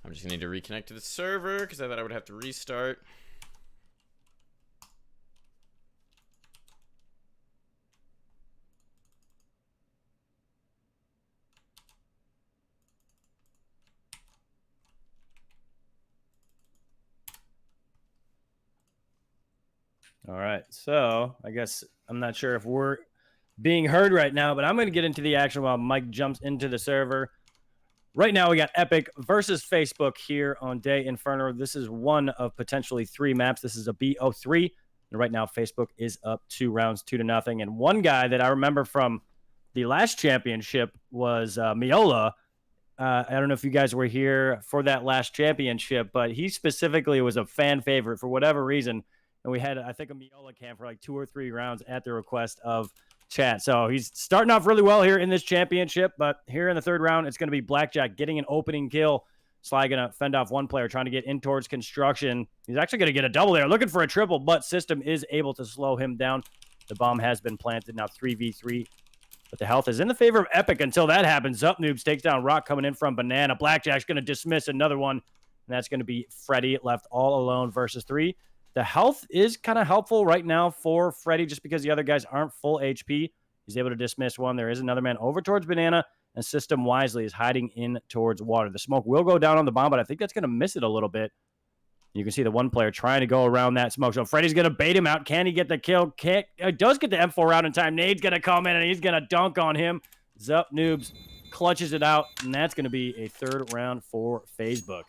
I'm just going to need to reconnect to the server because I thought I would have to restart. All right, so I guess I'm not sure if we're being heard right now, but I'm going to get into the action while Mike jumps into the server. Right now, we got Epic versus Facebook here on Day Inferno. This is one of potentially 3 maps. This is a BO3, and right now, Facebook is up 2 rounds, 2-0. And one guy that I remember from the last championship was Miola. I don't know if you guys were here for that last championship, but he specifically was a fan favorite for whatever reason. And we had, I think, a Miola cam for like 2 or 3 rounds at the request of chat. So he's starting off really well here in this championship, but here in the 3rd round, it's going to be Blackjack getting an opening kill. Sly going to fend off one player trying to get in towards construction. He's actually going to get a double there, looking for a triple, but System is able to slow him down. The bomb has been planted, now 3v3. But the health is in the favor of Epic until that happens. Up Noobs takes down Rock coming in from Banana. Blackjack's going to dismiss another one, and that's going to be Freddy left all alone versus 3. The health is kind of helpful right now for Freddy just because the other guys aren't full HP. He's able to dismiss one. There is another man over towards Banana, and System wisely is hiding in towards water. The smoke will go down on the bomb, but I think that's going to miss it a little bit. You can see the one player trying to go around that smoke. So Freddy's going to bait him out. Can he get the kill? Can't. Does get the M4 out in time. Nade's going to come in, and he's going to dunk on him. Zup Noobs clutches it out, and that's going to be a 3rd round for Facebook.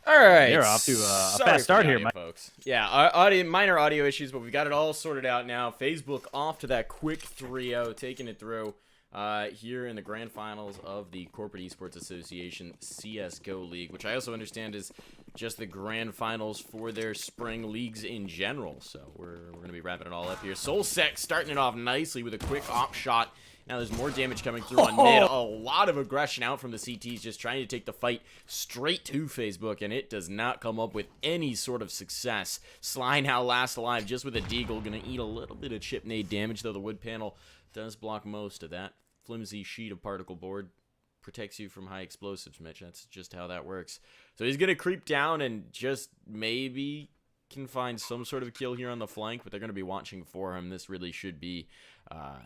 All right, they're off to a fast start here, Mike. Folks. Yeah, minor audio issues, but we've got it all sorted out now. Facebook off to that quick 3-0, taking it through here in the grand finals of the Corporate Esports Association CSGO League, which I also understand is just the grand finals for their spring leagues in general. So we're going to be wrapping it all up here. SoulSec starting it off nicely with a quick op shot. Now there's more damage coming through on mid. A lot of aggression out from the CTs, just trying to take the fight straight to Facebook, and it does not come up with any sort of success. Sly now last alive just with a deagle. Going to eat a little bit of chip nade damage, though the wood panel does block most of that. Flimsy sheet of particle board protects you from high explosives, Mitch. That's just how that works. So he's going to creep down and just maybe can find some sort of kill here on the flank, but they're going to be watching for him. This really should be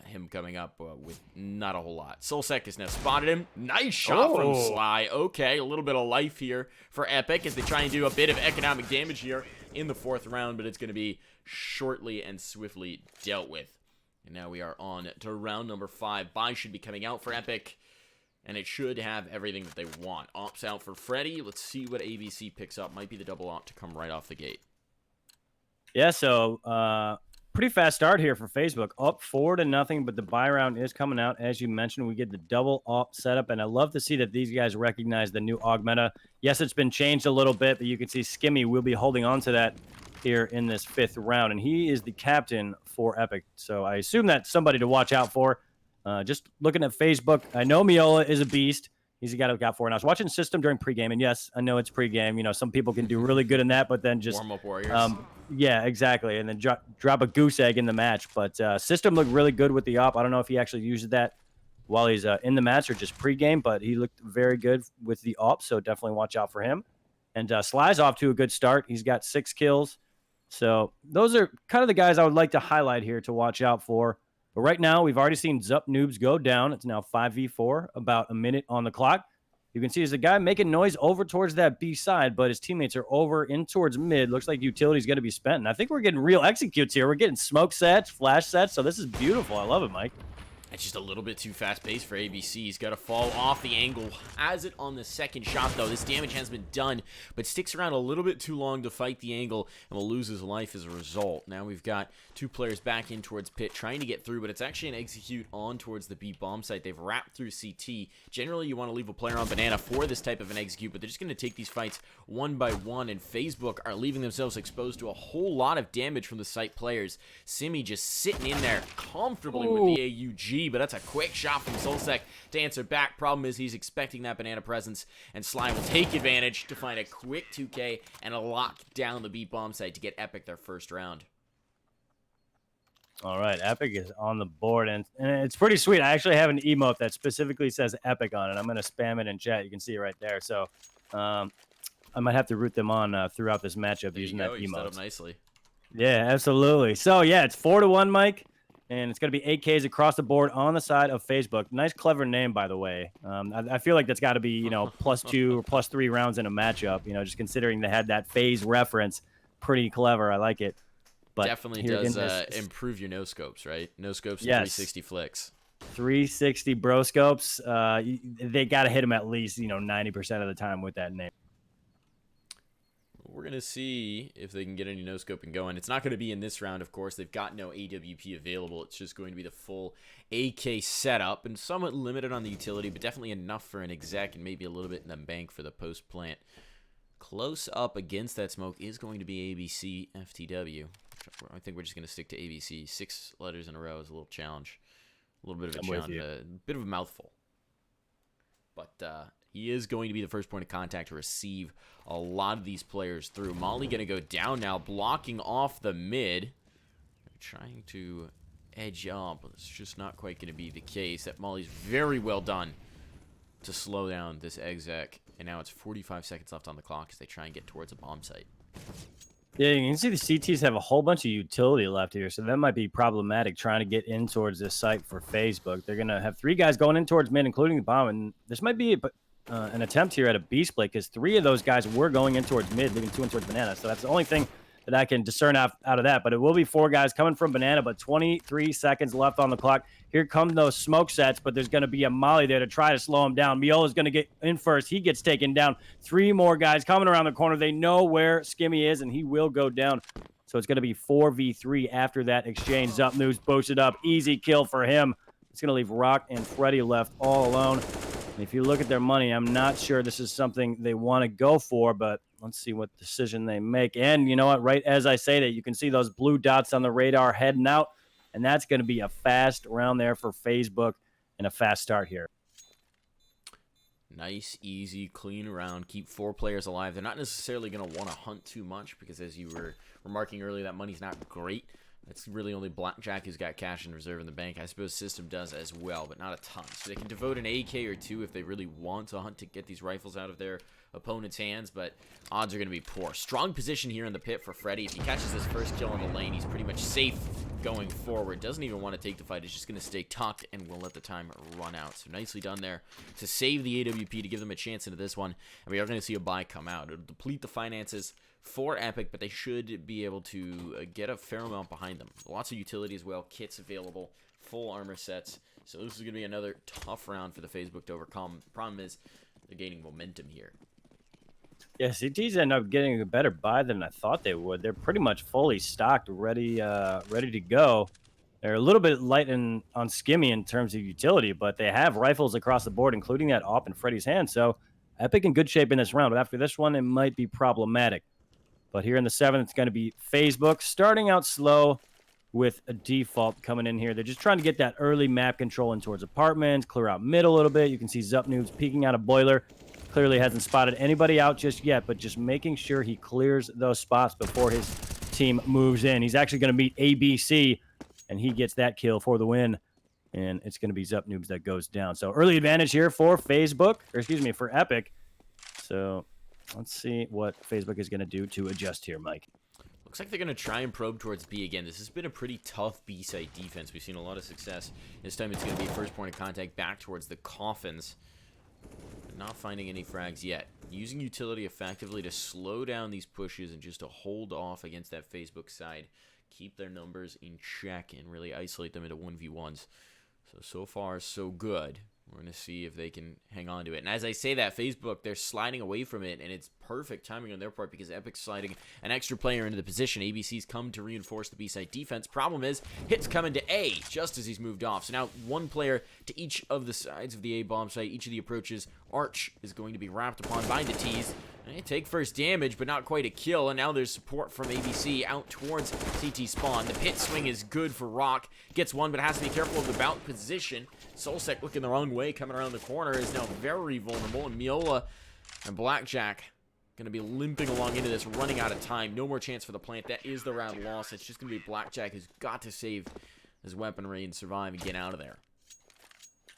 him coming up with not a whole lot. SoulSec has now spotted him. Nice shot from Sly. Okay, a little bit of life here for Epic as they try and do a bit of economic damage here in the 4th round, but it's going to be shortly and swiftly dealt with. And now we are on to round number 5. Buy should be coming out for Epic, and it should have everything that they want. Ops out for Freddy. Let's see what ABC picks up. Might be the double op to come right off the gate. Yeah, so pretty fast start here for Facebook. Up 4-0, but the buy round is coming out. As you mentioned, we get the double op setup, and I love to see that these guys recognize the new augmenta. Yes, it's been changed a little bit, but you can see Skimmy will be holding on to that here in this 5th round, and he is the captain for Epic. So I assume that's somebody to watch out for. Just looking at Facebook, I know Miola is a beast. He's the guy who got 4. And I was watching System during pregame, and yes, I know it's pregame. You know, some people can do really good in that, but then just warm-up warriors. Yeah, exactly, and then drop a goose egg in the match. But System looked really good with the op. I don't know if he actually used that while he's in the match or just pregame, but he looked very good with the op, so definitely watch out for him. And Sly's off to a good start. He's got 6 kills. So those are kind of the guys I would like to highlight here to watch out for. But right now, we've already seen Zup Noobs go down. It's now 5v4, about a minute on the clock. You can see there's a guy making noise over towards that B side, but his teammates are over in towards mid. Looks like utility's going to be spent. And I think we're getting real executes here. We're getting smoke sets, flash sets. So this is beautiful. I love it, Mike. It's just a little bit too fast-paced for ABC. He's got to fall off the angle. Has it on the second shot, though. This damage has been done, but sticks around a little bit too long to fight the angle and will lose his life as a result. Now we've got 2 players back in towards pit trying to get through, but it's actually an execute on towards the B bomb site. They've wrapped through CT. Generally, you want to leave a player on banana for this type of an execute, but they're just going to take these fights one by one, and Facebook are leaving themselves exposed to a whole lot of damage from the site players. Simi just sitting in there comfortably with the AUG, but that's a quick shot from SoulSec to answer back. Problem is he's expecting that banana presence, and Sly will take advantage to find a quick 2K and a lock down the B bomb site to get Epic their first round. All right, Epic is on the board, and it's pretty sweet. I actually have an emote that specifically says Epic on it. I'm going to spam it in chat. You can see it right there. So I might have to root them on throughout this matchup There you using go. that You set up emote. nicely. Yeah, absolutely. So, yeah, it's 4-1, Mike, and it's going to be 8Ks across the board on the side of Facebook. Nice, clever name, by the way. I feel like that's got to be, +2 or +3 rounds in a matchup, just considering they had that phase reference. Pretty clever. I like it. But Definitely here does in this, improve your no scopes, right? No scopes and yes, 360 flicks. 360 bro scopes. They got to hit them at least, 90% of the time with that name. We're going to see if they can get any no scoping going. It's not going to be in this round, of course. They've got no AWP available. It's just going to be the full AK setup and somewhat limited on the utility, but definitely enough for an exec and maybe a little bit in the bank for the post plant. Close up against that smoke is going to be ABC FTW. I think we're just going to stick to ABC. 6 letters in a row is a little challenge. A little bit of a challenge. A bit of a mouthful. But he is going to be the first point of contact to receive a lot of these players through. Molly going to go down now, blocking off the mid. They're trying to edge up, but it's just not quite going to be the case. That Molly's very well done to slow down this exec. And now it's 45 seconds left on the clock as they try and get towards a bomb site. Yeah, you can see the CTs have a whole bunch of utility left here, so that might be problematic trying to get in towards this site for Facebook. They're going to have 3 guys going in towards mid, including the bomb, and this might be an attempt here at a B split because 3 of those guys were going in towards mid, leaving 2 in towards banana, so that's the only thing that I can discern out of that. But it will be 4 guys coming from banana, but 23 seconds left on the clock. Here come those smoke sets, but there's going to be a molly there to try to slow him down. Miola's going to get in first. He gets taken down. 3 more guys coming around the corner. They know where Skimmy is, and he will go down. So it's going to be 4v3 after that exchange. Zup News boosted up. Easy kill for him. It's going to leave Rock and Freddy left all alone. And if you look at their money, I'm not sure this is something they want to go for, but let's see what decision they make. And you know what? Right as I say that, you can see those blue dots on the radar heading out, and that's going to be a fast round there for Facebook and a fast start here. Nice, easy, clean round. Keep 4 players alive. They're not necessarily going to want to hunt too much because, as you were remarking earlier, that money's not great. It's really only Blackjack who's got cash in reserve in the bank. I suppose System does as well, but not a ton. So they can devote an AK or 2 if they really want to hunt to get these rifles out of their opponent's hands, but odds are going to be poor. Strong position here in the pit for Freddy. If he catches his first kill on the lane, he's pretty much safe going forward. Doesn't even want to take the fight. He's just going to stay tucked and will let the time run out. So nicely done there to save the AWP to give them a chance into this one. And we are going to see a buy come out. It'll deplete the finances for Epic, but they should be able to get a fair amount behind them. Lots of utility as well, kits available, full armor sets. So this is going to be another tough round for the Facebook to overcome. The problem is they're gaining momentum here. Yeah, CTs end up getting a better buy than I thought they would. They're pretty much fully stocked, ready to go. They're a little bit light on Skimmy in terms of utility, but they have rifles across the board, including that AWP in Freddy's hand. So Epic in good shape in this round, but after this one, it might be problematic. But here in the 7th, it's going to be Facebook starting out slow with a default coming in here. They're just trying to get that early map control in towards apartments, clear out mid a little bit. You can see Zup Noobs peeking out a boiler. Clearly hasn't spotted anybody out just yet, but just making sure he clears those spots before his team moves in. He's actually going to meet ABC, and he gets that kill for the win. And it's going to be Zup Noobs that goes down. So early advantage here for Facebook, or excuse me, for Epic. So let's see what Facebook is going to do to adjust here, Mike. Looks like they're going to try and probe towards B again. This has been a pretty tough B site defense. We've seen a lot of success. This time it's going to be first point of contact back towards the coffins. But not finding any frags yet. Using utility effectively to slow down these pushes and just to hold off against that Facebook side. Keep their numbers in check and really isolate them into 1v1s. So far, so good. We're going to see if they can hang on to it. And as I say that, Facebook, they're sliding away from it, and it's perfect timing on their part because Epic's sliding an extra player into the position. ABC's come to reinforce the B-side defense. Problem is, hits come into A just as he's moved off. So now 1 player to each of the sides of the A bomb site. Each of the approaches. Arch is going to be wrapped upon by the T's. They take first damage, but not quite a kill, and now there's support from ABC out towards CT spawn. The pit swing is good for Rock. Gets 1, but has to be careful of the bout position. Solsec looking the wrong way, coming around the corner, is now very vulnerable, and Miola and Blackjack Going to be limping along into this, running out of time. No more chance for the plant. That is the round loss. It's just going to be Blackjack who's got to save his weaponry and survive and get out of there.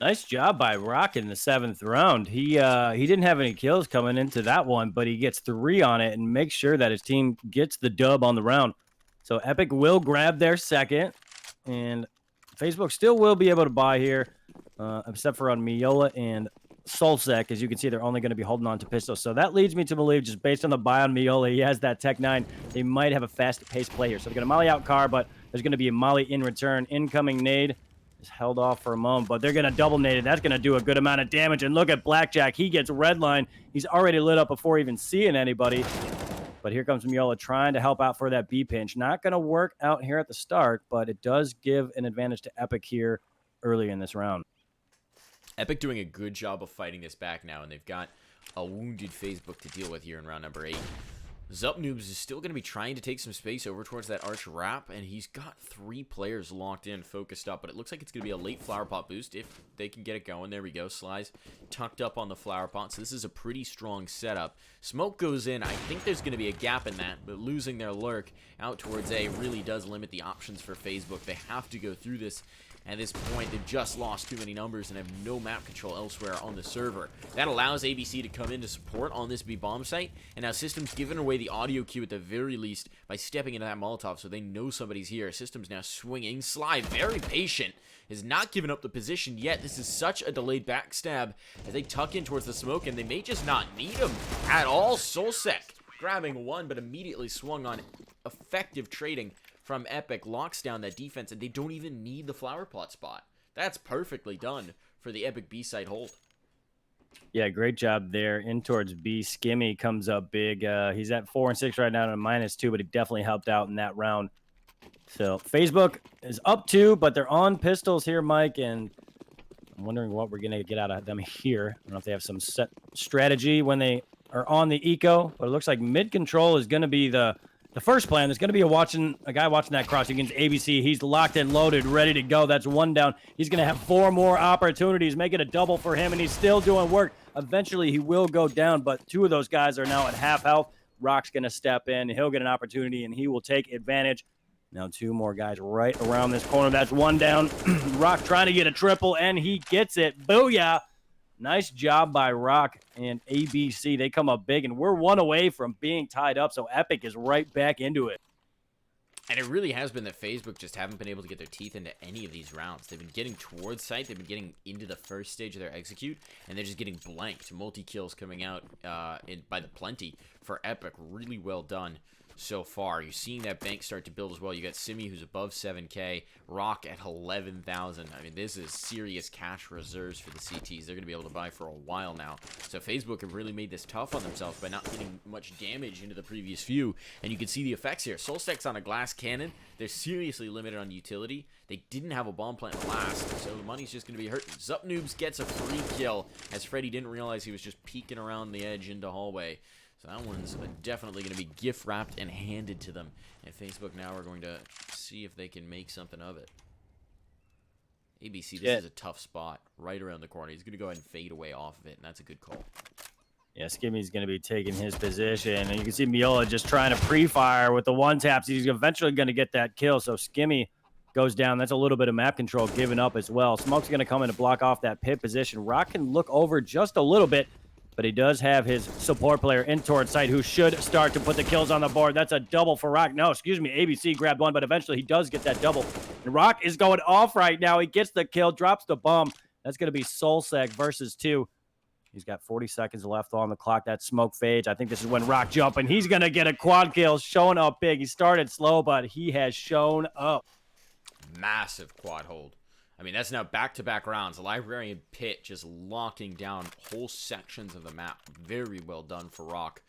Nice job by Rock in the 7th round. He didn't have any kills coming into that one, but he gets 3 on it and makes sure that his team gets the dub on the round. So Epic will grab their second, and Facebook still will be able to buy here, except for on Miola and Solsec. As you can see, they're only going to be holding on to pistols. So that leads me to believe, just based on the buy on Miola, he has that Tech 9, they might have a fast-paced play here. So they're going to molly out Car, but there's going to be a molly in return. Incoming nade is held off for a moment, but they're going to double nade it. That's going to do a good amount of damage. And look at Blackjack. He gets redline. He's already lit up before even seeing anybody. But here comes Miola trying to help out for that B pinch. Not going to work out here at the start, but it does give an advantage to Epic here early in this round. Epic doing a good job of fighting this back now, and they've got a wounded Facebook to deal with here in round number 8. Zupnoobs is still going to be trying to take some space over towards that arch wrap, and he's got 3 players locked in, focused up, but it looks like it's going to be a late flower pot boost if they can get it going. There we go. Sly's tucked up on the flower pot, so this is a pretty strong setup. Smoke goes in. I think there's going to be a gap in that, but losing their lurk out towards A really does limit the options for Facebook. They have to go through this. At this point, they've just lost too many numbers and have no map control elsewhere on the server. That allows ABC to come in to support on this B-bomb site, and now System's given away the audio cue at the very least by stepping into that Molotov, so they know somebody's here. System's now swinging. Sly, very patient, has not given up the position yet. This is such a delayed backstab as they tuck in towards the smoke, and they may just not need him at all. Solsec grabbing one, but immediately swung on effective trading from Epic, locks down that defense, and they don't even need the flower plot spot. That's perfectly done for the Epic B site hold. Yeah, great job there. In towards B, Skimmy comes up big. He's at 4 and 6 right now, and a -2, but he definitely helped out in that round. So Facebook is up 2, but they're on pistols here, Mike, and I'm wondering what we're gonna get out of them here. I don't know if they have some set strategy when they are on the eco, but it looks like mid control is gonna be the first plan. There's going to be a guy watching that cross against ABC. He's locked and loaded, ready to go. That's 1 down. He's going to have 4 more opportunities, make it a double for him, and he's still doing work. Eventually, he will go down, but 2 of those guys are now at half health. Rock's going to step in. He'll get an opportunity, and he will take advantage. Now 2 more guys right around this corner. That's 1 down. Rock trying to get a triple, and he gets it. Booyah! Nice job by Rock and ABC. They come up big, and we're 1 away from being tied up, so Epic is right back into it. And it really has been that Facebook just haven't been able to get their teeth into any of these rounds. They've been getting towards site, they've been getting into the first stage of their execute, and they're just getting blanked. Multi-kills coming out by the plenty for Epic. Really well done so far. You're seeing that bank start to build as well. You got Simi, who's above 7K, Rock at 11,000. I mean, this is serious cash reserves for the CTs. They're going to be able to buy for a while now. So Facebook have really made this tough on themselves by not getting much damage into the previous few. And you can see the effects here. Solsec's on a glass cannon. They're seriously limited on utility. They didn't have a bomb plant last, so the money's just going to be hurt. Zupnoobs gets a free kill as Freddy didn't realize he was just peeking around the edge into hallway. So that one's definitely going to be gift wrapped and handed to them. And Facebook now are going to see if they can make something of it. ABC, this is a tough spot right around the corner. He's going to go ahead and fade away off of it, and that's a good call. Yeah, Skimmy's going to be taking his position. And you can see Miola just trying to pre-fire with the 1-taps. He's eventually going to get that kill. So Skimmy goes down. That's a little bit of map control given up as well. Smoke's going to come in to block off that pit position. Rock can look over just a little bit, but he does have his support player in towards site who should start to put the kills on the board. That's a double for Rock. No, excuse me. ABC grabbed 1, but eventually he does get that double. And Rock is going off right now. He gets the kill, drops the bomb. That's going to be Solsec versus 2. He's got 40 seconds left on the clock. That smoke fades. I think this is when Rock jump, and he's going to get a quad kill, showing up big. He started slow, but he has shown up. Massive quad hold. I mean, that's now back-to-back rounds. Librarian Pit just locking down whole sections of the map. Very well done for Rock.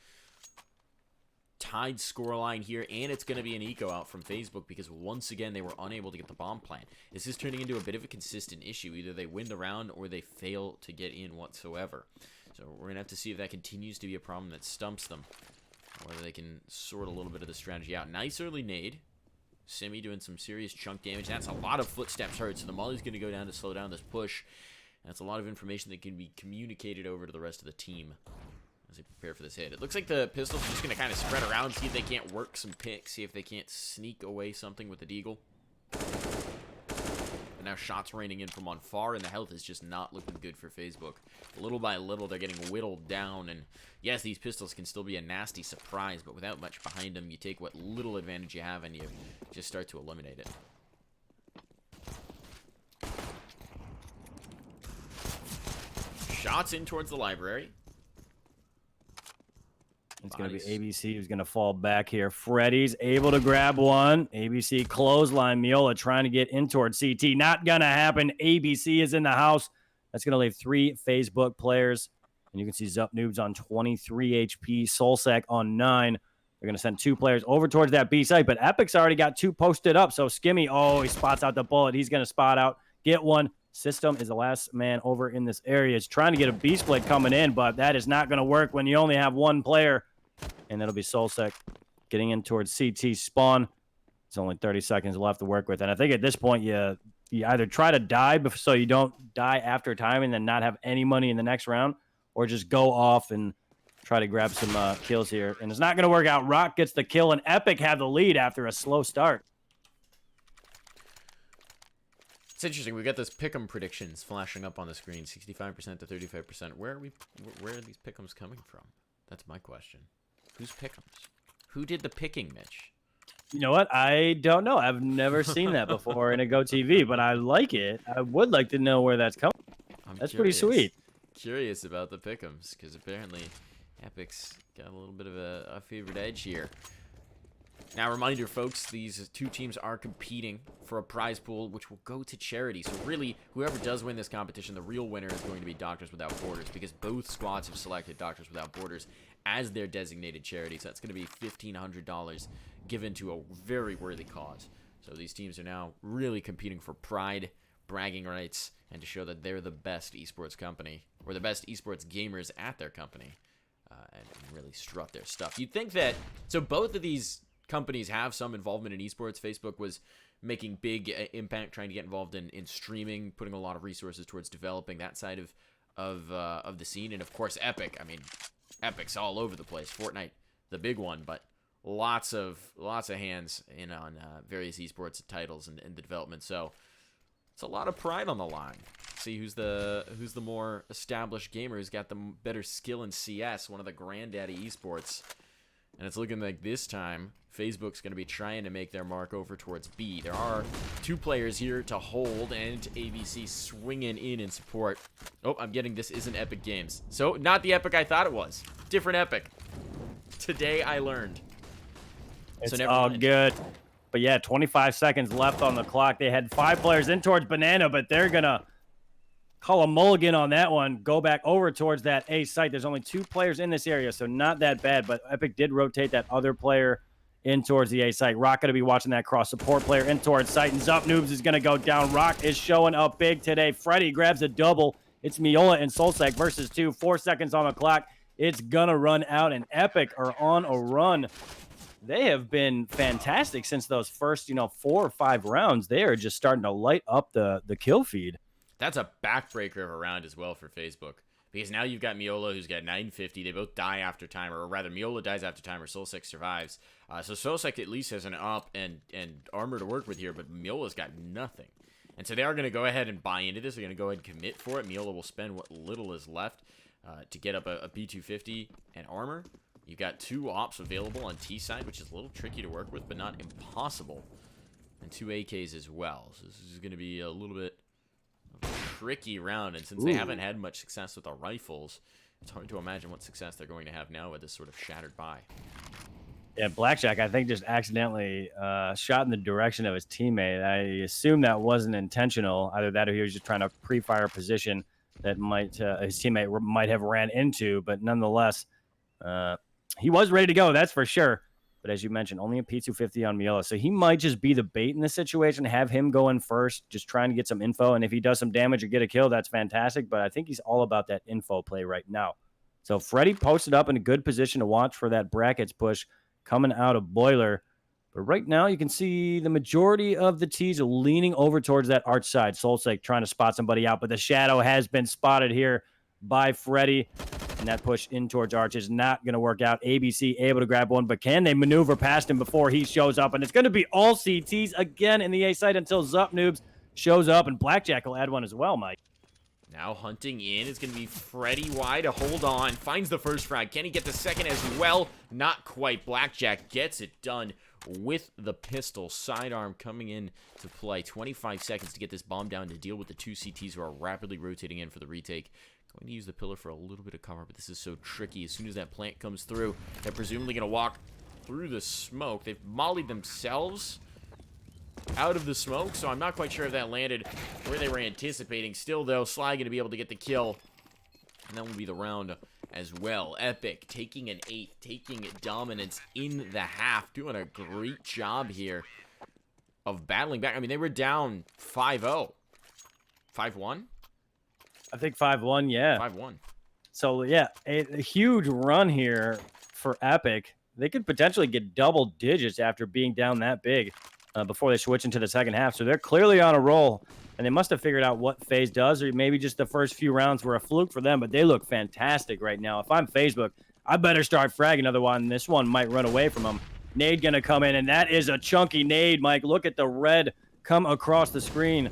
Tied scoreline here, and it's going to be an eco out from Facebook because once again they were unable to get the bomb plant. This is turning into a bit of a consistent issue. Either they win the round or they fail to get in whatsoever. So we're going to have to see if that continues to be a problem that stumps them, or whether they can sort a little bit of the strategy out. Nice early nade. Simi doing some serious chunk damage. That's a lot of footsteps heard, so the molly's going to go down to slow down this push. That's a lot of information that can be communicated over to the rest of the team. as they prepare for this hit. It looks like the pistols are just going to kind of spread around, see if they can't work some picks, see if they can't sneak away something with the deagle. But now shots raining in from on far, and the health is just not looking good for Facebook. Little by little, they're getting whittled down, and yes, these pistols can still be a nasty surprise, but without much behind them, you take what little advantage you have, and you just start to eliminate it. Shots in towards the library. It's going to be ABC who's going to fall back here. Freddy's able to grab one. ABC clothesline. Miola trying to get in towards CT. Not going to happen. ABC is in the house. That's going to leave 3 Facebook players. And you can see Zup Noobs on 23 HP. Soulsec on 9. They're going to send 2 players over towards that B site. But Epic's already got 2 posted up. So Skimmy, oh, he spots out the bullet. He's going to spot out. Get one. System is the last man over in this area. He's trying to get a B split coming in, but that is not going to work when you only have 1 player. And that'll be Soulsec getting in towards CT spawn. It's only 30 seconds left to work with. And I think at this point, you either try to die so you don't die after time and then not have any money in the next round, or just go off and try to grab some kills here. And it's not going to work out. Rock gets the kill, and Epic have the lead after a slow start. It's interesting. We've got those pick'em predictions flashing up on the screen, 65% to 35%. Where are these pick'ems coming from? That's my question. Who's pick'ems? Who did the picking, Mitch? You know what? I don't know. I've never seen that before in a GoTV, but I like it. I would like to know where that's coming. That's curious. Pretty sweet. Curious about the pick'ems, because apparently Epic's got a little bit of a favored edge here. Now, reminder, folks, these 2 teams are competing for a prize pool, which will go to charity. So really, whoever does win this competition, the real winner is going to be Doctors Without Borders, because both squads have selected Doctors Without Borders as their designated charity. So that's going to be $1,500 given to a very worthy cause. So these teams are now really competing for pride, bragging rights, and to show that they're the best esports company, or the best esports gamers at their company, and really strut their stuff. You'd think that, so both of these companies have some involvement in esports. Facebook was making big impact, trying to get involved in streaming, putting a lot of resources towards developing that side of the scene. And of course, Epic. I mean, Epic's all over the place. Fortnite, the big one, but lots of hands in on various esports titles and the development. So it's a lot of pride on the line. See who's the more established gamer, who's got the better skill in CS, one of the granddaddy esports. And it's looking like this time, Facebook's going to be trying to make their mark over towards B. There are 2 players here to hold, and ABC swinging in support. Oh, I'm getting this isn't Epic Games. So, not the Epic I thought it was. Different Epic. Today I learned. It's all good. But yeah, 25 seconds left on the clock. They had 5 players in towards Banana, but they're going to call a mulligan on that one. Go back over towards that A site. There's only 2 players in this area, so not that bad. But Epic did rotate that other player in towards the A site. Rock going to be watching that cross support player in towards site. And Zup Noobs is going to go down. Rock is showing up big today. Freddy grabs a double. It's Miola and Soulsec versus 2. 4 seconds on the clock. It's going to run out, and Epic are on a run. They have been fantastic since those first, 4 or 5 rounds. They are just starting to light up the kill feed. That's a backbreaker of a round as well for Facebook. Because now you've got Miola, who's got 950. They both die after time, or rather, Miola dies after time, or Soulsec survives. So Soulsec at least has an up and armor to work with here, but Miola's got nothing. And so they are going to go ahead and buy into this. They're going to go ahead and commit for it. Miola will spend what little is left to get up a P250 and armor. You've got 2 ops available on T side, which is a little tricky to work with, but not impossible. And 2 AKs as well. So this is going to be a little bit tricky round, and since they haven't had much success with the rifles, it's hard to imagine what success they're going to have now with this sort of shattered buy. Yeah, Blackjack, I think, just accidentally shot in the direction of his teammate. I assume that wasn't intentional. Either that or he was just trying to pre-fire position that might his teammate might have ran into, but nonetheless, he was ready to go, that's for sure. But as you mentioned, only a P250 on Miola. So he might just be the bait in this situation, have him go in first, just trying to get some info. And if he does some damage or get a kill, that's fantastic. But I think he's all about that info play right now. So Freddy posted up in a good position to watch for that brackets push coming out of Boiler. But right now you can see the majority of the T's are leaning over towards that arch side. Soulsec trying to spot somebody out, but the shadow has been spotted here by Freddy. And that push in towards Arch is not going to work out. ABC able to grab one, but can they maneuver past him before he shows up? And it's going to be all CTs again in the A site until Zup Noobs shows up, and Blackjack will add one as well, Mike. Now hunting in is going to be Freddy Y to hold on. Finds the first frag. Can he get the second as well? Not quite. Blackjack gets it done with the pistol. Sidearm coming in to play. 25 seconds to get this bomb down to deal with the two CTs who are rapidly rotating in for the retake. Going to use the pillar for a little bit of cover, but this is so tricky. As soon as that plant comes through, they're presumably going to walk through the smoke. They've mollied themselves out of the smoke, so I'm not quite sure if that landed where they were anticipating. Still, though, Sly going to be able to get the kill, and that will be the round as well. Epic taking an 8, taking dominance in the half, doing a great job here of battling back. I mean, they were down 5-0. 5-1? I think 5-1, yeah. 5-1. So, yeah, a huge run here for Epic. They could potentially get double digits after being down that big before they switch into the second half. So they're clearly on a roll, and they must have figured out what FaZe does, or maybe just the first few rounds were a fluke for them, but they look fantastic right now. If I'm Facebook, I better start fragging another one. This one might run away from them. Nade going to come in, and that is a chunky nade, Mike. Look at the red come across the screen.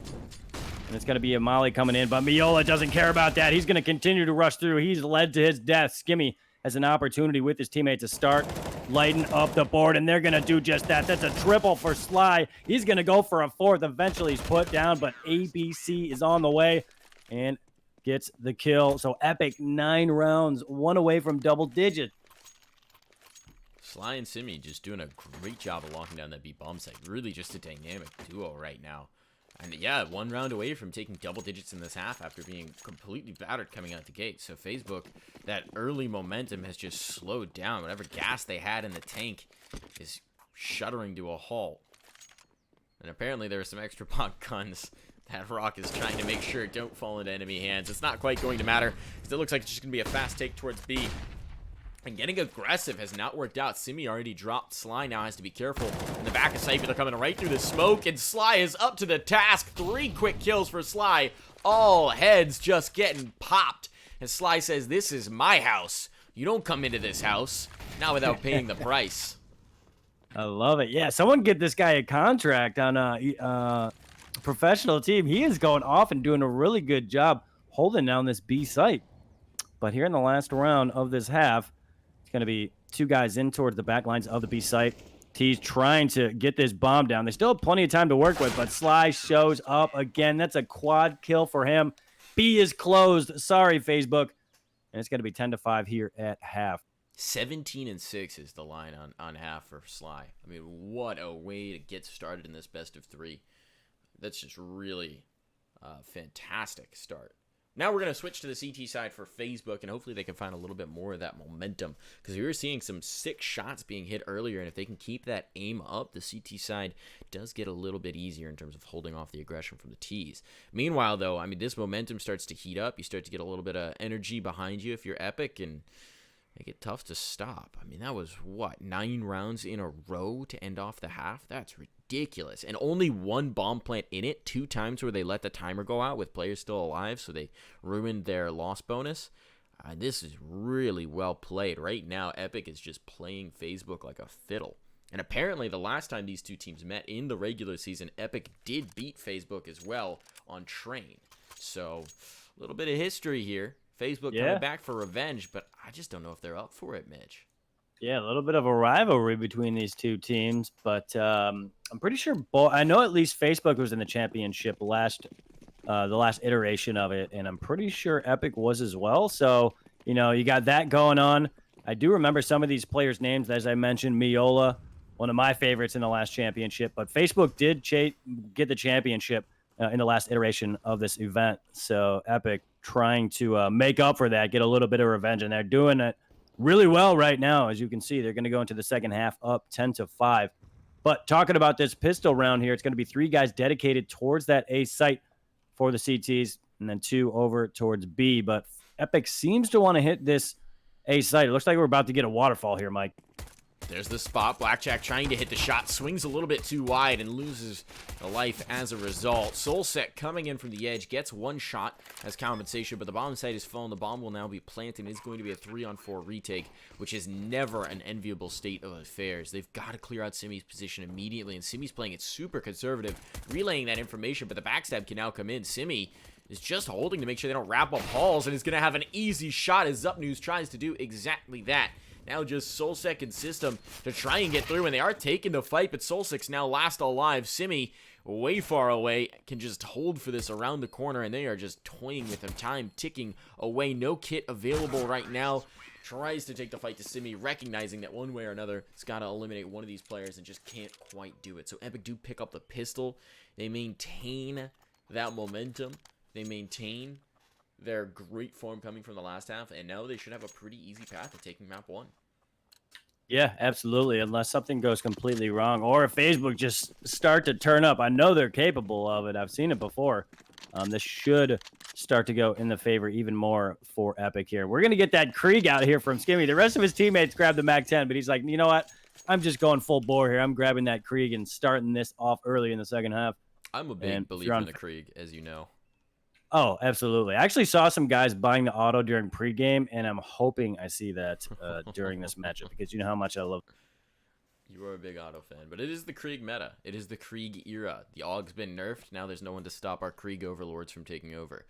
And it's going to be a Molly coming in, but Miola doesn't care about that. He's going to continue to rush through. He's led to his death. Skimmy has an opportunity with his teammate to start lighting up the board, and they're going to do just that. That's a triple for Sly. He's going to go for a fourth. Eventually, he's put down, but ABC is on the way and gets the kill. So Epic, 9 rounds, 1 away from double digit. Sly and Simi just doing a great job of locking down that B bomb site. Really just a dynamic duo right now. And yeah, 1 round away from taking double digits in this half after being completely battered coming out the gate. So Facebook, that early momentum has just slowed down. Whatever gas they had in the tank is shuddering to a halt. And apparently there are some extra pop guns that Rock is trying to make sure don't fall into enemy hands. It's not quite going to matter, because it looks like it's just going to be a fast take towards B. And getting aggressive has not worked out. Simi already dropped. Sly now has to be careful. In the back of Cypher, they're coming right through the smoke, and Sly is up to the task. 3 quick kills for Sly. All heads just getting popped. And Sly says, "This is my house. You don't come into this house." Not without paying the price. I love it. Yeah, someone get this guy a contract on a professional team. He is going off and doing a really good job holding down this B site. But here in the last round of this half, going to be 2 guys in towards the back lines of the B site. T's trying to get this bomb down. They still have plenty of time to work with, but Sly shows up again. That's a quad kill for him. B is closed. Sorry, Facebook. And it's going to be 10-5 here at half. 17-6 is the line on half for Sly. I mean, what a way to get started in this best of 3. That's just really a fantastic start. Now we're going to switch to the CT side for Facebook, and hopefully they can find a little bit more of that momentum, because we were seeing some sick shots being hit earlier, and if they can keep that aim up, the CT side does get a little bit easier in terms of holding off the aggression from the Ts. Meanwhile, though, I mean, this momentum starts to heat up. You start to get a little bit of energy behind you if you're Epic, and make it tough to stop. I mean, that was, what, 9 rounds in a row to end off the half? That's ridiculous. And only 1 bomb plant in it, 2 times where they let the timer go out with players still alive, so they ruined their loss bonus. This is really well played. Right now, Epic is just playing Facebook like a fiddle. And apparently, the last time these 2 teams met in the regular season, Epic did beat Facebook as well on Train. So, a little bit of history here. Facebook coming back for revenge, but I just don't know if they're up for it, Mitch. Yeah, a little bit of a rivalry between these 2 teams, but I'm pretty sure I know at least Facebook was in the championship the last iteration of it, and I'm pretty sure Epic was as well. So, you know, you got that going on. I do remember some of these players' names, as I mentioned, Miola, one of my favorites in the last championship, but Facebook did get the championship in the last iteration of this event. So Epic trying to make up for that, get a little bit of revenge, and they're doing it really well right now. As you can see, they're going to go into the second half up 10-5. But talking about this pistol round here, it's going to be 3 guys dedicated towards that A site for the CTs, and then 2 over towards B. But Epic seems to want to hit this A site. It looks like we're about to get a waterfall here, Mike. There's the spot. Blackjack trying to hit the shot. Swings a little bit too wide and loses a life as a result. Soulsec coming in from the edge. Gets one shot as compensation, but the bomb site is fallen. The bomb will now be planted. It's going to be a 3-on-4 retake, which is never an enviable state of affairs. They've got to clear out Simi's position immediately, and Simi's playing it super conservative, relaying that information, but the backstab can now come in. Simi is just holding to make sure they don't wrap up Halls, and is going to have an easy shot as Zupnews tries to do exactly that. Now just Soulsec and System to try and get through, and they are taking the fight, but Soulsec's now last alive. Simi, way far away, can just hold for this around the corner, and they are just toying with him. Time ticking away. No kit available right now. Tries to take the fight to Simi, recognizing that one way or another, it's got to eliminate one of these players and just can't quite do it. So Epic do pick up the pistol. They maintain that momentum. They maintain their great form coming from the last half, and now they should have a pretty easy path to taking map 1. Yeah, absolutely. Unless something goes completely wrong, or if Facebook just start to turn up. I know they're capable of it. I've seen it before. This should start to go in the favor even more for Epic here. We're going to get that Krieg out here from Skimmy. The rest of his teammates grabbed the MAC-10, but he's like, you know what? I'm just going full bore here. I'm grabbing that Krieg and starting this off early in the second half. I'm a big believer in the Krieg, as you know. Oh, absolutely. I actually saw some guys buying the auto during pregame, and I'm hoping I see that during this matchup because you know how much I love. You are a big auto fan, but it is the Krieg meta. It is the Krieg era. The AUG's been nerfed. Now there's no one to stop our Krieg overlords from taking over.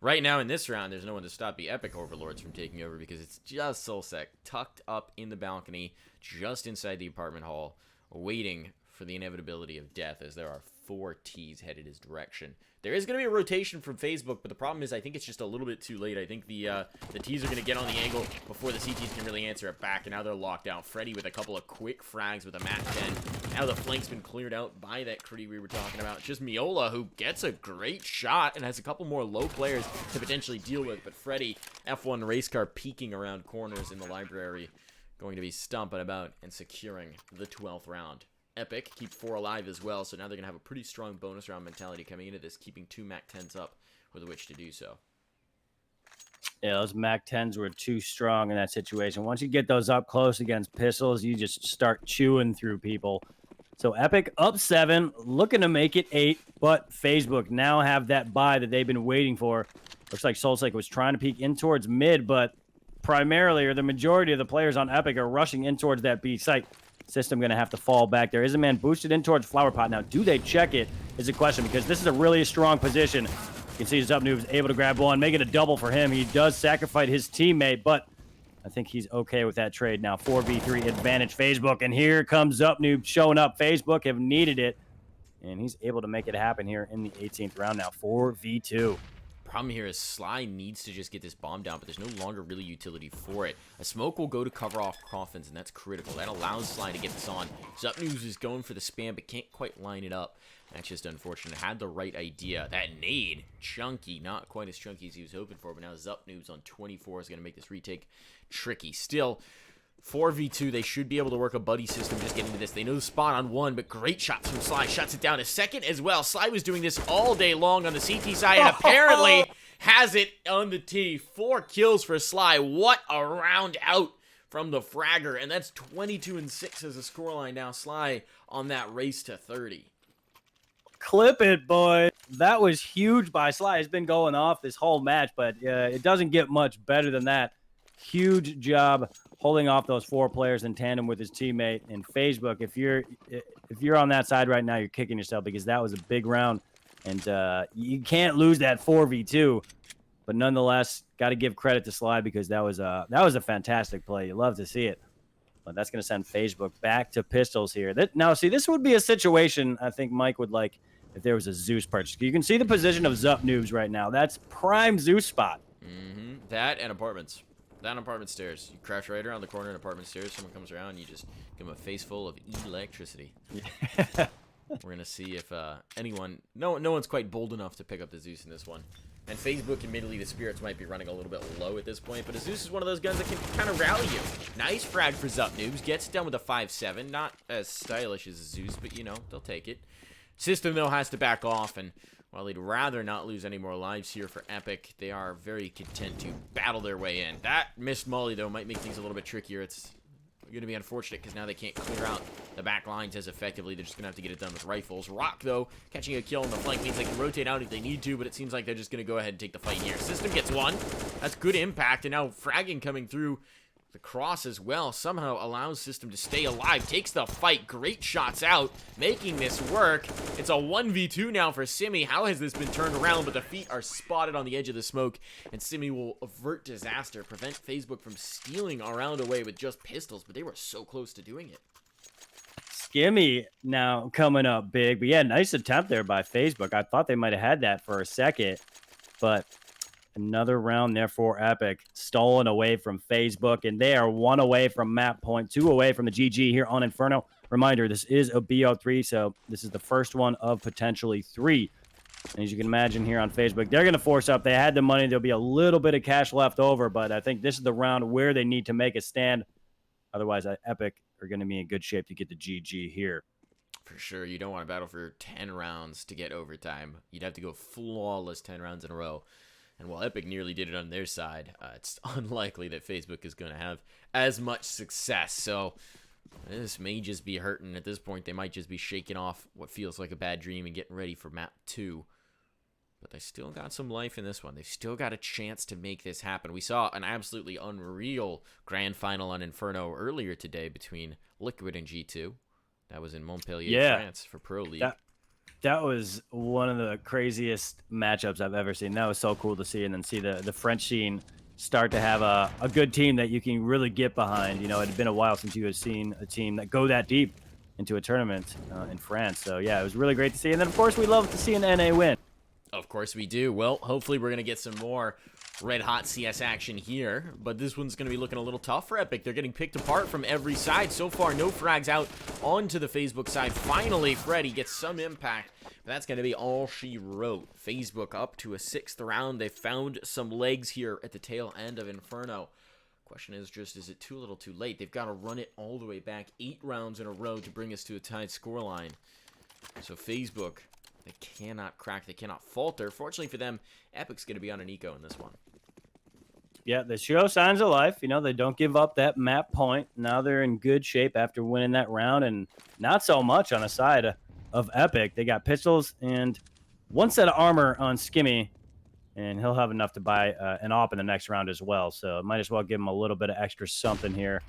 Right now in this round, there's no one to stop the Epic overlords from taking over because it's just Soulsec tucked up in the balcony just inside the apartment hall, waiting for the inevitability of death as there are 4 T's headed his direction. There is going to be a rotation from Facebook, but the problem is I think it's just a little bit too late. I think the T's are going to get on the angle before the CTs can really answer it back, and now they're locked out. Freddy with a couple of quick frags with a MAC-10. Now the flank's been cleared out by that Krieg we were talking about. It's just Miola who gets a great shot and has a couple more low players to potentially deal with, but Freddy, F1 race car peeking around corners in the library, going to be stomping about and securing the 12th round. Epic keep 4 alive as well, so now they're going to have a pretty strong bonus round mentality coming into this, keeping 2 MAC-10s up with which to do so. Yeah, those MAC-10s were too strong in that situation. Once you get those up close against pistols, you just start chewing through people. So Epic up 7, looking to make it 8, but Facebook now have that buy that they've been waiting for. Looks like Soulsec was trying to peek in towards mid, but primarily, or the majority of the players on Epic are rushing in towards that B site. System going to have to fall back. There is a man boosted in towards Flower Pot. Now, do they check it is a question because this is a really strong position. You can see Zupnews able to grab one, make it a double for him. He does sacrifice his teammate, but I think he's okay with that trade now. 4v3 advantage Facebook, and here comes Zupnews showing up. Facebook have needed it, and he's able to make it happen here in the 18th round now. 4v2. Problem here is Sly needs to just get this bomb down, but there's no longer really utility for it. A smoke will go to cover off coffins, and that's critical. That allows Sly to get this on. Zupnews is going for the spam, but can't quite line it up. That's just unfortunate. Had the right idea. That nade, chunky, not quite as chunky as he was hoping for, but now Zupnews on 24 is going to make this retake tricky. Still, 4v2, they should be able to work a buddy system just getting to this. They know the spot on 1, but great shots from Sly. Shuts it down a second as well. Sly was doing this all day long on the CT side and apparently has it on the T. 4 kills for Sly. What a round out from the fragger. And that's 22-6 as a scoreline now. Sly on that race to 30. Clip it, boy. That was huge by Sly. It's been going off this whole match, but it doesn't get much better than that. Huge job holding off those 4 players in tandem with his teammate. And Facebook, if you're on that side right now, you're kicking yourself because that was a big round, and you can't lose that 4v2. But nonetheless, got to give credit to Sly because that was a fantastic play. You love to see it. But that's going to send Facebook back to pistols here. Now, see, this would be a situation I think Mike would like if there was a Zeus purchase. You can see the position of Zupnews right now. That's prime Zeus spot. That and apartments. Down apartment stairs. You crash right around the corner in apartment stairs. Someone comes around, you just give them a face full of electricity. We're going to see if anyone... No one's quite bold enough to pick up the Zeus in this one. And Facebook, admittedly, the spirits might be running a little bit low at this point, but a Zeus is one of those guns that can kind of rally you. Nice frag for Zupnews. Gets it done with a 5-7. Not as stylish as a Zeus, but, you know, they'll take it. System, though, has to back off, and while they'd rather not lose any more lives here for Epic, they are very content to battle their way in. That missed molly, though, might make things a little bit trickier. It's going to be unfortunate because now they can't clear out the back lines as effectively. They're just going to have to get it done with rifles. Rock, though, catching a kill on the flank means they can rotate out if they need to, but it seems like they're just going to go ahead and take the fight here. System gets one. That's good impact, and now fragging coming through the cross as well somehow allows System to stay alive. Takes the fight. Great shots out, making this work. It's a 1v2 now for Simi. How has this been turned around? But the feet are spotted on the edge of the smoke, and Simi will avert disaster, prevent Facebook from stealing our round away with just pistols, but they were so close to doing it. Skimmy now coming up big. But yeah, nice attempt there by Facebook. I thought they might have had that for a second, but another round there for Epic, stolen away from Facebook, and they are 1 away from map point, 2 away from the GG here on Inferno. Reminder, this is a BO3, so this is the first one of potentially 3. And as you can imagine here on Facebook, they're going to force up. They had the money. There'll be a little bit of cash left over, but I think this is the round where they need to make a stand. Otherwise, Epic are going to be in good shape to get the GG here. For sure, you don't want to battle for 10 rounds to get overtime. You'd have to go flawless 10 rounds in a row. And while Epic nearly did it on their side, it's unlikely that Facebook is going to have as much success. So this may just be hurting at this point. They might just be shaking off what feels like a bad dream and getting ready for map 2. But they still got some life in this one. They've still got a chance to make this happen. We saw an absolutely unreal grand final on Inferno earlier today between Liquid and G2. That was in Montpellier, France for Pro League. That was one of the craziest matchups I've ever seen. That was so cool to see, and then see the French scene start to have a good team that you can really get behind. You know, it had been a while since you had seen a team that go that deep into a tournament in France. So, yeah, it was really great to see. And then, of course, we love to see an NA win. Of course we do. Well, hopefully we're going to get some more red-hot CS action here, but this one's going to be looking a little tough for Epic. They're getting picked apart from every side. So far, no frags out onto the Facebook side. Finally, Freddy gets some impact, but that's going to be all she wrote. Facebook up to a 6th round. They found some legs here at the tail end of Inferno. Question is just, is it too little too late? They've got to run it all the way back 8 rounds in a row to bring us to a tied scoreline. So Facebook, they cannot crack, they cannot falter. Fortunately for them, Epic's going to be on an eco in this one. Yeah, they show signs of life. You know, they don't give up that map point. Now they're in good shape after winning that round, and not so much on the side of Epic. They got pistols and 1 set of armor on Skimmy, and he'll have enough to buy an AWP in the next round as well. So might as well give him a little bit of extra something here.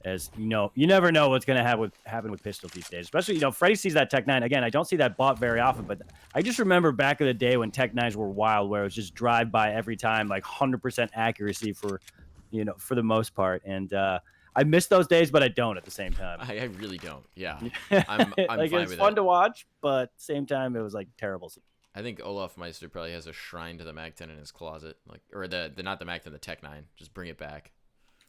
As you know, you never know what's going to happen with pistols these days. Especially, you know, Freddy sees that Tech 9. Again, I don't see that bot very often, but I just remember back in the day when Tech 9s were wild, where it was just drive-by every time, like 100% accuracy for, you know, for the most part. And I miss those days, but I don't at the same time. I really don't. Yeah. I'm like, fine it's with fun it. to watch, but at the same time, it was like terrible. I think Olaf Meister probably has a shrine to the Mag 10 in his closet. Like, or the not the Mag 10, the Tech 9. Just bring it back.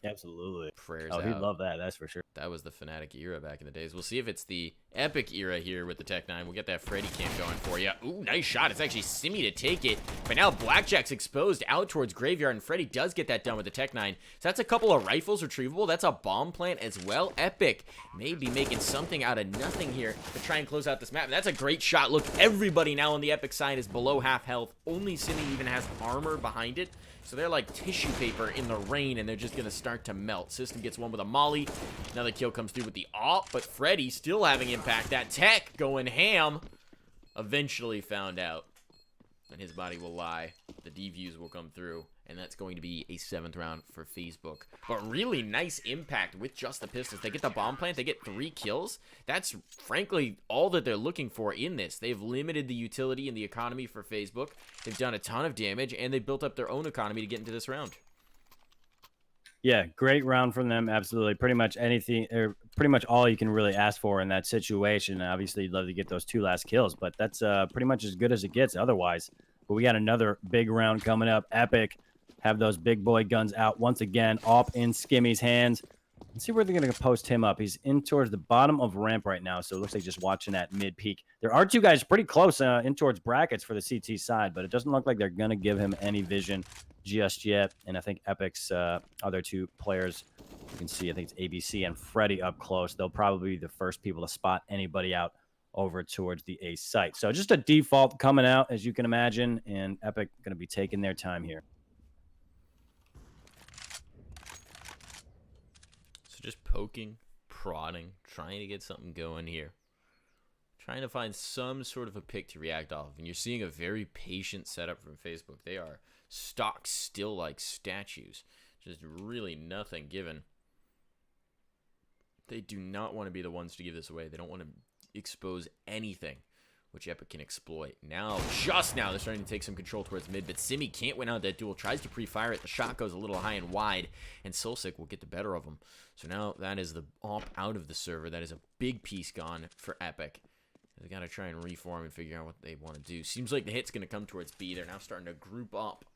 Absolutely. Prayers Oh, out. he'd love that. That's for sure. That was the Fnatic era back in the days. We'll see if it's the Epic era here with the Tech 9. We'll get that Freddy cam going for you. Ooh, nice shot. It's actually Simi to take it. But now Blackjack's exposed out towards Graveyard, and Freddy does get that done with the Tech 9. So that's a couple of rifles retrievable. That's a bomb plant as well. Epic may be making something out of nothing here to try and close out this map. And that's a great shot. Look, everybody now on the Epic side is below half health. Only Simi even has armor behind it. So they're like tissue paper in the rain, and they're just going to start to melt. System gets one with a molly. Another kill comes through with the AWP, but Freddy still having impact. That Tech going ham. Eventually found out. And his body will lie. The D-views will come through. And that's going to be a 7th round for Facebook. But really nice impact with just the pistols. They get the bomb plant. They get 3 kills. That's, frankly, all that they're looking for in this. They've limited the utility and the economy for Facebook. They've done a ton of damage, and they built up their own economy to get into this round. Yeah, great round from them. Absolutely. Pretty much anything, or pretty much all you can really ask for in that situation. Obviously, you'd love to get those 2 last kills, but that's pretty much as good as it gets otherwise. But we got another big round coming up. Epic have those big boy guns out once again, off in Skimmy's hands. Let's see where they're going to post him up. He's in towards the bottom of ramp right now, so it looks like just watching that mid-peak. There are 2 guys pretty close in towards brackets for the CT side, but it doesn't look like they're going to give him any vision just yet. And I think Epic's other 2 players, you can see, I think it's ABC and Freddy up close. They'll probably be the first people to spot anybody out over towards the A site. So just a default coming out, as you can imagine, and Epic going to be taking their time here. So just poking, prodding, trying to get something going here. Trying to find some sort of a pick to react off. And you're seeing a very patient setup from Facebook. They are stock still like statues. Just really nothing given. They do not want to be the ones to give this away. They don't want to expose anything which Epic can exploit. Now, just now, they're starting to take some control towards mid, but Simi can't win out that duel. Tries to pre-fire it. The shot goes a little high and wide, and Solsic will get the better of him. So now that is the op out of the server. That is a big piece gone for Epic. They got to try and reform and figure out what they want to do. Seems like the hit's going to come towards B. They're now starting to group up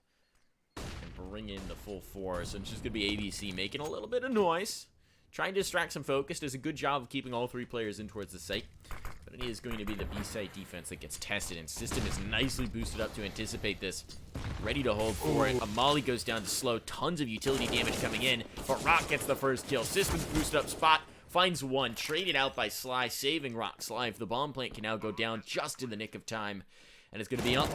and bring in the full force. So it's just going to be ABC making a little bit of noise. Trying to distract some focus. Does a good job of keeping all three players in towards the site. But it is going to be the B-site defense that gets tested. And System is nicely boosted up to anticipate this. Ready to hold for it. Amali goes down to slow. Tons of utility damage coming in. But Rock gets the first kill. System's boosted up spot. Finds one. Traded out by Sly. Saving Rock's life. The bomb plant can now go down just in the nick of time. And it's going to be up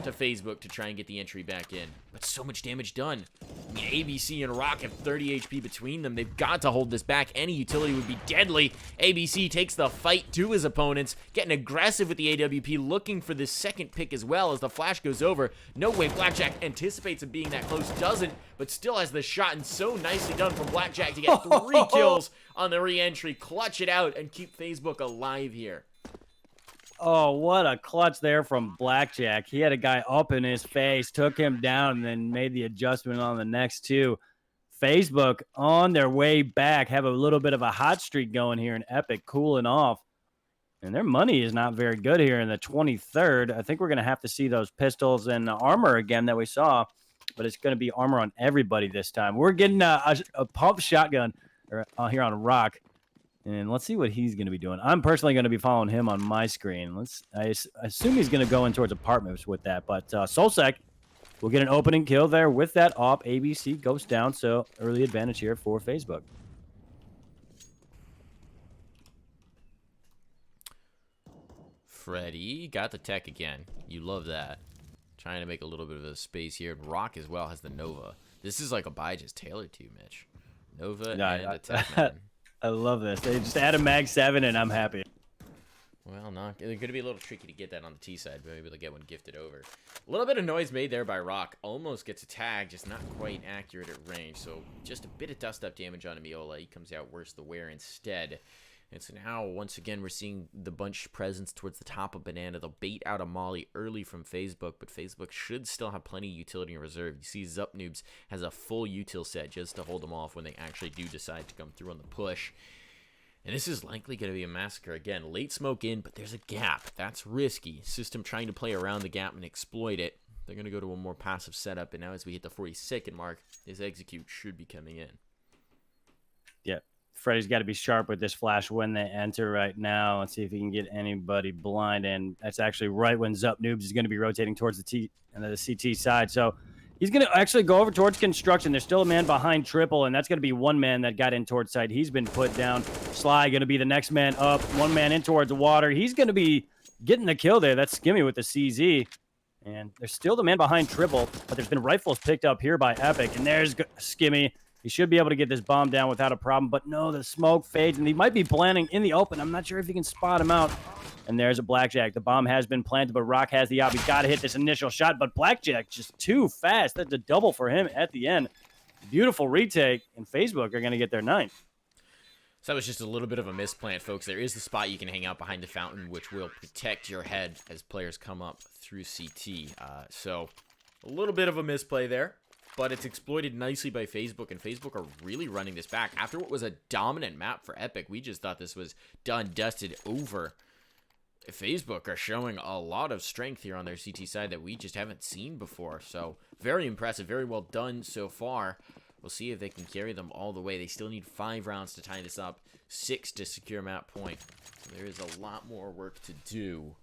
to Facebook to try and get the entry back in. But so much damage done. I mean, ABC and Rock have 30 HP between them. They've got to hold this back. Any utility would be deadly. ABC takes the fight to his opponents, getting aggressive with the AWP, looking for this second pick as well as the flash goes over. No way Blackjack anticipates him being that close. Doesn't, but still has the shot, and so nicely done from Blackjack to get 3 kills on the re-entry. Clutch it out and keep Facebook alive here. Oh, what a clutch there from Blackjack. He had a guy up in his face, took him down, and then made the adjustment on the next two. Facebook on their way back, have a little bit of a hot streak going here in Epic, cooling off. And their money is not very good here in the 23rd. I think we're going to have to see those pistols and armor again that we saw, but it's going to be armor on everybody this time. We're getting a pump shotgun here on Rock. And let's see what he's going to be doing. I'm personally going to be following him on my screen. I assume he's going to go in towards apartments with that. But Solsec will get an opening kill there with that op. ABC goes down, so early advantage here for Facebook. Freddy got the tech again. You love that. Trying to make a little bit of a space here. Rock as well has the Nova. This is like a buy just tailored to you, Mitch. Nova and a tech man. I love this. They just add a Mag 7 and I'm happy. Well, it's going to be a little tricky to get that on the T side, but maybe they'll get one gifted over. A little bit of noise made there by Rock. Almost gets a tag, just not quite accurate at range. So just a bit of dust-up damage on Amiola. He comes out worse the wear instead. And so now, once again, we're seeing the bunch presence towards the top of Banana. They'll bait out a Molly early from Facebook, but Facebook should still have plenty of utility in reserve. You see Zup Noobs has a full util set just to hold them off when they actually do decide to come through on the push. And this is likely going to be a massacre again. Late smoke in, but there's a gap. That's risky. System trying to play around the gap and exploit it. They're going to go to a more passive setup, and now as we hit the 40-second mark, this execute should be coming in. Yeah. Freddy's got to be sharp with this flash when they enter right now. Let's see if he can get anybody blind. And that's actually right when Zup Noobs is going to be rotating towards the CT side. So he's going to actually go over towards construction. There's still a man behind triple, and that's going to be one man that got in towards side. He's been put down. Sly going to be the next man up. One man in towards the water. He's going to be getting the kill there. That's Skimmy with the CZ. And there's still the man behind triple, but there's been rifles picked up here by Epic. And there's Skimmy. He should be able to get this bomb down without a problem, but no, the smoke fades, and he might be planning in the open. I'm not sure if he can spot him out. And there's a Blackjack. The bomb has been planted, but Rock has the op. He's got to hit this initial shot, but Blackjack just too fast. That's a double for him at the end. Beautiful retake, and Facebook are going to get their 9th. So that was just a little bit of a misplant, folks. There is the spot you can hang out behind the fountain, which will protect your head as players come up through CT. So a little bit of a misplay there. But it's exploited nicely by Facebook, and Facebook are really running this back. After what was a dominant map for Epic, we just thought this was done, dusted, over. Facebook are showing a lot of strength here on their CT side that we just haven't seen before. So very impressive, very well done so far. We'll see if they can carry them all the way. They still need 5 rounds to tie this up, 6 to secure map point. So there is a lot more work to do.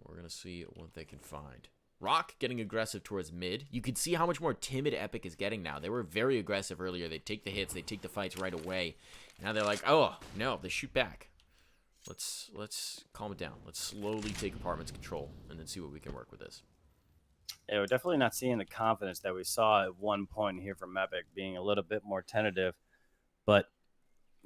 We're going to see what they can find. Rock getting aggressive towards mid. You can see how much more timid Epic is getting now. They were very aggressive earlier. They take the hits. They take the fights right away. Now they're like, oh, no, they shoot back. Let's calm it down. Let's slowly take apartments control and then see what we can work with this. Yeah, we're definitely not seeing the confidence that we saw at one point here from Epic, being a little bit more tentative. But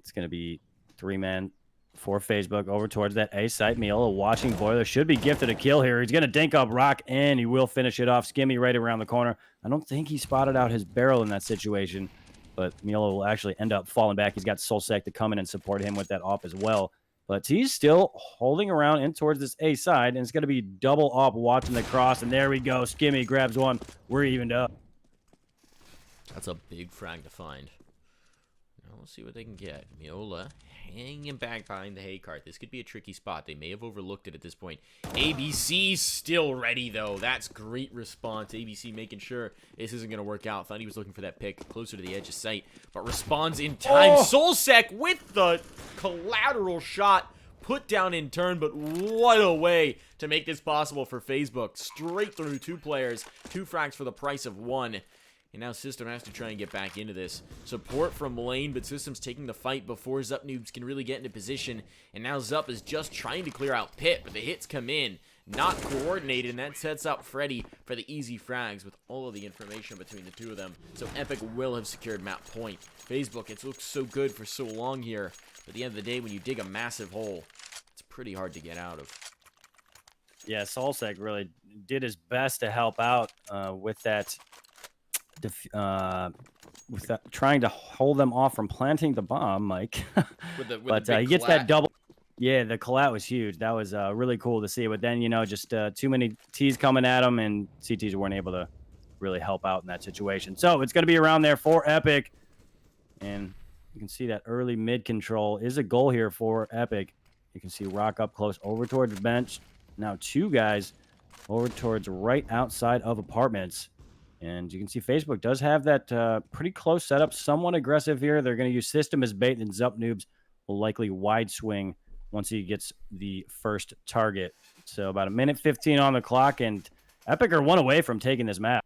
It's going to be 3-man for Facebook over towards that A site. Miola watching Boiler. Should be gifted a kill here. He's going to dink up Rock, and he will finish it off. Skimmy right around the corner. I don't think he spotted out his barrel in that situation, but Miola will actually end up falling back. He's got Solsec to come in and support him with that op as well. But he's still holding around in towards this A side, and it's going to be double op watching the cross. And there we go. Skimmy grabs one. We're evened up. That's a big frag to find. Now let's see what they can get. Miola hanging back behind the hay cart. This could be a tricky spot. They may have overlooked it at this point. ABC still ready, though. That's great response. ABC making sure this isn't going to work out. Thought he was looking for that pick closer to the edge of sight, but responds in time. Oh! Solsec with the collateral shot put down in turn, but what a way to make this possible for Facebook. Straight through 2 players, 2 frags for the price of 1. And now System has to try and get back into this. Support from Lane, but System's taking the fight before Zup Noobs can really get into position. And now Zup is just trying to clear out Pit, but the hits come in. Not coordinated, and that sets up Freddy for the easy frags with all of the information between the 2 of them. So Epic will have secured map point. Facebook, it's looked so good for so long here. But at the end of the day, when you dig a massive hole, it's pretty hard to get out of. Yeah, Solsec really did his best to help out with that. Trying to hold them off from planting the bomb, Mike. But he gets that double. Yeah, the collat was huge. That was really cool to see. But then, just too many T's coming at him, and CTs weren't able to really help out in that situation. So it's going to be around there for Epic. And you can see that early mid control is a goal here for Epic. You can see Rock up close over towards the bench. Now 2 guys over towards right outside of apartments. And you can see Facebook does have that pretty close setup, somewhat aggressive here. They're going to use System as bait, and Zup Noobs will likely wide swing once he gets the first target. So about 1:15 on the clock, and Epic are 1 away from taking this map.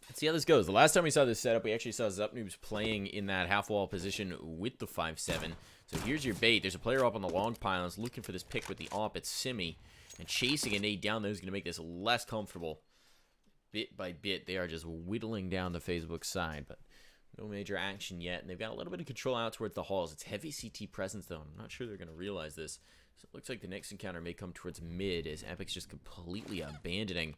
Let's see how this goes. The last time we saw this setup, we actually saw Zup Noobs playing in that half-wall position with the 5-7. So here's your bait. There's a player up on the long pylons looking for this pick with the op. It's Simi. And chasing a nade down there is going to make this less comfortable. Bit by bit, they are just whittling down the Facebook side, but no major action yet. And they've got a little bit of control out towards the halls. It's heavy CT presence, though. I'm not sure they're going to realize this. So it looks like the next encounter may come towards mid, as Epic's just completely abandoning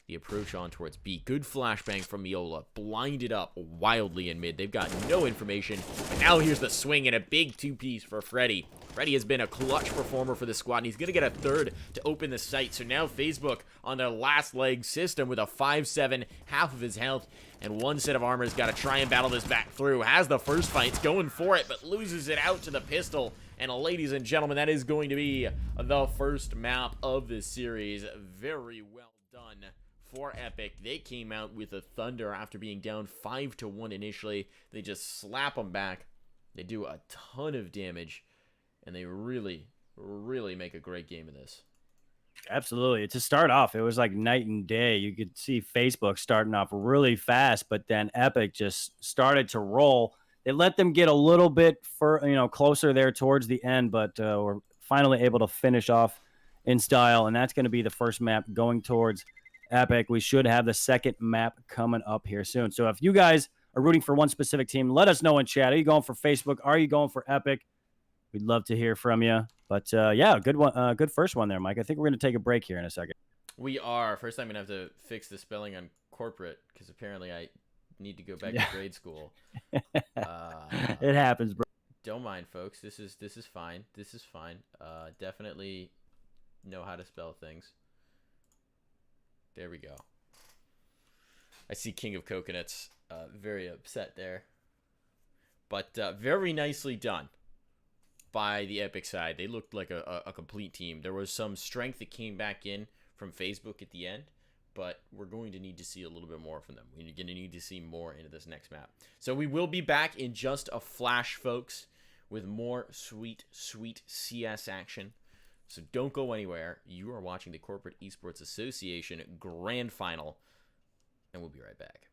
the approach on towards B. Good flashbang from Miola. Blinded up wildly in mid. They've got no information. But now here's the swing and a big 2-piece for Freddy. Freddy has been a clutch performer for the squad, and he's going to get a 3rd to open the site. So now Facebook on their last leg. System with a 5-7, half of his health, and 1 set of armor has got to try and battle this back through. Has the first fight, it's going for it, but loses it out to the pistol. And ladies and gentlemen, that is going to be the first map of this series. Very well done for Epic. They came out with a Thunder after being down 5-1 initially. They just slap them back. They do a ton of damage, and they really, really make a great game of this. Absolutely. To start off, it was like night and day. You could see Facebook starting off really fast, but then Epic just started to roll. They let them get a little bit closer there towards the end, but we're finally able to finish off in style, and that's going to be the first map going towards Epic. We should have the second map coming up here soon. So if you guys are rooting for one specific team, let us know in chat. Are you going for Facebook? Are you going for Epic? We'd love to hear from you. But yeah, good one, good first one there, Mike. I think we're going to take a break here in a second. We are. First, I'm going to have to fix the spelling on corporate, because apparently I need to go back to grade school. It happens, bro. Don't mind, folks. This is fine. This is fine. Definitely know how to spell things. There we go. I see King of Coconuts very upset there. But very nicely done by the Epic side. They looked like a complete team. There was some strength that came back in from Facebook at the end, but we're going to need to see a little bit more from them. We're going to need to see more into this next map. So we will be back in just a flash, folks, with more sweet, sweet CS action. So don't go anywhere. You are watching the Corporate Esports Association Grand Final, and we'll be right back.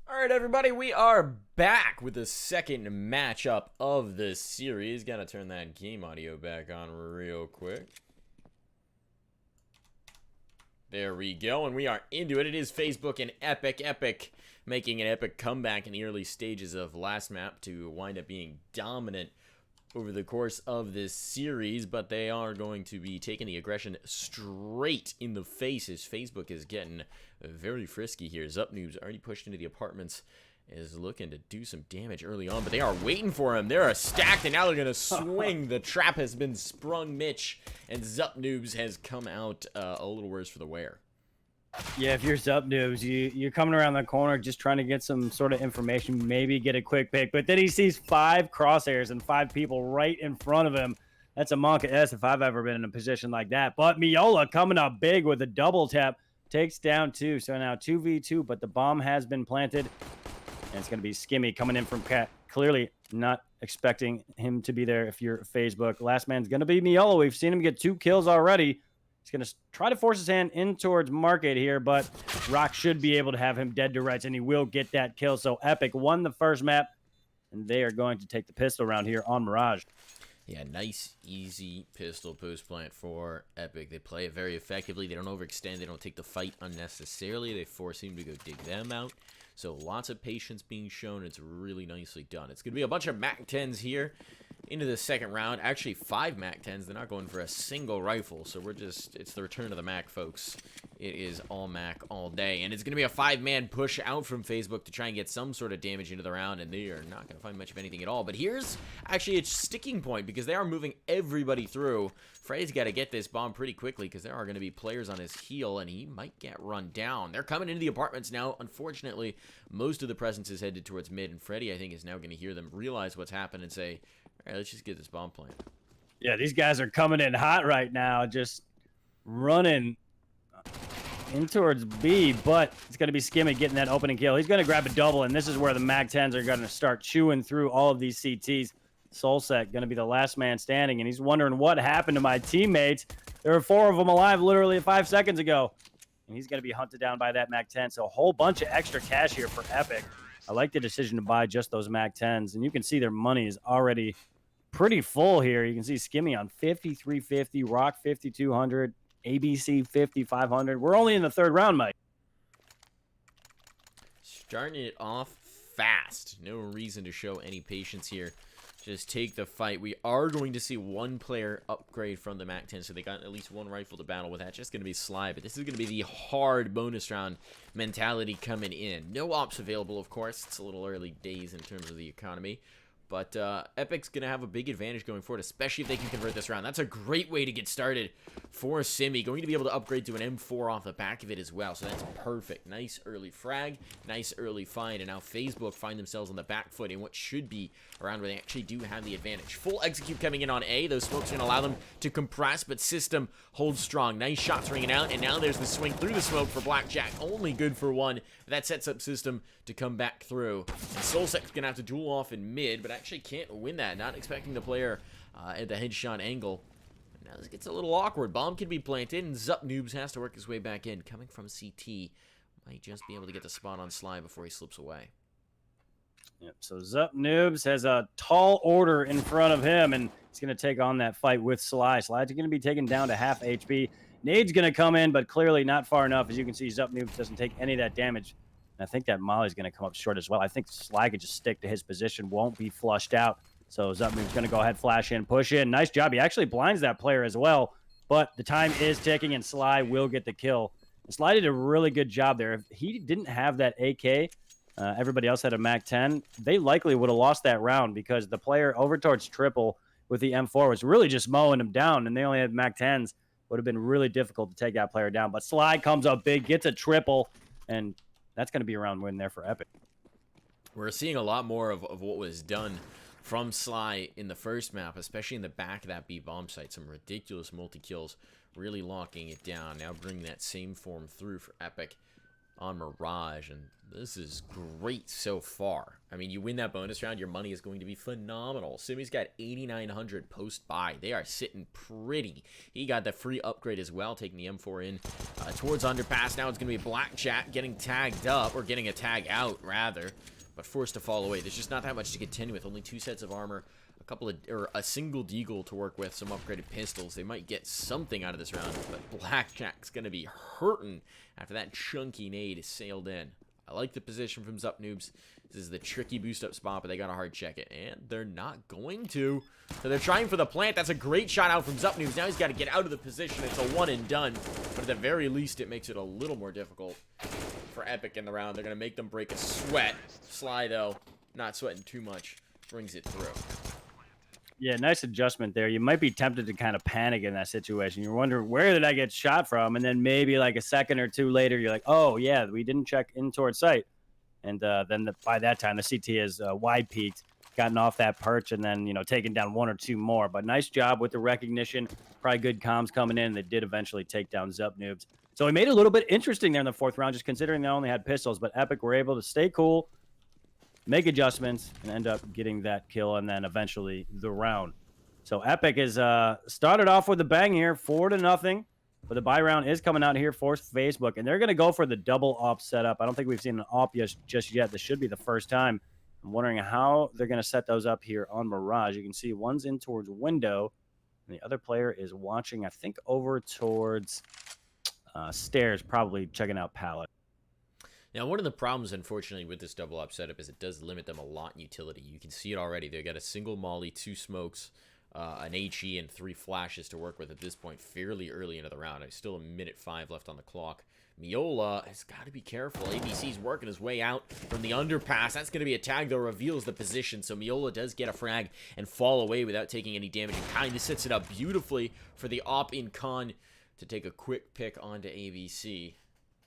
All right, everybody, we are back with the second matchup of this series. Gotta turn that game audio back on real quick. There we go, and we are into it. It is Facebook and Epic making an epic comeback in the early stages of last map to wind up being dominant over the course of this series, but they are going to be taking the aggression straight in the face as Facebook is getting very frisky here. Zupnoob's already pushed into the apartments, is looking to do some damage early on, but they are waiting for him. They're stacked, and now they're going to swing. The trap has been sprung, Mitch, and Zupnoob's has come out a little worse for the wear. Yeah, if you're Zupnoob's, you're coming around the corner just trying to get some sort of information, maybe get a quick pick, but then he sees 5 crosshairs and 5 people right in front of him. That's a monk S if I've ever been in a position like that. But Miola coming up big with a double tap, takes down 2. So now 2v2, but the bomb has been planted. And it's going to be Skimmy coming in from Cat. Clearly not expecting him to be there if you're Facebook. Last man's going to be Miola. We've seen him get 2 kills already. He's going to try to force his hand in towards Market here, but Rock should be able to have him dead to rights, and he will get that kill. So Epic won the first map, and they are going to take the pistol round here on Mirage. Yeah, nice, easy pistol post plant for Epic. They play it very effectively. They don't overextend. They don't take the fight unnecessarily. They force him to go dig them out. So lots of patience being shown. It's really nicely done. It's going to be a bunch of MAC 10s here into the second round. Actually, 5 MAC 10s. They're not going for a single rifle. So it's the return of the MAC, folks. It is all MAC all day. And it's going to be a 5-man push out from Facebook to try and get some sort of damage into the round. And they are not going to find much of anything at all. But here's actually a sticking point because they are moving everybody through. Frey's got to get this bomb pretty quickly because there are going to be players on his heel, and he might get run down. They're coming into the apartments now. Unfortunately, most of the presence is headed towards mid, and Freddy, I think, is now going to hear them realize what's happened and say, all right, let's just get this bomb planted. Yeah, these guys are coming in hot right now, just running in towards B, but it's going to be Skimmy getting that opening kill. He's going to grab a double, and this is where the MAC 10s are going to start chewing through all of these CTs. Soulsec going to be the last man standing, and he's wondering what happened to my teammates. There were 4 of them alive literally 5 seconds ago, and he's going to be hunted down by that MAC 10. So a whole bunch of extra cash here for Epic. I like the decision to buy just those MAC 10s, and you can see their money is already pretty full here. You can see Skimmy on 5,350, Rock 5,200, ABC 5,500. We're only in the third round, Mike. Starting it off fast. No reason to show any patience here. Just take the fight. We are going to see 1 player upgrade from the MAC 10, so they got at least 1 rifle to battle with. That's just going to be Sly, but this is going to be the hard bonus round mentality coming in. No ops available, of course. It's a little early days in terms of the economy. But Epic's going to have a big advantage going forward, especially if they can convert this round. That's a great way to get started for Simi. Going to be able to upgrade to an M4 off the back of it as well, so that's perfect. Nice early frag, nice early find, and now Facebook find themselves on the back foot in what should be around where they actually do have the advantage. Full execute coming in on A. Those smokes are going to allow them to compress, but system holds strong. Nice shots ringing out, and now there's the swing through the smoke for Blackjack. Only good for 1. That sets up system to come back through. And Soulsec's going to have to duel off in mid, but actually can't win that. Not expecting the player at the headshot angle. Now this gets a little awkward. Bomb can be planted, and Zupnoobs has to work his way back in. Coming from CT. Might just be able to get the spot on Sly before he slips away. Yep, so Zupnoobs has a tall order in front of him, and he's going to take on that fight with Sly. Sly's going to be taken down to half HP. Nade's going to come in, but clearly not far enough. As you can see, Zupnoobs doesn't take any of that damage. And I think that Molly's going to come up short as well. I think Sly could just stick to his position, won't be flushed out. So Zupnoob's going to go ahead, flash in, push in. Nice job. He actually blinds that player as well, but the time is ticking, and Sly will get the kill. And Sly did a really good job there. If he didn't have that AK, everybody else had a MAC 10, they likely would have lost that round because the player over towards triple with the M4 was really just mowing him down, and they only had MAC 10s. Would have been really difficult to take that player down. But Sly comes up big, gets a triple, and that's going to be a round win there for Epic. We're seeing a lot more of what was done from Sly in the first map, especially in the back of that B bomb site. Some ridiculous multi-kills, really locking it down. Now bring that same form through for Epic. on Mirage, and this is great so far. I mean, you win that bonus round, your money is going to be phenomenal. Simi's got 8,900 post-buy. They are sitting pretty. He got the free upgrade as well, taking the M4 in towards Underpass. Now it's going to be Blackjack getting tagged up, or getting a tag out, rather, but forced to fall away. There's just not that much to contend with. Only 2 sets of armor, a single deagle to work with, some upgraded pistols. They might get something out of this round, but Blackjack's going to be hurting after that chunky nade sailed in. I like the position from Zup Noobs. This is the tricky boost up spot, but they got to hard check it, and they're not going to. So they're trying for the plant. That's a great shot out from Zup Noobs. Now he's got to get out of the position. It's a one and done, but at the very least, it makes it a little more difficult for Epic in the round. They're going to make them break a sweat. Sly, though, not sweating too much, brings it through. Yeah, nice adjustment there. You might be tempted to kind of panic in that situation. You're wondering, where did I get shot from? And then maybe like a second or two later, you're like, oh, yeah, we didn't check in towards sight. And then by that time, the CT is wide peaked, gotten off that perch, and then, taken down 1 or 2 more. But nice job with the recognition. Probably good comms coming in. They did eventually take down Zup Noobs. So we made it a little bit interesting there in the 4th round, just considering they only had pistols. But Epic were able to stay cool, make adjustments, and end up getting that kill, and then eventually the round. So Epic is started off with a bang here, 4-0. But the buy round is coming out here for Facebook, and they're going to go for the double op setup. I don't think we've seen an op just yet. This should be the first time. I'm wondering how they're going to set those up here on Mirage. You can see one's in towards window, and the other player is watching, I think, over towards stairs, probably checking out pallet. Now, one of the problems, unfortunately, with this double op setup is it does limit them a lot in utility. You can see it already. They've got a single molly, 2 smokes, an HE, and 3 flashes to work with at this point, fairly early into the round. There's still 1:05 left on the clock. Miola has got to be careful. ABC's working his way out from the underpass. That's going to be a tag, though, reveals the position. So Miola does get a frag and fall away without taking any damage, and kind of sets it up beautifully for the op in con to take a quick pick onto ABC.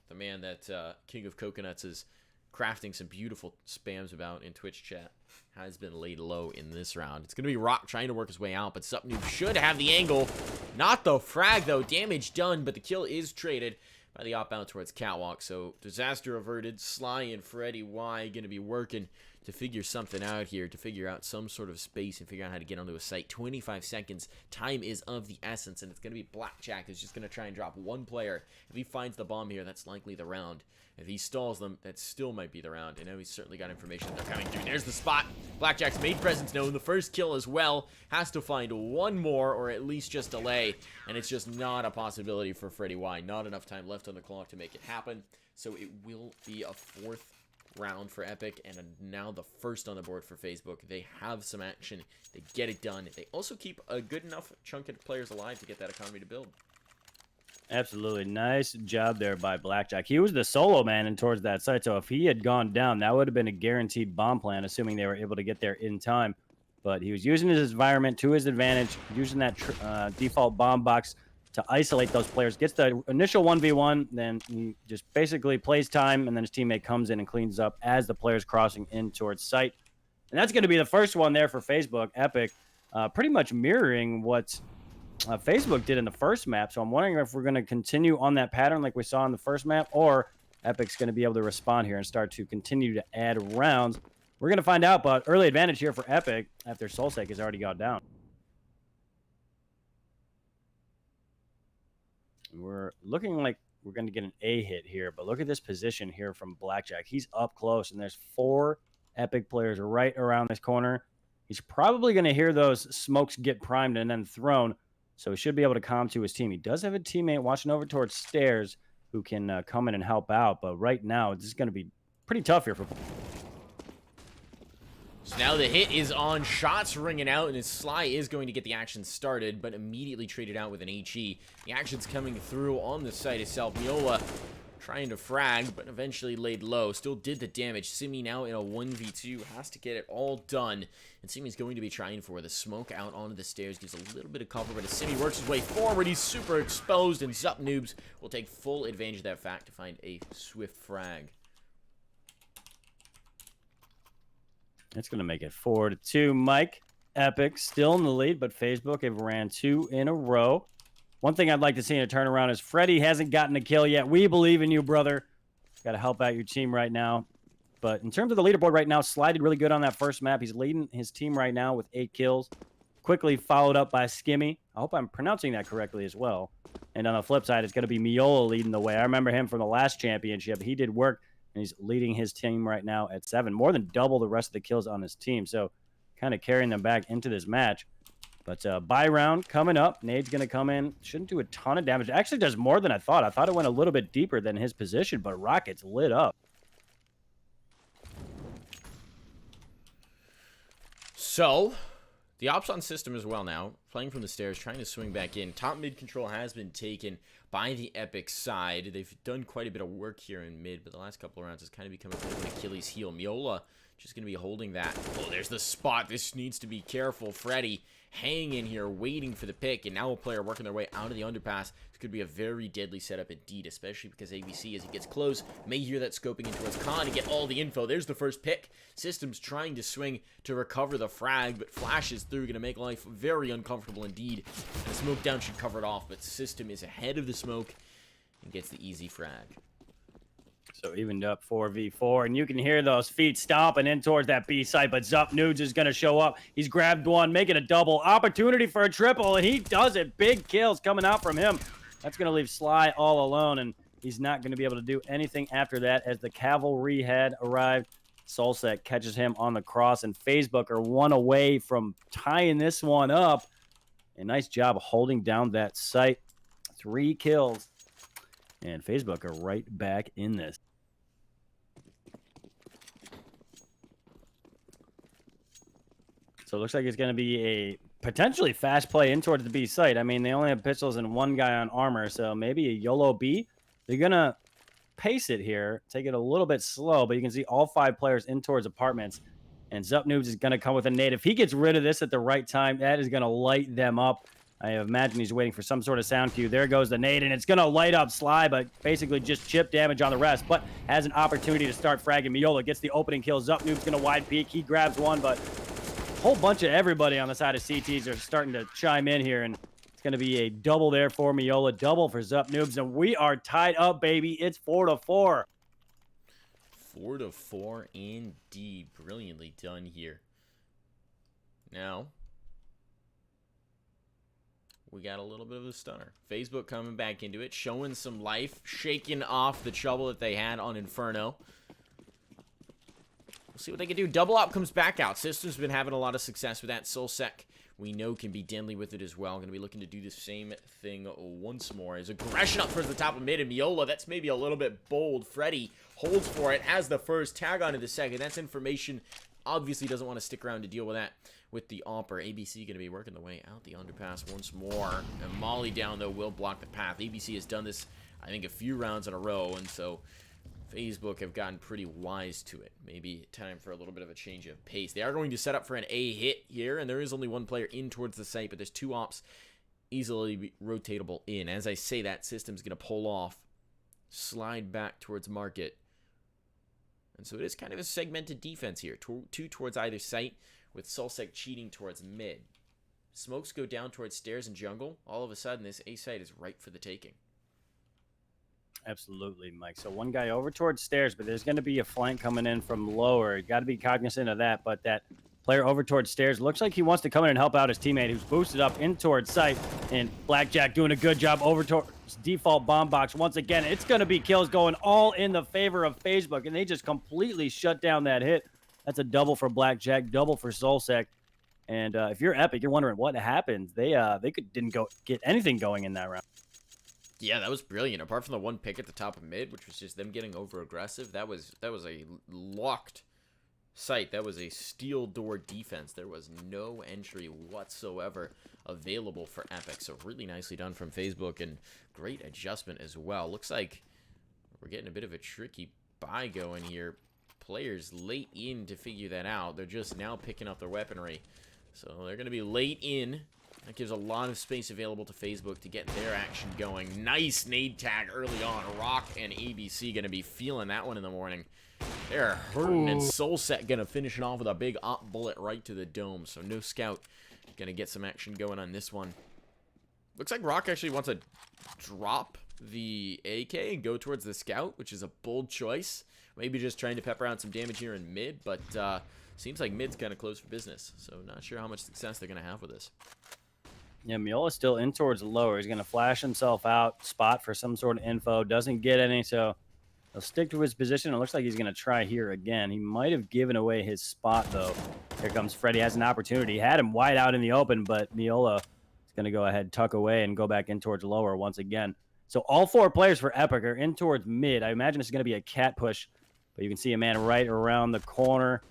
The man that King of Coconuts is crafting some beautiful spams about in Twitch chat has been laid low in this round. It's going to be Rock trying to work his way out, but Zup Noob should have the angle. Not the frag, though. Damage done, but the kill is traded by the op out towards Catwalk. So disaster averted. Sly and Freddy Y going to be working to figure something out here, to figure out some sort of space and figure out how to get onto a site. 25 seconds. Time is of the essence, and it's going to be Blackjack who's just going to try and drop one player. If he finds the bomb here, that's likely the round. If he stalls them, that still might be the round. I know he's certainly got information that they're coming through. There's the spot. Blackjack's made presence known. The first kill as well. Has to find one more, or at least just delay. And it's just not a possibility for Freddy Y. Not enough time left on the clock to make it happen. So it will be a 4th round for Epic, and now the first on the board for Facebook. They have some action. They get it done. They also keep a good enough chunk of players alive to get that economy to build. Absolutely. Nice job there by Blackjack. He was the solo man in towards that site, so if he had gone down, that would have been a guaranteed bomb plan, assuming they were able to get there in time. But he was using his environment to his advantage, using that default bomb box to isolate those players. Gets the initial 1v1, then he just basically plays time, and then his teammate comes in and cleans up as the player's crossing in towards site. And that's going to be the first one there for Facebook. Epic, pretty much mirroring what Facebook did in the first map. So I'm wondering if we're going to continue on that pattern like we saw in the first map, or Epic's going to be able to respond here and start to continue to add rounds. We're going to find out, but early advantage here for Epic after Soulsake has already gone down. We're looking like we're going to get an A hit here, but look at this position here from Blackjack. He's up close, and there's 4 Epic players right around this corner. He's probably going to hear those smokes get primed and then thrown, so he should be able to calm to his team. He does have a teammate watching over towards stairs who can come in and help out, but right now this is going to be pretty tough here for. So now the hit is on, shots ringing out, and Sly is going to get the action started, but immediately traded out with an HE. The action's coming through on the site itself. Miola trying to frag, but eventually laid low. Still did the damage. Simi now in a 1v2, has to get it all done. And Simi's going to be trying for the smoke out onto the stairs. Gives a little bit of cover, but as Simi works his way forward, he's super exposed, and Zup Noobs will take full advantage of that fact to find a swift frag. It's going to make it 4-2. Mike, Epic still in the lead, but Facebook have ran 2 in a row. One thing I'd like to see in a turnaround is Freddy hasn't gotten a kill yet. We believe in you, brother. Got to help out your team right now. But in terms of the leaderboard right now, Sly did really good on that first map. He's leading his team right now with 8 kills. Quickly followed up by Skimmy. I hope I'm pronouncing that correctly as well. And on the flip side, it's going to be Miola leading the way. I remember him from the last championship. He did work, and he's leading his team right now at 7. More than double the rest of the kills on his team. So kind of carrying them back into this match. But buy round coming up. Nade's going to come in. Shouldn't do a ton of damage. It actually does more than I thought. I thought it went a little bit deeper than his position, but Rocket's lit up. So, the ops on system as well now. Playing from the stairs, trying to swing back in. Top mid control has been taken by the Epic side. They've done quite a bit of work here in mid, but the last couple of rounds has kind of become a bit of an Achilles heel. Miola just going to be holding that. Oh, there's the spot. This needs to be careful. Freddy hanging here, waiting for the pick, and now a player working their way out of the underpass. This could be a very deadly setup indeed, especially because ABC, as he gets close, may hear that scoping in towards Khan and get all the info. There's the first pick. System's trying to swing to recover the frag, but flashes through, going to make life very uncomfortable indeed. And the smoke down should cover it off, but System is ahead of the smoke and gets the easy frag. So evened up 4v4, and you can hear those feet stomping in towards that B site, but Zup Nudes is going to show up. He's grabbed one, making a double. Opportunity for a triple, and he does it. Big kills coming out from him. That's going to leave Sly all alone, and he's not going to be able to do anything after that as the cavalry had arrived. Solsec catches him on the cross, and Facebook are 1 away from tying this one up. A nice job holding down that site. 3 kills. And Facebook are right back in this. So it looks like it's going to be a potentially fast play in towards the B site. I mean, they only have pistols and 1 guy on armor, so maybe a YOLO B. They're going to pace it here, take it a little bit slow, but you can see all 5 players in towards apartments. And Zup Noobs is going to come with a nade. If he gets rid of this at the right time, that is going to light them up. I imagine he's waiting for some sort of sound cue. There goes the nade, and it's going to light up Sly, but basically just chip damage on the rest. But has an opportunity to start fragging. Miola gets the opening kill. Zup Noob's going to wide peek. He grabs one, but a whole bunch of everybody on the side of CTs are starting to chime in here, and it's going to be a double there for Miola, double for Zup Noobs, and we are tied up, baby. It's 4-4. 4-4 indeed. Brilliantly done here. Now, we got a little bit of a stunner. Facebook coming back into it, showing some life, shaking off the trouble that they had on Inferno. We'll see what they can do. Double Op comes back out. System's been having a lot of success with that. Solsec, we know, can be deadly with it as well. Going to be looking to do the same thing once more. His aggression up towards the top of mid, and Miola, that's maybe a little bit bold. Freddy holds for it, has the first, tag on to the second. That's information. Obviously doesn't want to stick around to deal with that with the Opper. ABC going to be working the way out the underpass once more. And Molly down, though, will block the path. ABC has done this, I think, a few rounds in a row, and so Facebook have gotten pretty wise to it. Maybe time for a little bit of a change of pace. They are going to set up for an A hit here, and there is only 1 player in towards the site, but there's 2 ops easily rotatable in. As I say that, System's going to pull off, slide back towards Market. And so it is kind of a segmented defense here. 2 towards either site, with Solsec cheating towards mid. Smokes go down towards stairs and jungle. All of a sudden, this A site is ripe for the taking. Absolutely, Mike. So 1 guy over towards stairs, but there's going to be a flank coming in from lower. You got to be cognizant of that. But that player over towards stairs looks like he wants to come in and help out his teammate who's boosted up in towards site. And Blackjack doing a good job over towards default bomb box once again. It's going to be kills going all in the favor of Facebook, and they just completely shut down that hit. That's a double for Blackjack, double for Solsec. And if you're Epic, you're wondering what happened. They didn't get anything going in that round. Yeah, that was brilliant. Apart from the 1 pick at the top of mid, which was just them getting over aggressive, that was a locked site. That was a steel door defense. There was no entry whatsoever available for Epic. So really nicely done from Facebook, and great adjustment as well. Looks like we're getting a bit of a tricky buy going here. Players late in to figure that out. They're just now picking up their weaponry. So they're going to be late in. That gives a lot of space available to Facebook to get their action going. Nice nade tag early on. Rock and ABC going to be feeling that one in the morning. They're hurting, and Solsec going to finish it off with a big op bullet right to the dome. So no scout. Going to get some action going on this one. Looks like Rock actually wants a drop the AK and go towards the scout, which is a bold choice. Maybe just trying to pepper out some damage here in mid, but seems like mid's kind of closed for business. So not sure how much success they're going to have with this. Yeah, Miola's still in towards lower. He's going to flash himself out, spot for some sort of info. Doesn't get any, so he'll stick to his position. It looks like he's going to try here again. He might have given away his spot, though. Here comes Freddy. Has an opportunity. He had him wide out in the open, but Miola is going to go ahead, tuck away, and go back in towards lower once again. So all 4 players for Epic are in towards mid. I imagine it's going to be a cat push, but you can see a man right around the corner.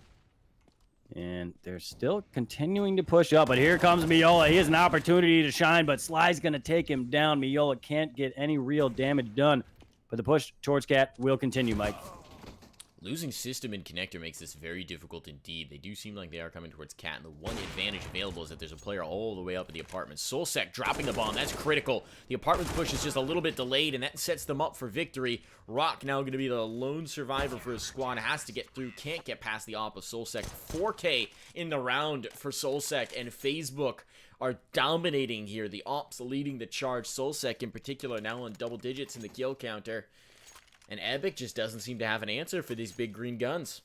And they're still continuing to push up, but here comes Miola. He has an opportunity to shine, but Sly's going to take him down. Miola can't get any real damage done, but the push towards Cat will continue, Mike. Losing system and connector makes this very difficult indeed. They do seem like they are coming towards Cat, and the one advantage available is that there's a player all the way up in the apartment. Solsec dropping the bomb. That's critical. The apartment's push is just a little bit delayed, and that sets them up for victory. Rock now going to be the lone survivor for his squad. Has to get through. Can't get past the op of Solsec. 4K in the round for Solsec, and Facebook are dominating here. The ops leading the charge. Solsec in particular now on double digits in the kill counter. And Epic just doesn't seem to have an answer for these big green guns.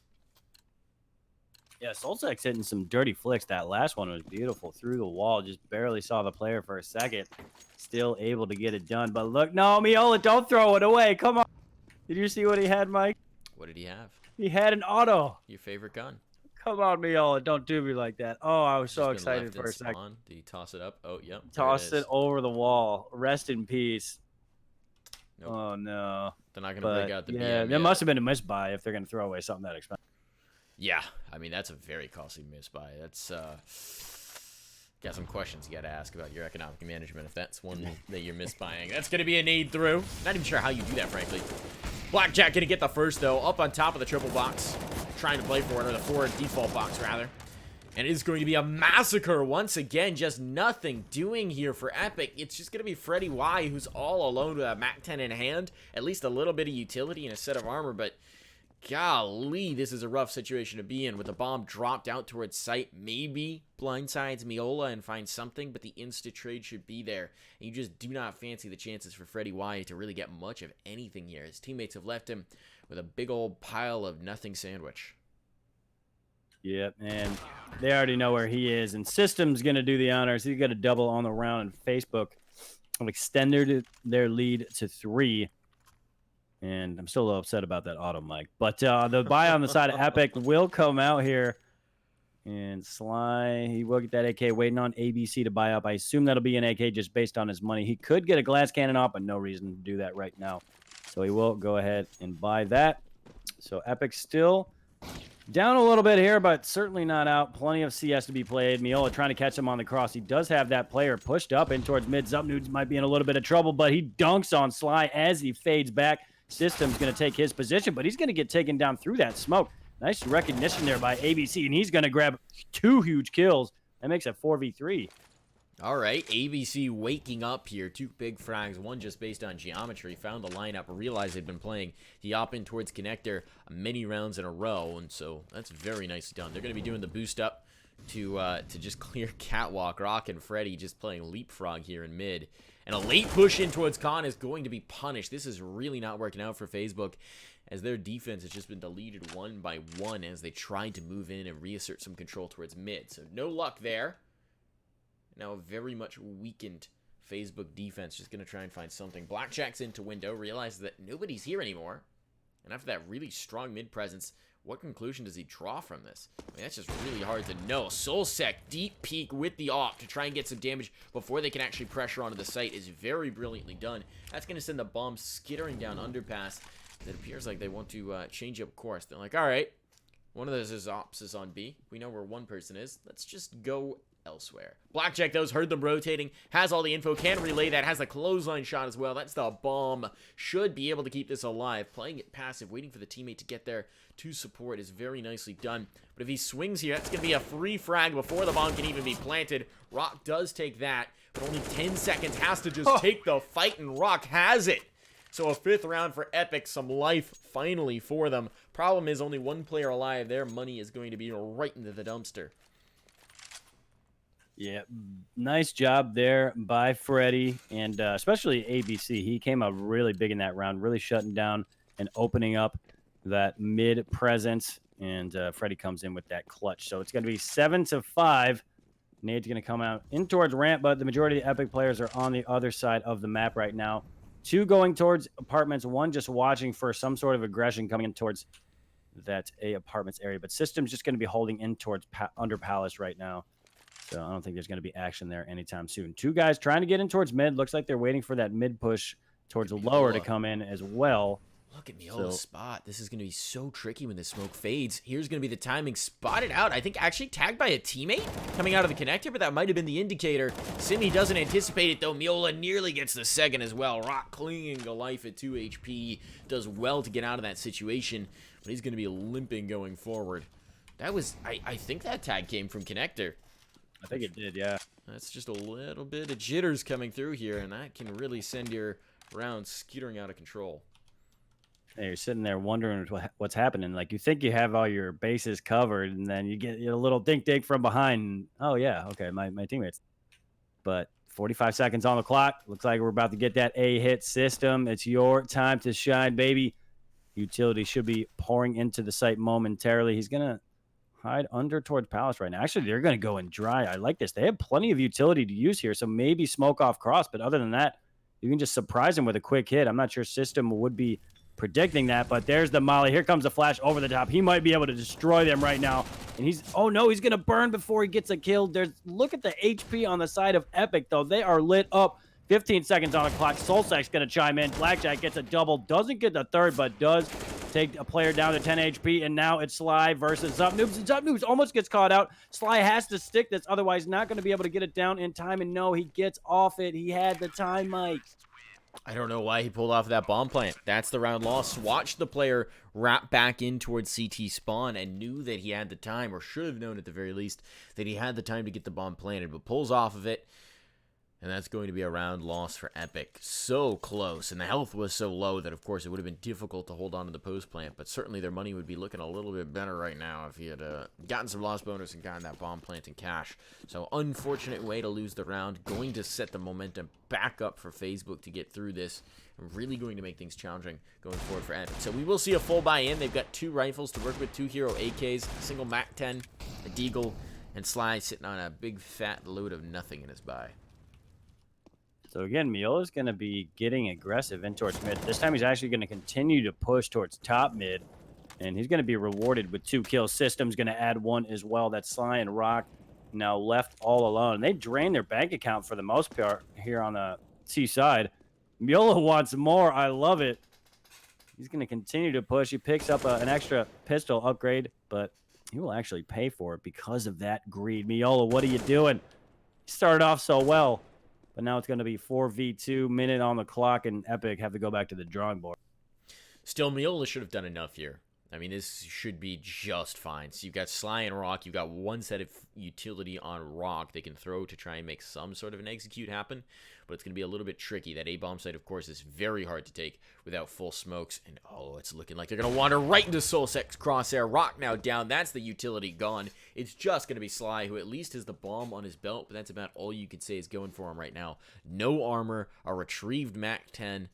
Yeah, Solsec's hitting some dirty flicks. That last one was beautiful. Through the wall. Just barely saw the player for a second. Still able to get it done. But look, no, Miola, don't throw it away. Come on. Did you see what he had, Mike? What did he have? He had an auto. Your favorite gun. Come on, Miola. Don't do me like that. Oh, I was so Just been excited left for in a second. spawn. Did he toss it up? Oh, yep. Tossed it over the wall. Rest in peace. Nope. Oh, no. They're not going to break out the BM yeah, there yet. must have been a misbuy if they're going to throw away something that expensive. Yeah, I mean, that's a very costly misbuy. That's, got some questions you got to ask about your economic management if that's one that you're misbuying. That's going to be a nade through. Not even sure how you do that, frankly. Blackjack going to get the first, though, up on top of the triple box. Trying to play for it, or the 4 default box, rather. And it is going to be a massacre once again. Just nothing doing here for Epic. It's just going to be Freddy Y, who's all alone with a MAC-10 in hand. At least a little bit of utility and a set of armor, but golly, this is a rough situation to be in with the bomb dropped out towards site. Maybe blindsides Miola and finds something, but the insta-trade should be there. And you just do not fancy the chances for Freddy Y to really get much of anything here. His teammates have left him with a big old pile of nothing sandwich. Yep, and they already know where he is. And System's going to do the honors. He's got a double on the round, and Facebook have extended their lead to 3. And I'm still a little upset about that auto, Mike. But the buy on the side of Epic will come out here. And Sly, he will get that AK, waiting on ABC to buy up. I assume that'll be an AK just based on his money. He could get a glass cannon off, but no reason to do that right now. So he will go ahead and buy that. So Epic still down a little bit here, but certainly not out. Plenty of CS to be played. Miola trying to catch him on the cross. He does have that player pushed up in towards mid. Zupnudes might be in a little bit of trouble, but he dunks on Sly as he fades back. System's going to take his position, but he's going to get taken down through that smoke. Nice recognition there by ABC, and he's going to grab 2 huge kills. That makes it 4v3. All right, ABC waking up here. 2 big frags, one just based on geometry. Found the lineup, realized they'd been playing the op in towards connector many rounds in a row, and so that's very nicely done. They're going to be doing the boost up to just clear catwalk. Rock and Freddy just playing leapfrog here in mid. And a late push in towards Khan is going to be punished. This is really not working out for Facebook, as their defense has just been deleted one by one as they tried to move in and reassert some control towards mid. So no luck there. Now a very much weakened Facebook defense, just going to try and find something. Blackjack's into window, realizes that nobody's here anymore. And after that really strong mid presence, what conclusion does he draw from this? I mean, that's just really hard to know. Solsec, deep peek with the op to try and get some damage before they can actually pressure onto the site is very brilliantly done. That's going to send the bomb skittering down underpass. It appears like they want to change up course. They're like, all right, one of those ops is on B. We know where one person is. Let's just go elsewhere. Blackjack, those heard them rotating, has all the info, can relay that, has a clothesline shot as well. That's the bomb. Should be able to keep this alive. Playing it passive, waiting for the teammate to get there to support is very nicely done. But if he swings here, that's going to be a free frag before the bomb can even be planted. Rock does take that, but only 10 seconds. Has to just take the fight, and Rock has it. So a 5th round for Epic, some life finally for them. Problem is only one player alive. Their money is going to be right into the dumpster. Yeah, nice job there by Freddie, and especially ABC. He came out really big in that round, really shutting down and opening up that mid presence. And Freddie comes in with that clutch. So it's going to be 7-5. Nade's going to come out in towards ramp, but the majority of the Epic players are on the other side of the map right now. Two going towards apartments, one just watching for some sort of aggression coming in towards that A apartments area. But System's just going to be holding in towards under Palace right now. So I don't think there's going to be action there anytime soon. Two guys trying to get in towards mid. Looks like they're waiting for that mid push towards lower to come in as well. Look at Miola's spot. This is going to be so tricky when the smoke fades. Here's going to be the timing. Spotted out. I think actually tagged by a teammate coming out of the connector, but that might have been the indicator. Simi doesn't anticipate it, though. Miola nearly gets the second as well. Rock clinging to life at 2 HP. Does well to get out of that situation, but he's going to be limping going forward. That was, I think that tag came from connector. I think it did, yeah. That's just a little bit of jitters coming through here, and that can really send your round skittering out of control. Hey, you're sitting there wondering what's happening. Like, you think you have all your bases covered, and then you get a little dink from behind. And, oh, yeah, okay, my teammates. But 45 seconds on the clock. Looks like we're about to get that A-hit System. It's your time to shine, baby. Utility should be pouring into the site momentarily. He's going to hide under towards Palace right now. Actually, they're going to go in dry. I like this. They have plenty of utility to use here, so maybe smoke off cross. But other than that, you can just surprise him with a quick hit. I'm not sure System would be predicting that, but there's the molly. Here comes the flash over the top. He might be able to destroy them right now. And oh no, he's going to burn before he gets a kill. Look at the HP on the side of Epic, though. They are lit up. 15 seconds on the clock. Soulsec's going to chime in. Blackjack gets a double. Doesn't get the third, but does take a player down to 10 HP, and now it's Sly versus Zupnoobs. Zupnoobs almost gets caught out. Sly has to stick this, otherwise not going to be able to get it down in time, and no, he gets off it. He had the time, Mike. I don't know why he pulled off that bomb plant. That's the round loss. Watched the player wrap back in towards CT spawn and knew that he had the time, or should have known at the very least, that he had the time to get the bomb planted, but pulls off of it. And that's going to be a round loss for Epic. So close, and the health was so low that, of course, it would have been difficult to hold on to the post plant, but certainly their money would be looking a little bit better right now if he had gotten some loss bonus and gotten that bomb plant in cash. So unfortunate way to lose the round. Going to set the momentum back up for Facebook to get through this. Really going to make things challenging going forward for Epic. So we will see a full buy-in. They've got 2 rifles to work with, 2 hero AKs, a single MAC-10, a Deagle, and Sly sitting on a big fat load of nothing in his buy. So again, Miola's going to be getting aggressive in towards mid. This time he's actually going to continue to push towards top mid, and he's going to be rewarded with 2 kills. System's going to add 1 as well. That's Sly and Rock now left all alone. They drained their bank account for the most part here on the C side. Miola wants more. I love it. He's going to continue to push. He picks up an extra pistol upgrade, but he will actually pay for it because of that greed. Miola, what are you doing? He started off so well. But now it's going to be 4v2, minute on the clock, and Epic have to go back to the drawing board. Still, Miola should have done enough here. I mean, this should be just fine. So you've got Sly and Rock. You've got 1 set of utility on Rock they can throw to try and make some sort of an execute happen. But it's going to be a little bit tricky. That A-bomb site, of course, is very hard to take without full smokes. And, oh, it's looking like they're going to wander right into Soulsec's crosshair. Rock now down. That's the utility gone. It's just going to be Sly, who at least has the bomb on his belt. But that's about all you could say is going for him right now. No armor, a retrieved MAC-10,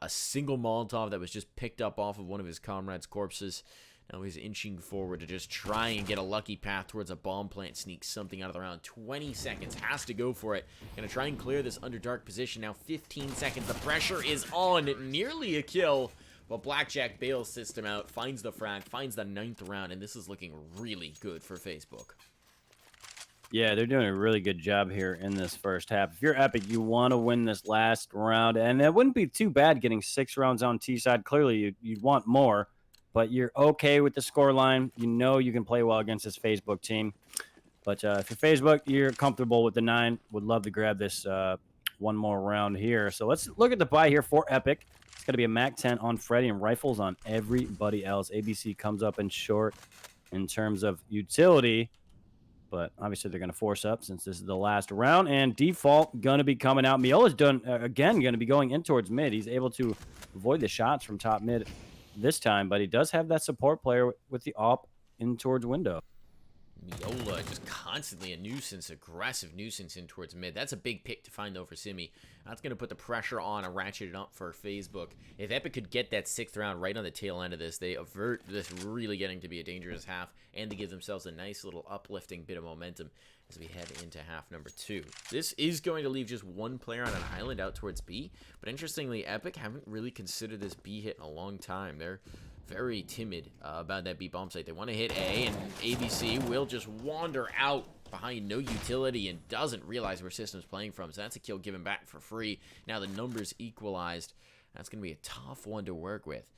a single Molotov that was just picked up off of one of his comrades' corpses. Now he's inching forward to just try and get a lucky path towards a bomb plant, sneak something out of the round. 20 seconds, has to go for it. Gonna try and clear this underdark position. Now 15 seconds, the pressure is on. Nearly a kill, but Blackjack bails System out, finds the frag, finds the 9th round, and this is looking really good for Facebook. Yeah, they're doing a really good job here in this first half. If you're Epic, you want to win this last round, and it wouldn't be too bad getting 6 rounds on T side. Clearly, you'd want more, but you're okay with the scoreline. You know you can play well against this Facebook team. But if you're Facebook, you're comfortable with the 9. Would love to grab this 1 more round here. So let's look at the buy here for Epic. It's going to be a MAC-10 on Freddy and rifles on everybody else. ABC comes up in short in terms of utility. But obviously they're going to force up since this is the last round. And default going to be coming out. Miola's done, again, going to be going in towards mid. He's able to avoid the shots from top mid this time. But he does have that support player with the op in towards window. Miola just constantly a nuisance, aggressive nuisance in towards mid. That's a big pick to find, though, for Simi. That's going to put the pressure on and ratchet it up for Facebook. If Epic could get that 6th round right on the tail end of this, they avert this really getting to be a dangerous half, and they give themselves a nice little uplifting bit of momentum as we head into half number 2. This is going to leave just one player on an island out towards B, but interestingly, Epic haven't really considered this B hit in a long time. They're very timid about that B bomb site. They want to hit A, and ABC will just wander out behind no utility and doesn't realize where System's playing from. So that's a kill given back for free. Now the numbers equalized. That's going to be a tough one to work with.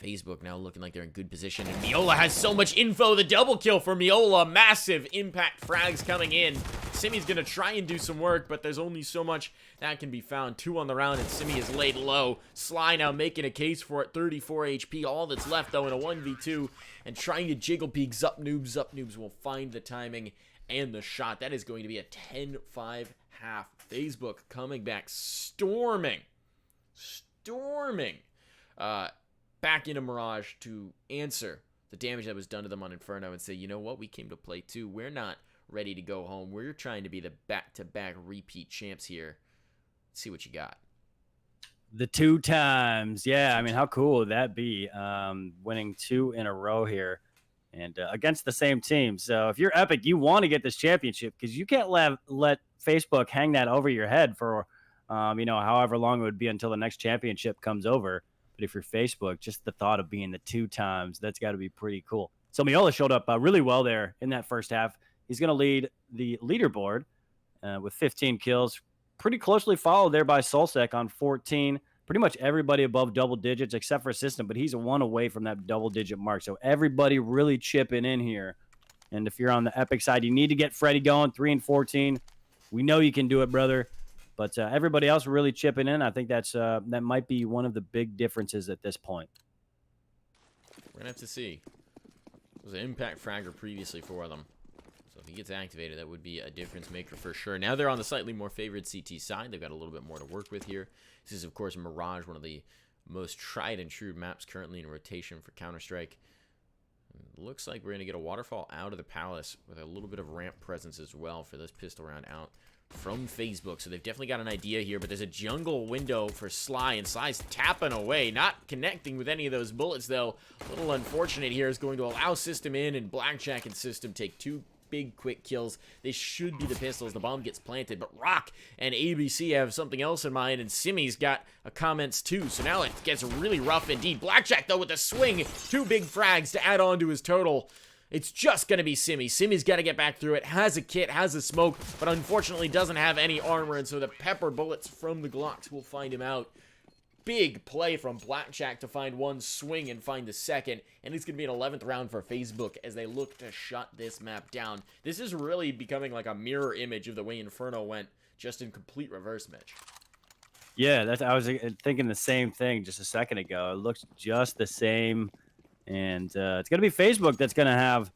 Facebook now looking like they're in good position, and Miola has so much info. The double kill for Miola. Massive impact frags coming in. Simi's going to try and do some work, but there's only so much that can be found. 2 on the round, and Simi is laid low. Sly now making a case for it. 34 HP. All that's left, though, in a 1v2, and trying to jiggle peek. Zup Noobs. Zup Noobs will find the timing and the shot. That is going to be a 10-5 half. Facebook coming back storming. Back into Mirage to answer the damage that was done to them on Inferno and say, you know what, we came to play too. We're not ready to go home. We're trying to be the back-to-back repeat champs here. Let's see what you got. The 2 times. Yeah, I mean, how cool would that be? Winning 2 in a row here and against the same team. So if you're Epic, you want to get this championship because you can't let Facebook hang that over your head for, however long it would be until the next championship comes over. But if you're Facebook, just the thought of being the 2 times, that's got to be pretty cool. So Miola showed up really well there in that first half. He's going to lead the leaderboard with 15 kills. Pretty closely followed there by Solsec on 14. Pretty much everybody above double digits except for System, but he's 1 away from that double-digit mark. So everybody really chipping in here. And if you're on the Epic side, you need to get Freddy going, 3 and 14. We know you can do it, brother. But everybody else really chipping in. I think that might be one of the big differences at this point. We're going to have to see. It was an impact fragger previously for them. So if he gets activated, that would be a difference maker for sure. Now they're on the slightly more favored CT side. They've got a little bit more to work with here. This is, of course, Mirage, one of the most tried and true maps currently in rotation for Counter-Strike. Looks like we're going to get a waterfall out of the Palace with a little bit of ramp presence as well for this pistol round out from Facebook. So they've definitely got an idea here, but there's a jungle window for Sly, and Sly's tapping away, not connecting with any of those bullets, though. A little unfortunate here is going to allow System in, and Blackjack and System take 2 big quick kills. They should be the pistols. The bomb gets planted, but Rock and ABC have something else in mind, and Simi's got a comments too. So now it gets really rough indeed. Blackjack, though, with a swing. 2 big frags to add on to his total. It's just going to be Simi. Simi's got to get back through it. Has a kit, has a smoke, but unfortunately doesn't have any armor, and so the pepper bullets from the Glocks will find him out. Big play from Blackjack to find 1 swing and find the second, and it's going to be an 11th round for Facebook as they look to shut this map down. This is really becoming like a mirror image of the way Inferno went, just in complete reverse, Mitch. Yeah, I was thinking the same thing just a second ago. It looks just the same. And it's going to be Facebook that's going to have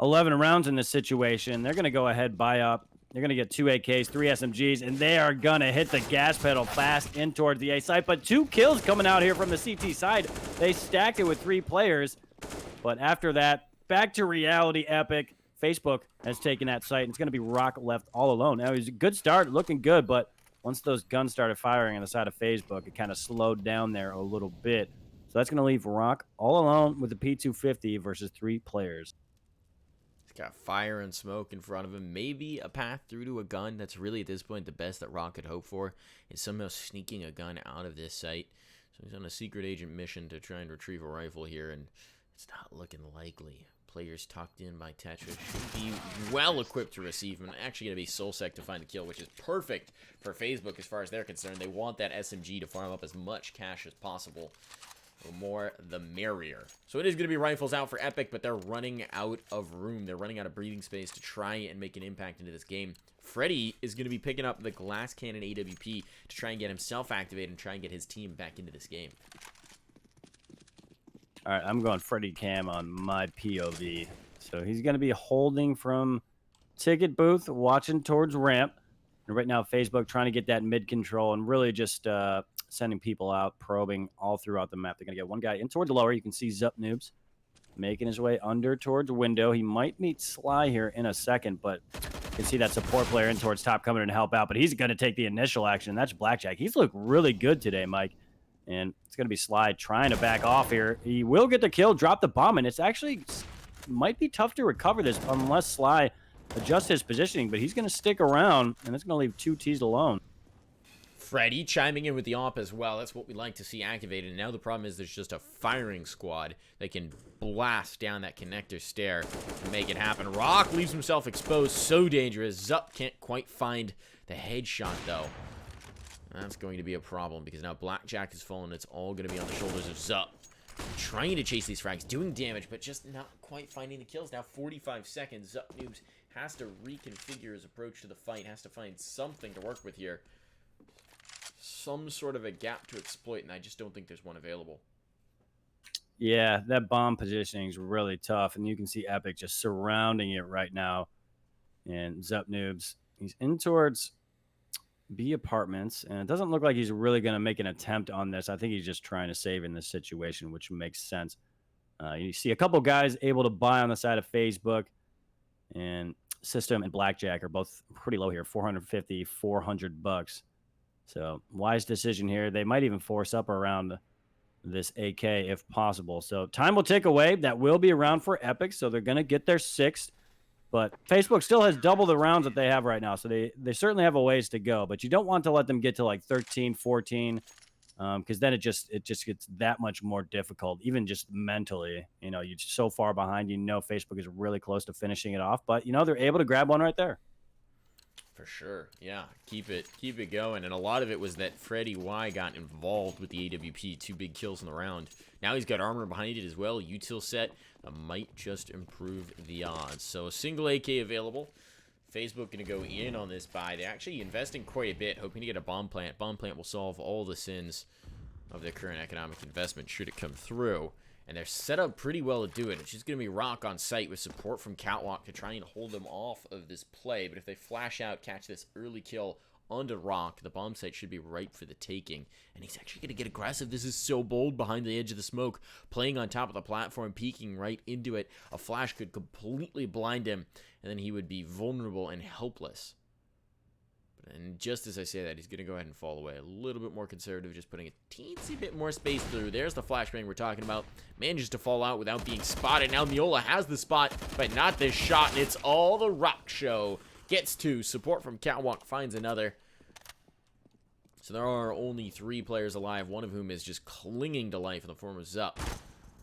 11 rounds in this situation. They're going to go ahead, buy up. They're going to get 2 AKs, 3 SMGs, and they are going to hit the gas pedal fast in towards the A site. But 2 kills coming out here from the CT side. They stacked it with 3 players. But after that, back to reality, Epic. Facebook has taken that site, and it's going to be Rock left all alone. Now, it was a good start, looking good, but once those guns started firing on the side of Facebook, it kind of slowed down there a little bit. So that's going to leave Rock all alone with the P250 versus 3 players. He's got fire and smoke in front of him. Maybe a path through to a gun. That's really, at this point, the best that Rock could hope for, is somehow sneaking a gun out of this site. So he's on a secret agent mission to try and retrieve a rifle here, and it's not looking likely. Players tucked in by Tetris should be well equipped to receive him. Actually going to be Solsec to find the kill, which is perfect for Facebook as far as they're concerned. They want that SMG to farm up as much cash as possible. The more, the merrier. So it is going to be rifles out for Epic, but they're running out of room. They're running out of breathing space to try and make an impact into this game. Freddy is going to be picking up the glass cannon AWP to try and get himself activated and try and get his team back into this game. All right, I'm going Freddy Cam on my POV. So he's going to be holding from ticket booth, watching towards ramp. And right now, Facebook trying to get that mid control and really just sending people out, probing all throughout the map. They're going to get 1 guy in toward the lower. You can see Zup Noobs making his way under towards window. He might meet Sly here in a second, but you can see that support player in towards top coming in to help out, but he's going to take the initial action. That's Blackjack. He's looked really good today, Mike. And it's going to be Sly trying to back off here. He will get the kill, drop the bomb, and it's actually might be tough to recover this unless Sly adjusts his positioning, but he's going to stick around, and it's going to leave 2 Ts alone. Freddy chiming in with the AWP as well. That's what we like to see activated. And now the problem is there's just a firing squad that can blast down that connector stair and make it happen. Rock leaves himself exposed. So dangerous. Zup can't quite find the headshot, though. That's going to be a problem because now Blackjack has fallen. It's all going to be on the shoulders of Zup. Trying to chase these frags, doing damage, but just not quite finding the kills. Now 45 seconds. Zup Noobs has to reconfigure his approach to the fight. Has to find something to work with here. Some sort of a gap to exploit, and I just don't think there's one available. Yeah, that bomb positioning is really tough, and you can see Epic just surrounding it right now. And Zup Noobs, he's in towards B apartments, and it doesn't look like he's really going to make an attempt on this. I think he's just trying to save in this situation, which makes sense. You see a couple guys able to buy on the side of Facebook, and System and Blackjack are both pretty low here, 450, $400. So wise decision here. They might even force up around this AK if possible. So time will tick away. That will be around for Epic, so they're going to get their 6th. But Facebook still has double the rounds that they have right now, so they certainly have a ways to go. But you don't want to let them get to like 13, 14, because then it just gets that much more difficult, even just mentally. You know, you're so far behind. You know, Facebook is really close to finishing it off, but you know they're able to grab one right there. For sure, yeah. Keep it going, and a lot of it was that Freddy Y got involved with the AWP. 2 big kills in the round. Now he's got armor behind it as well. Util set that might just improve the odds. So a single AK available. Facebook going to go in on this buy. They're actually investing quite a bit, hoping to get a bomb plant. Bomb plant will solve all the sins of their current economic investment should it come through. And they're set up pretty well to do it. It's just going to be Rock on site with support from Catwalk to try and hold them off of this play. But if they flash out, catch this early kill onto Rock, the bomb site should be ripe for the taking. And he's actually going to get aggressive. This is so bold behind the edge of the smoke. Playing on top of the platform, peeking right into it. A flash could completely blind him, and then he would be vulnerable and helpless. And just as I say that, he's going to go ahead and fall away. A little bit more conservative, just putting a teensy bit more space through. There's the flashbang we're talking about. Manages to fall out without being spotted. Now Miola has the spot, but not this shot. And it's all the Rock show. Gets 2. Support from Catwalk finds another. So there are only 3 players alive, one of whom is just clinging to life in the form of Zup.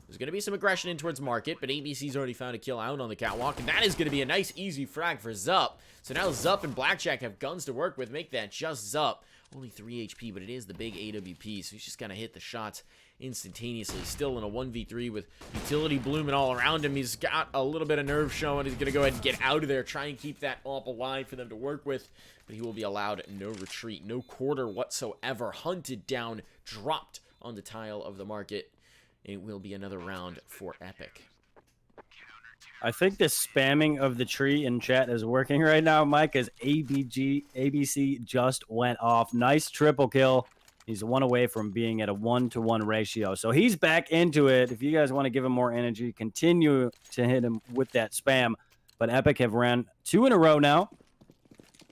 There's going to be some aggression in towards Market, but ABC's already found a kill out on the Catwalk, and that is going to be a nice, easy frag for Zup. So now Zup and Blackjack have guns to work with. Make that just Zup. Only 3 HP, but it is the big AWP, so he's just going to hit the shots instantaneously. Still in a 1v3 with utility blooming all around him. He's got a little bit of nerve showing. He's going to go ahead and get out of there, try and keep that AWP alive for them to work with, but he will be allowed no retreat, no quarter whatsoever. Hunted down, dropped on the tile of the Market. It will be another round for Epic. I think this spamming of the tree in chat is working right now, Mike, as ABC just went off. Nice triple kill. He's 1 away from being at a 1-to-1 ratio. So he's back into it. If you guys want to give him more energy, continue to hit him with that spam. But Epic have ran 2 in a row now.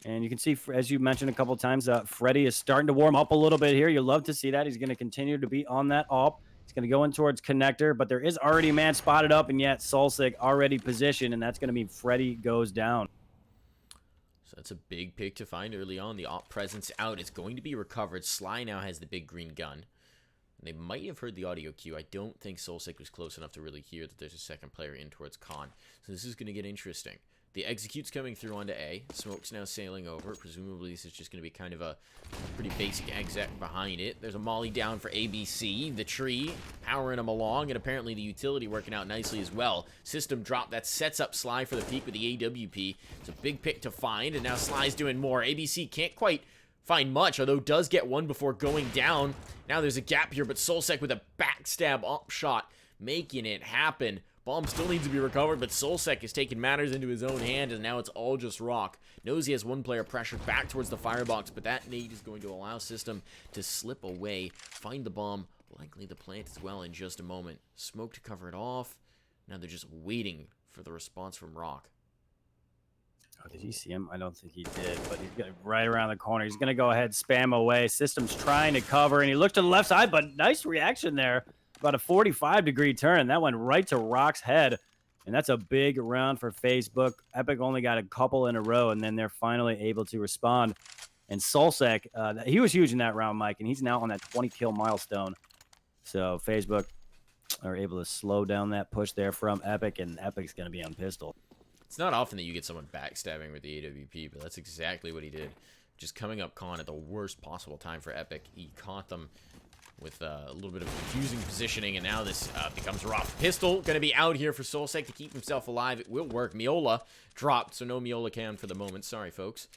And you can see, as you mentioned a couple times, Freddy is starting to warm up a little bit here. You love to see that. He's going to continue to be on that AWP. He's going to go in towards connector, but there is already a man spotted up, and yet Solsic already positioned, and that's going to mean Freddy goes down. So that's a big pick to find early on. The AWP presence out is going to be recovered. Sly now has the big green gun. They might have heard the audio cue. I don't think Solsic was close enough to really hear that there's a second player in towards Con. So this is going to get interesting. The execute's coming through onto A. Smoke's now sailing over. Presumably this is just going to be kind of a pretty basic exec behind it. There's a molly down for ABC. The tree powering him along, and apparently the utility working out nicely as well. System drop that sets up Sly for the peak with the AWP. It's a big pick to find, and now Sly's doing more. ABC can't quite find much, although does get one before going down. Now there's a gap here, but Solsec with a backstab up shot, making it happen. Bomb still needs to be recovered, but Solsec is taking matters into his own hand, and now it's all just Rock. Knows he has 1 player pressured back towards the firebox, but that nade is going to allow System to slip away, find the bomb, likely the plant as well in just a moment. Smoke to cover it off. Now they're just waiting for the response from Rock. Oh, did he see him? I don't think he did, but he's got right around the corner. He's going to go ahead, spam away. System's trying to cover, and he looked to the left side, but nice reaction there. About a 45-degree turn, and that went right to Rock's head. And that's a big round for Facebook. Epic only got a couple in a row, and then they're finally able to respond. And Solsec, he was huge in that round, Mike, and he's now on that 20-kill milestone. So Facebook are able to slow down that push there from Epic, and Epic's going to be on pistol. It's not often that you get someone backstabbing with the AWP, but that's exactly what he did. Just coming up con at the worst possible time for Epic. He caught them with a little bit of confusing positioning, and now this becomes rough. Pistol going to be out here for Solsec to keep himself alive. It will work. Miola dropped, so no Miola cam for the moment. Sorry, folks.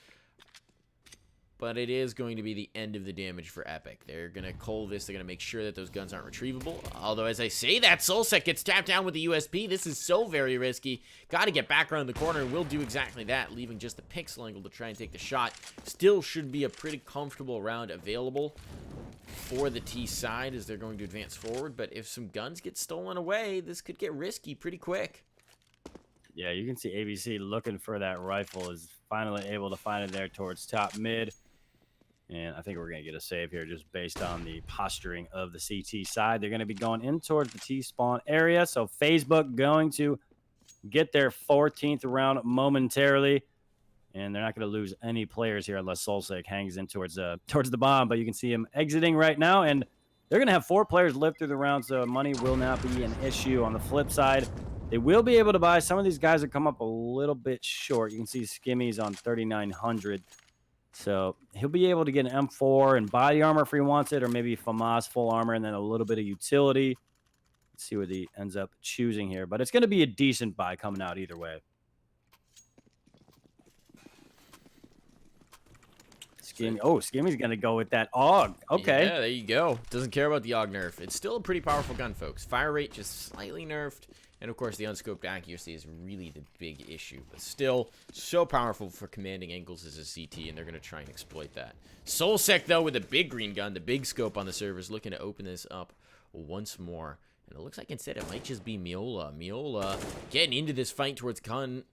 But it is going to be the end of the damage for Epic. They're going to cull this. They're going to make sure that those guns aren't retrievable. Although, as I say that, Solsec gets tapped down with the USP. This is so very risky. Got to get back around the corner, and will do exactly that, leaving just the pixel angle to try and take the shot. Still should be a pretty comfortable round available for the T side as they're going to advance forward. But if some guns get stolen away, this could get risky pretty quick. Yeah, you can see ABC looking for that rifle, is finally able to find it there towards top mid. And I think we're going to get a save here just based on the posturing of the CT side. They're going to be going in towards the T-spawn area. So Facebook going to get their 14th round momentarily. And they're not going to lose any players here unless Solsec hangs in towards the bomb. But you can see him exiting right now. And they're going to have 4 players live through the round, so money will not be an issue. On the flip side, they will be able to buy. Some of these guys have come up a little bit short. You can see Skimmy's on 3,900. So he'll be able to get an M4 and body armor if he wants it, or maybe FAMAS full armor and then a little bit of utility. Let's see what he ends up choosing here. But it's going to be a decent buy coming out either way. Skimmy's going to go with that AUG. Okay. Yeah, there you go. Doesn't care about the AUG nerf. It's still a pretty powerful gun, folks. Fire rate just slightly nerfed. And, of course, the unscoped accuracy is really the big issue. But still, so powerful for commanding angles as a CT, and they're going to try and exploit that. Solsec, though, with the big green gun, the big scope on the server, is looking to open this up once more. And it looks like instead it might just be Miola. Miola getting into this fight towards Kun.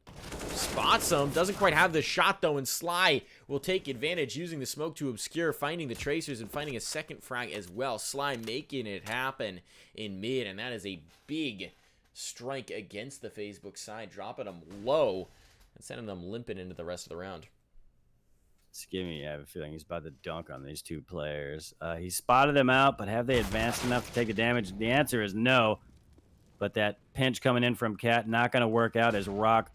Spots him. Doesn't quite have the shot, though, and Sly will take advantage, using the smoke to obscure, finding the tracers, and finding a second frag as well. Sly making it happen in mid, and that is a big strike against the Facebook side, dropping them low and sending them limping into the rest of the round. Skimmy, I have a feeling he's about to dunk on these 2 players. He spotted them out, but have they advanced enough to take the damage? The answer is no. But that pinch coming in from Cat, not going to work out as Rock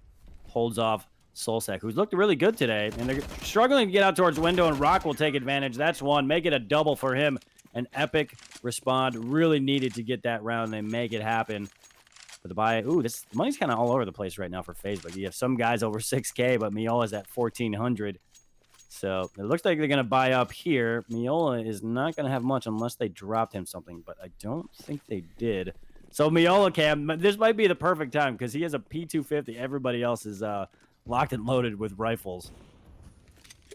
holds off Solsec, who's looked really good today. And they're struggling to get out towards window, and Rock will take advantage. That's one. Make it a double for him. An Epic respond. Really needed to get that round. They make it happen. But the buy, this money's kind of all over the place right now for Facebook. You have some guys over 6K, but Miola's at 1,400. So it looks like they're going to buy up here. Miola is not going to have much unless they dropped him something, but I don't think they did. So Miola cam, this might be the perfect time because he has a P250. Everybody else is locked and loaded with rifles.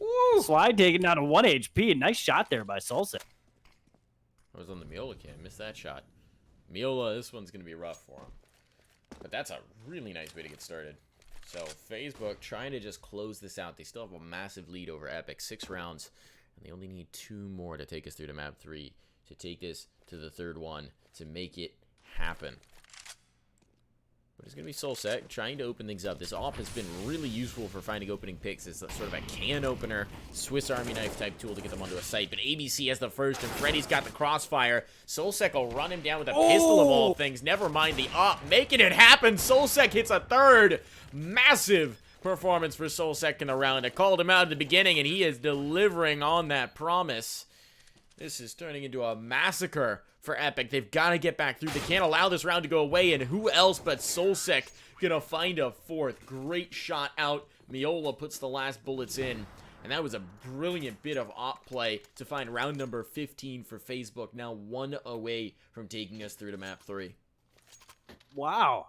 Woo! Slide taking down a 1 HP. Nice shot there by Solsec. I was on the Miola cam. Missed that shot. Miola, this one's going to be rough for him. But that's a really nice way to get started. So Facebook trying to just close this out. They still have a massive lead over Epic. 6 rounds. And they only need 2 more to take us through to map 3. To take this to the 3rd one. To make it happen. But it's going to be Solsec trying to open things up. This AWP has been really useful for finding opening picks. It's sort of a can opener, Swiss Army knife type tool to get them onto a site. But ABC has the first, and Freddy's got the crossfire. Solsec will run him down with a pistol of all things. Never mind the AWP. Making it happen. Solsec hits a 3rd. Massive performance for Solsec in the round. I called him out at the beginning, and he is delivering on that promise. This is turning into a massacre for Epic. They've got to get back through. They can't allow this round to go away, and who else but Solsec gonna find a 4th? Great shot out. Miola puts the last bullets in, and that was a brilliant bit of op play to find round number 15 for Facebook. Now 1 away from taking us through to map 3. Wow.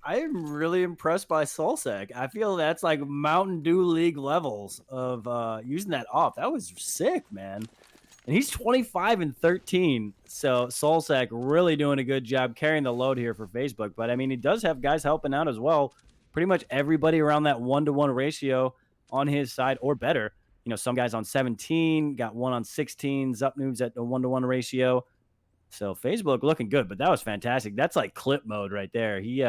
I'm really impressed by Solsec. I feel that's like Mountain Dew League levels of using that off. That was sick, man. And he's 25-13. So Solsek really doing a good job carrying the load here for Facebook. But I mean, he does have guys helping out as well. Pretty much everybody around that 1-to-1 ratio on his side or better. You know, some guys on 17, got one on 16, Zup Noobs at the 1-to-1 ratio. So Facebook looking good, but that was fantastic. That's like clip mode right there. He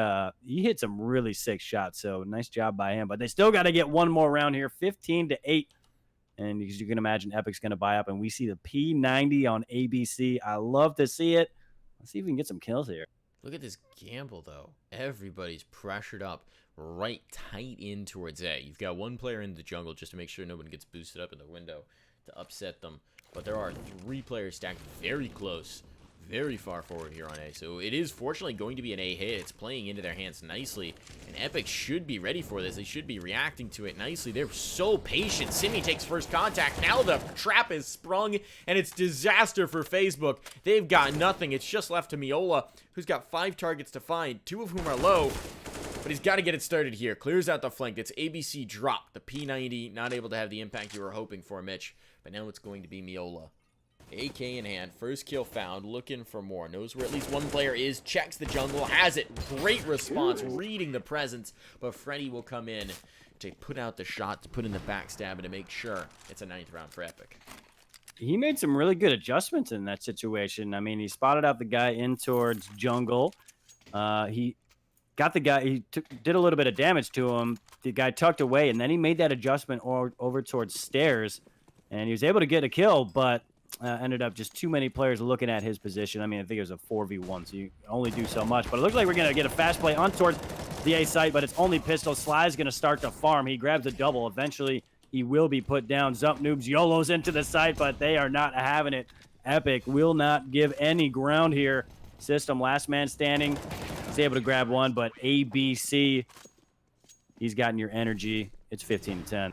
hit some really sick shots. So nice job by him. But they still got to get one more round here, 15-8. And as you can imagine, Epic's going to buy up, and we see the P90 on ABC. I love to see it. Let's see if we can get some kills here. Look at this gamble, though. Everybody's pressured up right tight in towards A. You've got one player in the jungle just to make sure no one gets boosted up in the window to upset them. But there are 3 players stacked very close, very far forward here on A. So it is fortunately going to be an A hit. It's playing into their hands nicely. And Epic should be ready for this. They should be reacting to it nicely. They're so patient. Simi takes first contact. Now the trap is sprung, and it's disaster for Facebook. They've got nothing. It's just left to Miola, who's got 5 targets to find, 2 of whom are low. But he's got to get it started here. Clears out the flank. It's ABC drop. The P90 not able to have the impact you were hoping for, Mitch. But now it's going to be Miola. AK in hand, first kill found, looking for more. Knows where at least one player is, checks the jungle, has it. Great response, reading the presence. But Freddy will come in to put out the shot, to put in the backstab, and to make sure it's a 9th round for Epic. He made some really good adjustments in that situation. I mean, he spotted out the guy in towards jungle. He got the guy, he did a little bit of damage to him. The guy tucked away, and then he made that adjustment over towards stairs. And he was able to get a kill, but ended up just too many players looking at his position. I mean, I think it was a 4v1, so you only do so much. But it looks like we're going to get a fast play on towards the A site, but it's only pistol. Sly's going to start to farm. He grabs a double. Eventually, he will be put down. Zup Noobs YOLOs into the site, but they are not having it. Epic will not give any ground here. System, last man standing. He's able to grab one, but ABC, he's gotten your energy. It's 15-10.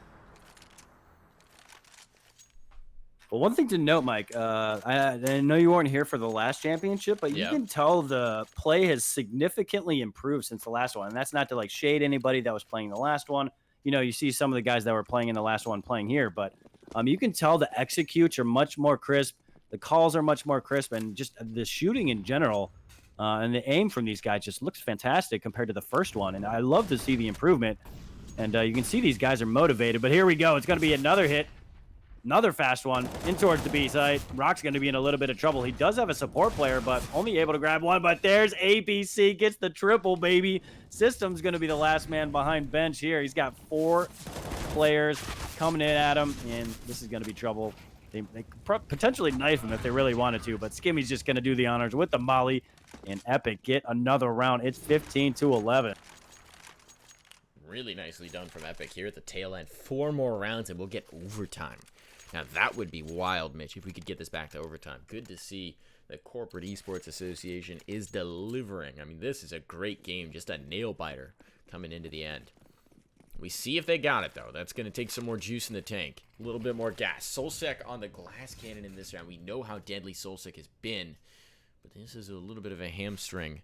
Well, one thing to note, Mike, I know you weren't here for the last championship, but you can tell the play has significantly improved since the last one. And that's not to like shade anybody that was playing the last one. You know, you see some of the guys that were playing in the last one playing here, but you can tell the executes are much more crisp. The calls are much more crisp, and just the shooting in general and the aim from these guys just looks fantastic compared to the first one. And I love to see the improvement. And you can see these guys are motivated. But here we go. It's going to be another hit. Another fast one in towards the B site. Rock's going to be in a little bit of trouble. He does have a support player, but only able to grab one. But there's ABC, gets the triple, baby. System's going to be the last man behind bench here. He's got 4 players coming in at him, and this is going to be trouble. They could potentially knife him if they really wanted to, but Skimmy's just going to do the honors with the molly, and Epic get another round. It's 15-11. Really nicely done from Epic here at the tail end. 4 more rounds, and we'll get overtime. Now, that would be wild, Mitch, if we could get this back to overtime. Good to see the Corporate Esports Association is delivering. I mean, this is a great game, just a nail-biter coming into the end. We see if they got it, though. That's going to take some more juice in the tank. A little bit more gas. Solsek on the glass cannon in this round. We know how deadly Solsek has been, but this is a little bit of a hamstring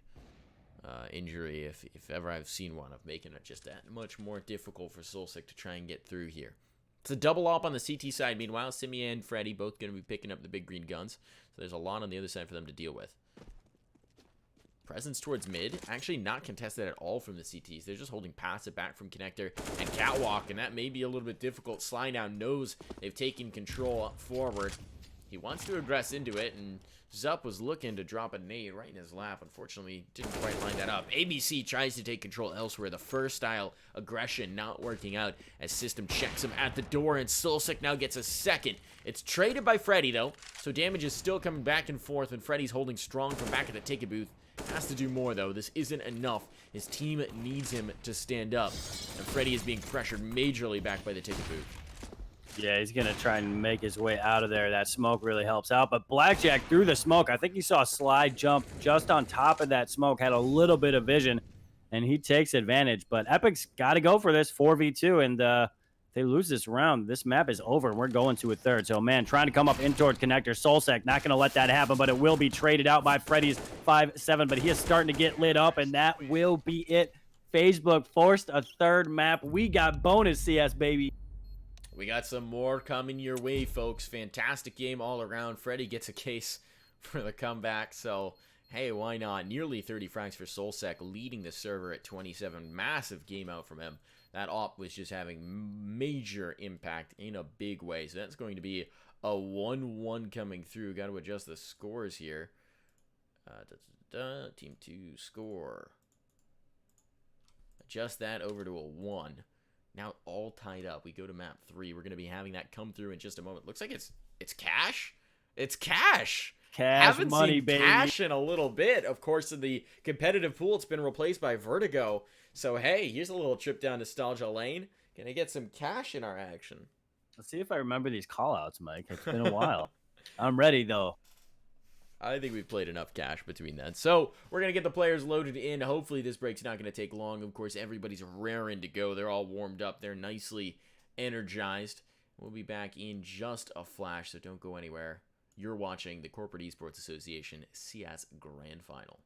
injury, if ever I've seen one, of making it just that much more difficult for Solsek to try and get through here. It's a double op on the CT side. Meanwhile, Simi and Freddy both going to be picking up the big green guns. So there's a lot on the other side for them to deal with. Presence towards mid. Actually not contested at all from the CTs. They're just holding passive back from Connector and Catwalk. And that may be a little bit difficult. Sly now knows they've taken control up forward. He wants to aggress into it. And Zup was looking to drop a nade right in his lap. Unfortunately, didn't quite line that up. ABC tries to take control elsewhere. The first style aggression not working out as System checks him at the door, and Solsek now gets a second. It's traded by Freddy, though, so damage is still coming back and forth, and Freddy's holding strong from back at the ticket booth. Has to do more, though. This isn't enough. His team needs him to stand up, and Freddy is being pressured majorly back by the ticket booth. Yeah, he's going to try and make his way out of there. That smoke really helps out. But Blackjack through the smoke. I think you saw Sly jump just on top of that smoke. Had a little bit of vision, and he takes advantage. But Epic's got to go for this 4v2, and if they lose this round, this map is over. We're going to a third. So, man, trying to come up in towards Connector. Solsek not going to let that happen, but it will be traded out by Freddy's 5-7. But he is starting to get lit up, and that will be it. Facebook forced a third map. We got bonus CS, baby. We got some more coming your way, folks. Fantastic game all around. Freddie gets a case for the comeback, so hey, why not? Nearly 30 francs for Solsec, leading the server at 27. Massive game out from him. That op was just having major impact in a big way, so that's going to be a 1-1 coming through. Got to adjust the scores here. Team 2 score. Adjust that over to a 1. Now all tied up. We go to map 3. We're going to be having that come through in just a moment. Looks like it's cash. It's cash. Haven't money, seen baby. cash in a little bit. Of course, in the competitive pool, it's been replaced by Vertigo. So hey, here's a little trip down nostalgia lane. Gonna get some cash in our action. Let's see if I remember these callouts, Mike. It's been a while. I'm ready though. I think we've played enough cash between that. So we're going to get the players loaded in. Hopefully this break's not going to take long. Of course, everybody's raring to go. They're all warmed up. They're nicely energized. We'll be back in just a flash, so don't go anywhere. You're watching the Corporate Esports Association CS Grand Final.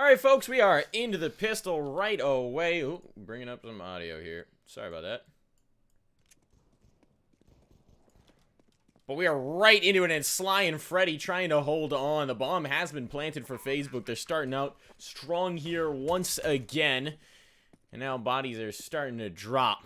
All right, folks, we are into the pistol right away. Ooh, bringing up some audio here. Sorry about that. But we are right into it, and Sly and Freddy trying to hold on. The bomb has been planted for Facebook. They're starting out strong here once again. And now bodies are starting to drop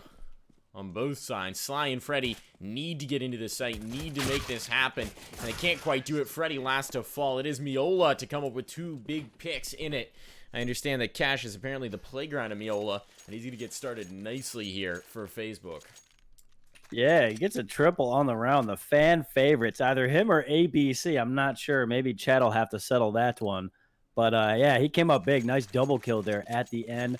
on both sides. Sly and Freddy need to get into the site, need to make this happen. And they can't quite do it. Freddy last to fall. It is Miola to come up with 2 big picks in it. I understand that Cash is apparently the playground of Miola, and he's going to get started nicely here for Facebook. Yeah, he gets a triple on the round. The fan favorites, either him or ABC. I'm not sure. Maybe Chad will have to settle that one. But, yeah, he came up big. Nice double kill there at the end.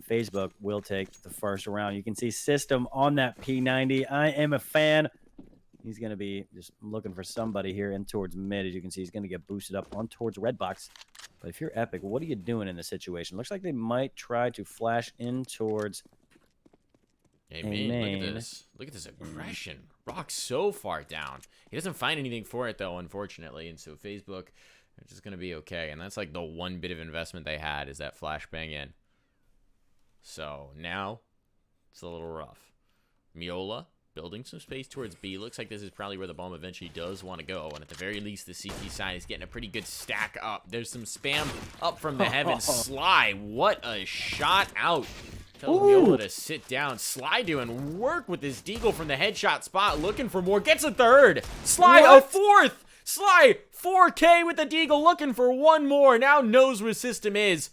Facebook will take the first round. You can see System on that P90. I am a fan. He's going to be just looking for somebody here in towards mid. As you can see, he's going to get boosted up on towards red box. But if you're Epic, what are you doing in this situation? Looks like they might try to flash in towards Amen. Look at this. Look at this aggression. Rock's so far down. He doesn't find anything for it, though, unfortunately. And so Facebook is just going to be okay. And that's like the one bit of investment they had is that flashbang in. So now it's a little rough. Miola building some space towards B. Looks like this is probably where the bomb eventually does want to go. And at the very least, the CT side is getting a pretty good stack up. There's some spam up from the heavens. Sly, what a shot out. Tells Miola to sit down. Sly doing work with this deagle from the headshot spot. Looking for more. Gets a third. Sly a fourth. Sly 4K with the deagle. Looking for one more. Now knows where System is.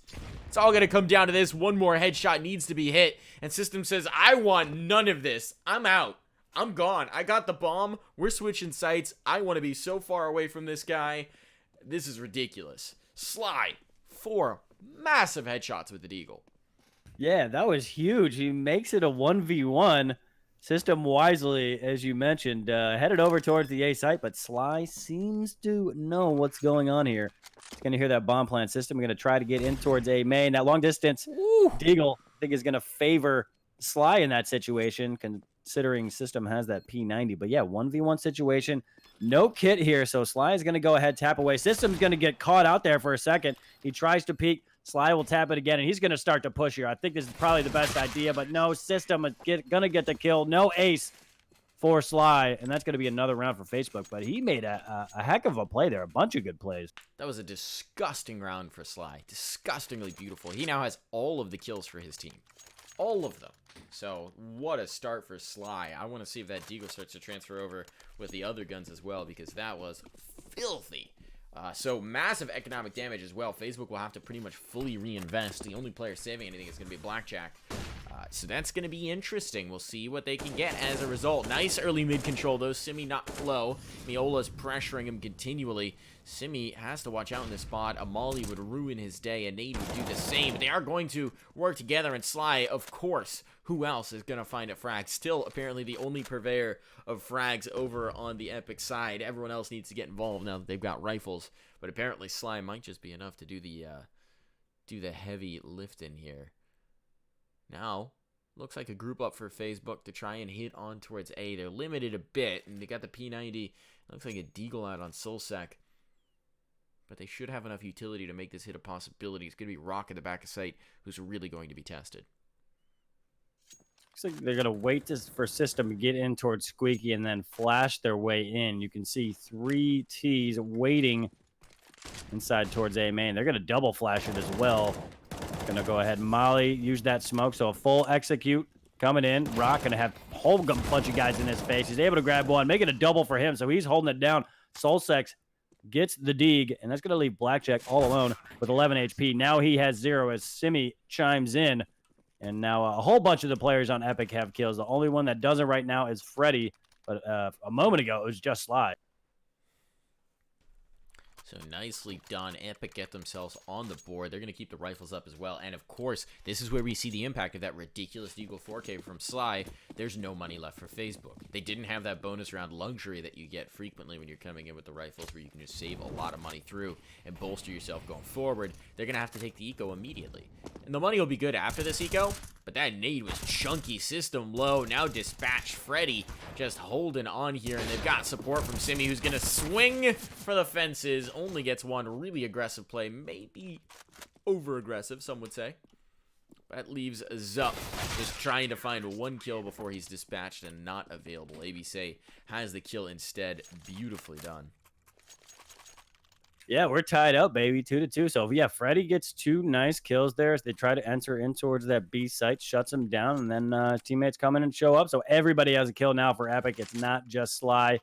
It's all going to come down to this. One more headshot needs to be hit. And System says, I want none of this. I'm out. I'm gone. I got the bomb. We're switching sites. I want to be so far away from this guy. This is ridiculous. Sly, 4 massive headshots with the deagle. Yeah, that was huge. He makes it a 1v1. System wisely, as you mentioned, headed over towards the A site, but Sly seems to know what's going on here. He's going to hear that bomb plant. System going to try to get in towards A main. That long distance deagle, I think, is going to favor Sly in that situation, considering System has that P90. But yeah, 1v1 situation. No kit here, so Sly is going to go ahead, tap away. System's going to get caught out there for a second. He tries to peek. Sly will tap it again, and he's going to start to push here. I think this is probably the best idea, but no, System is going to get the kill. No ace for Sly, and that's going to be another round for Facebook. But he made a heck of a play there, a bunch of good plays. That was a disgusting round for Sly. Disgustingly beautiful. He now has all of the kills for his team. All of them. So, what a start for Sly. I want to see if that deagle starts to transfer over with the other guns as well, because that was filthy. So massive economic damage as well. Facebook will have to pretty much fully reinvest. The only player saving anything is going to be Blackjack. So that's going to be interesting. We'll see what they can get as a result. Nice early mid control, though. Simi not low. Miola's pressuring him continually. Simi has to watch out in this spot. A Molly would ruin his day. A nade would do the same. But they are going to work together. And Sly, of course, who else is going to find a frag? Still, apparently, the only purveyor of frags over on the Epic side. Everyone else needs to get involved now that they've got rifles. But apparently, Sly might just be enough to do the heavy lifting here. Now, looks like a group up for Facebook to try and hit on towards A. They're limited a bit, and they got the P90. Looks like a deagle out on Solsec. But they should have enough utility to make this hit a possibility. It's going to be Rock at the back of sight, who's really going to be tested. Looks like they're going to wait for System to get in towards Squeaky and then flash their way in. You can see 3 Ts waiting inside towards A main. They're going to double flash it as well. Going to go ahead and Molly use that smoke. So a full execute coming in. Rock going to have a whole bunch of guys in his face. He's able to grab one, make it a double for him. So he's holding it down. Solsex gets the dig, and that's going to leave Blackjack all alone with 11 HP. Now he has 0 as Simi chimes in. And now a whole bunch of the players on Epic have kills. The only one that doesn't right now is Freddy. But a moment ago, it was just Sly. So nicely done. Epic get themselves on the board. They're going to keep the rifles up as well. And of course, this is where we see the impact of that ridiculous Eagle 4K from Sly. There's no money left for Facebook. They didn't have that bonus round luxury that you get frequently when you're coming in with the rifles, where you can just save a lot of money through and bolster yourself going forward. They're going to have to take the eco immediately. And the money will be good after this eco, but that nade was chunky. System low. Now dispatch Freddy just holding on here, and they've got support from Simi, who's going to swing for the fences. Only gets one really aggressive play. Maybe over-aggressive, some would say. That leaves Zup just trying to find one kill before he's dispatched and not available. ABC has the kill instead. Beautifully done. Yeah, we're tied up, baby, 2-2. So, yeah, Freddy gets 2 nice kills there as they try to enter in towards that B site, shuts him down, and then teammates come in and show up. So everybody has a kill now for Epic. It's not just Sly.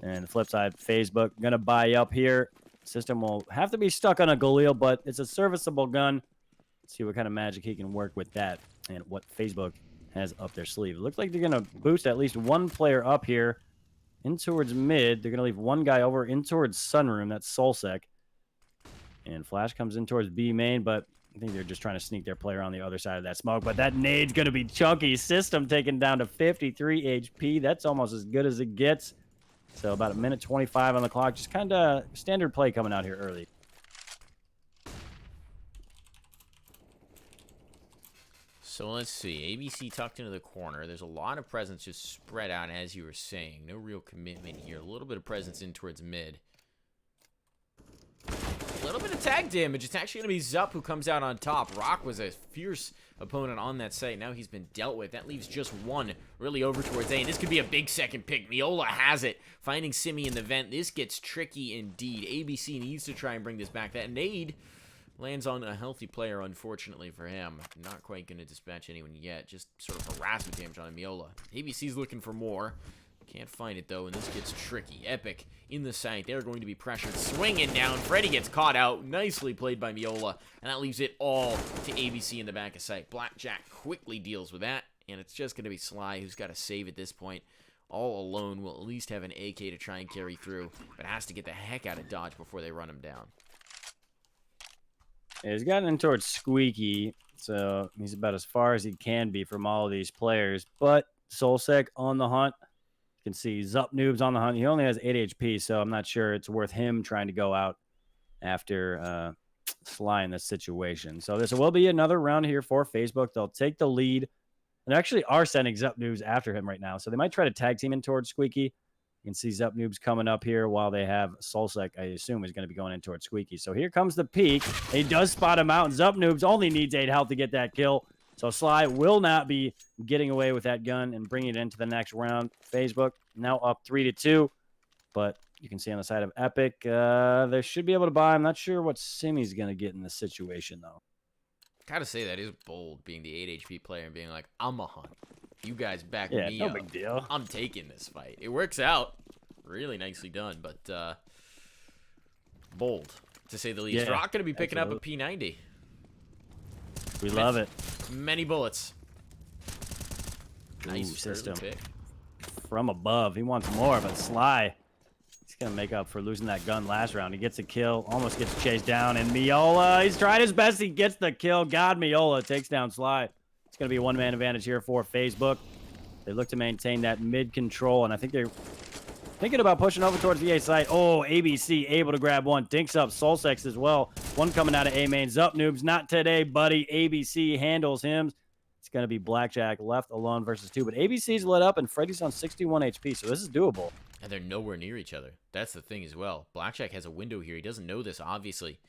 And the flip side, Facebook going to buy up here. System will have to be stuck on a Galil, but it's a serviceable gun. Let's see what kind of magic he can work with that and what Facebook has up their sleeve. It looks like they're going to boost at least one player up here in towards mid. They're going to leave one guy over in towards Sunroom. That's Soulsec. And Flash comes in towards B main, but I think they're just trying to sneak their player on the other side of that smoke. But that nade's going to be chunky. System taken down to 53 HP. That's almost as good as it gets. So about a minute 25 on the clock. Just kind of standard play coming out here early. So let's see. ABC tucked into the corner. There's a lot of presence just spread out, as you were saying. No real commitment here. A little bit of presence in towards mid. A little bit of tag damage. It's actually going to be Zup who comes out on top. Rock was a fierce opponent on that site. Now he's been dealt with. That leaves just one really over towards A. And this could be a big second pick. Miola has it. Finding Simi in the vent. This gets tricky indeed. ABC needs to try and bring this back. That nade lands on a healthy player, unfortunately for him. Not quite going to dispatch anyone yet. Just sort of harassment damage on Miola. ABC's looking for more. Can't find it, though, and this gets tricky. Epic in the site. They're going to be pressured. Swinging down. Freddy gets caught out. Nicely played by Miola, and that leaves it all to ABC in the back of site. Blackjack quickly deals with that, and it's just going to be Sly who's got to save at this point. All alone will at least have an AK to try and carry through, but has to get the heck out of dodge before they run him down. Yeah, he's gotten in towards Squeaky, so he's about as far as he can be from all of these players. But Soulsec on the hunt. You can see Zup Noob's on the hunt. He only has 8 HP, so I'm not sure it's worth him trying to go out after Sly in this situation. So this will be another round here for Facebook. They'll take the lead. And actually are sending Zup Noobs after him right now. So they might try to tag team in towards Squeaky. You can see Zup Noobs coming up here while they have Soulsec, I assume, is going to be going in towards Squeaky. So here comes the peak. He does spot him out, and Zup Noobs only needs 8 health to get that kill. So Sly will not be getting away with that gun and bringing it into the next round. Facebook now up 3-2. But you can see on the side of Epic, they should be able to buy. I'm not sure what Simi's going to get in this situation, though. Gotta say, that is bold, being the 8 HP player and being like, I'm a hunt. You guys back Yeah, me no up. big deal. I'm taking this fight. It works out. Really nicely done, but bold, to say the least. Yeah, Rock gonna be picking absolutely. up a P90. We love it. Many bullets. Nice Ooh, system. pick. From above. He wants more, but Sly, he's going to make up for losing that gun last round. He gets a kill, almost gets chased down, and Miola, he's tried his best. He gets the kill. God, Miola takes down Sly. It's going to be a one-man advantage here for Facebook. They look to maintain that mid-control, and I think they're thinking about pushing over towards the A site. Oh, ABC able to grab one. Dinks up Soulsex as well. One coming out of A main. Zup Noobs, not today, buddy. ABC handles him. It's going to be Blackjack left alone versus 2. But ABC's lit up, and Freddy's on 61 HP, so this is doable. And they're nowhere near each other. That's the thing as well. Blackjack has a window here. He doesn't know this, obviously.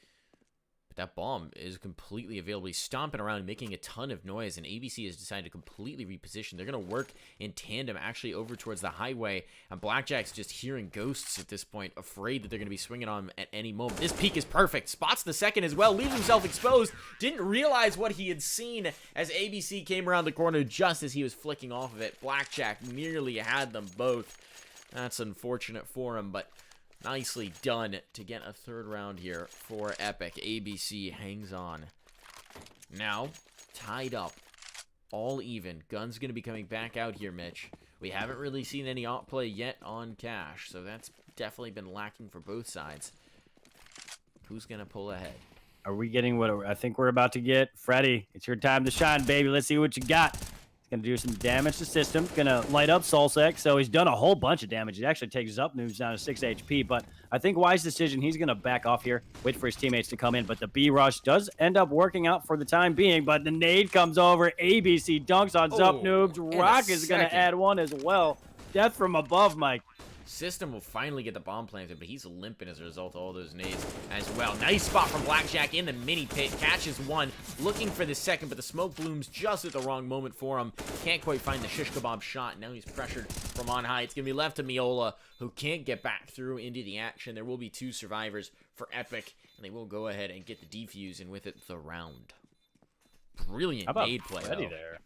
But that bomb is completely available. He's stomping around, making a ton of noise, and ABC has decided to completely reposition. They're going to work in tandem, actually, over towards the highway. And Blackjack's just hearing ghosts at this point, afraid that they're going to be swinging on him at any moment. This peek is perfect. Spots the second as well. Leaves himself exposed. Didn't realize what he had seen as ABC came around the corner just as he was flicking off of it. Blackjack nearly had them both. That's unfortunate for him, but nicely done to get a third round here for Epic. ABC hangs on. Now, tied up. All even. Gun's going to be coming back out here, Mitch. We haven't really seen any outplay yet on Cash, so that's definitely been lacking for both sides. Who's going to pull ahead? Are we getting what I think we're about to get? Freddy, it's your time to shine, baby. Let's see what you got. He's going to do some damage to system. Going to light up Soulsec. So he's done a whole bunch of damage. He actually takes Zup Noobs down to 6 HP. But I think wise decision. He's going to back off here. Wait for his teammates to come in. But the B rush does end up working out for the time being. But the nade comes over. ABC dunks on Zup Noobs. Rock is going to add one as well. Death from above, Mike. System will finally get the bomb planted, but he's limping as a result of all those nades as well. Nice spot from Blackjack in the mini pit. Catches one, looking for the second, but the smoke blooms just at the wrong moment for him. Can't quite find the shish kebab shot. Now he's pressured from on high. It's going to be left to Miola, who can't get back through into the action. There will be 2 survivors for Epic, and they will go ahead and get the defuse, and with it, the round. Brilliant nade play, though. There?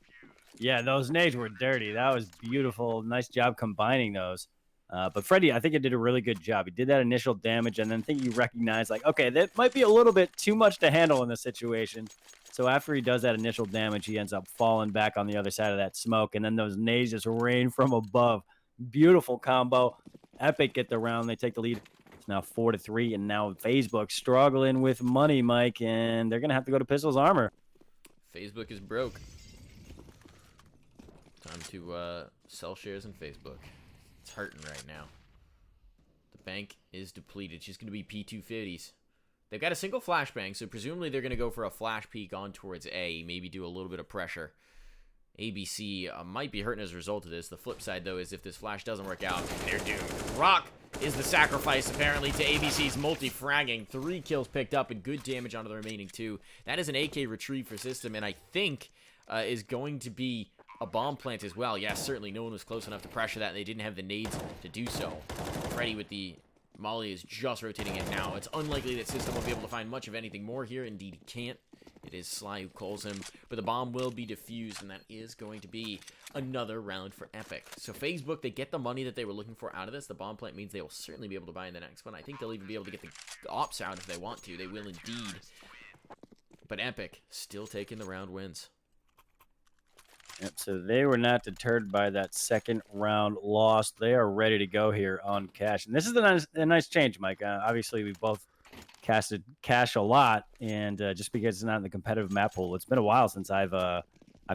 Yeah, those nades were dirty. That was beautiful. Nice job combining those. But Freddy, I think he did a really good job. He did that initial damage, and then I think you recognize, like, okay, that might be a little bit too much to handle in this situation. So after he does that initial damage, he ends up falling back on the other side of that smoke, and then those nades just rain from above. Beautiful combo. Epic get the round. They take the lead. It's now 4-3, and now Facebook struggling with money, Mike, and they're going to have to go to Pistol's Armor. Facebook is broke. Time to sell shares in Facebook. It's hurting right now. The bank is depleted. She's going to be P250s. They've got a single flashbang, so presumably they're going to go for a flash peek on towards A, maybe do a little bit of pressure. ABC might be hurting as a result of this. The flip side, though, is if this flash doesn't work out, they're doomed. Rock is the sacrifice, apparently, to ABC's multi-fragging. 3 kills picked up and good damage onto the remaining 2. That is an AK retrieve for System, and I think is going to be a bomb plant as well. Yes, certainly no one was close enough to pressure that, and they didn't have the nades to do so. Freddy with the Molly is just rotating in now. It's unlikely that System will be able to find much of anything more here. Indeed, he can't. It is Sly who calls him, but the bomb will be defused, and that is going to be another round for Epic. So Facebook, they get the money that they were looking for out of this. The bomb plant means they will certainly be able to buy in the next one. I think they'll even be able to get the ops out if they want to. They will indeed. But Epic still taking the round wins. Yep, so they were not deterred by that second round loss. They are ready to go here on cash. And this is a nice change, Mike. Obviously, we both casted cash a lot, and just because it's not in the competitive map pool, it's been a while since I've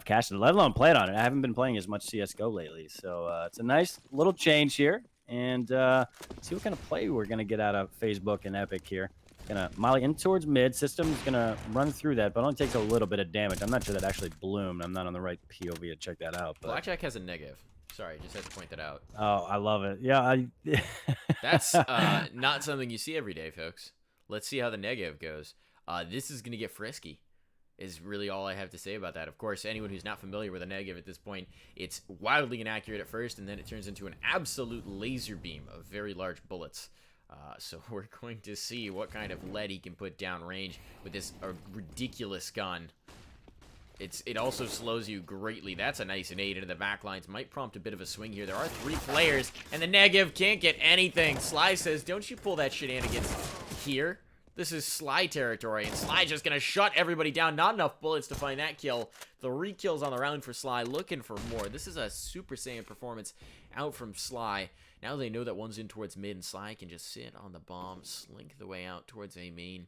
cashed it, let alone played on it. I haven't been playing as much CSGO lately. So it's a nice little change here. And see what kind of play we're going to get out of Facebook and Epic here. Gonna molly in towards mid. System's gonna run through that, but only takes a little bit of damage. I'm not sure that actually bloomed. I'm not on the right POV to check that out. But Blackjack has a negative. Sorry, just had to point that out. Oh, I love it. Yeah, That's not something you see every day, folks. Let's see how the negative goes. This is gonna get frisky, is really all I have to say about that. Of course, anyone who's not familiar with a negative at this point, it's wildly inaccurate at first, and then it turns into an absolute laser beam of very large bullets. So we're going to see what kind of lead he can put down range with this ridiculous gun. It also slows you greatly. That's a nice nade into the back lines. Might prompt a bit of a swing here. There are 3 players, and the negative can't get anything. Sly says, don't you pull that shenanigans here. This is Sly territory, and Sly just going to shut everybody down. Not enough bullets to find that kill. 3 kills on the round for Sly, looking for more. This is a Super Saiyan performance out from Sly. Now they know that one's in towards mid, and Sly can just sit on the bomb, slink the way out towards A main.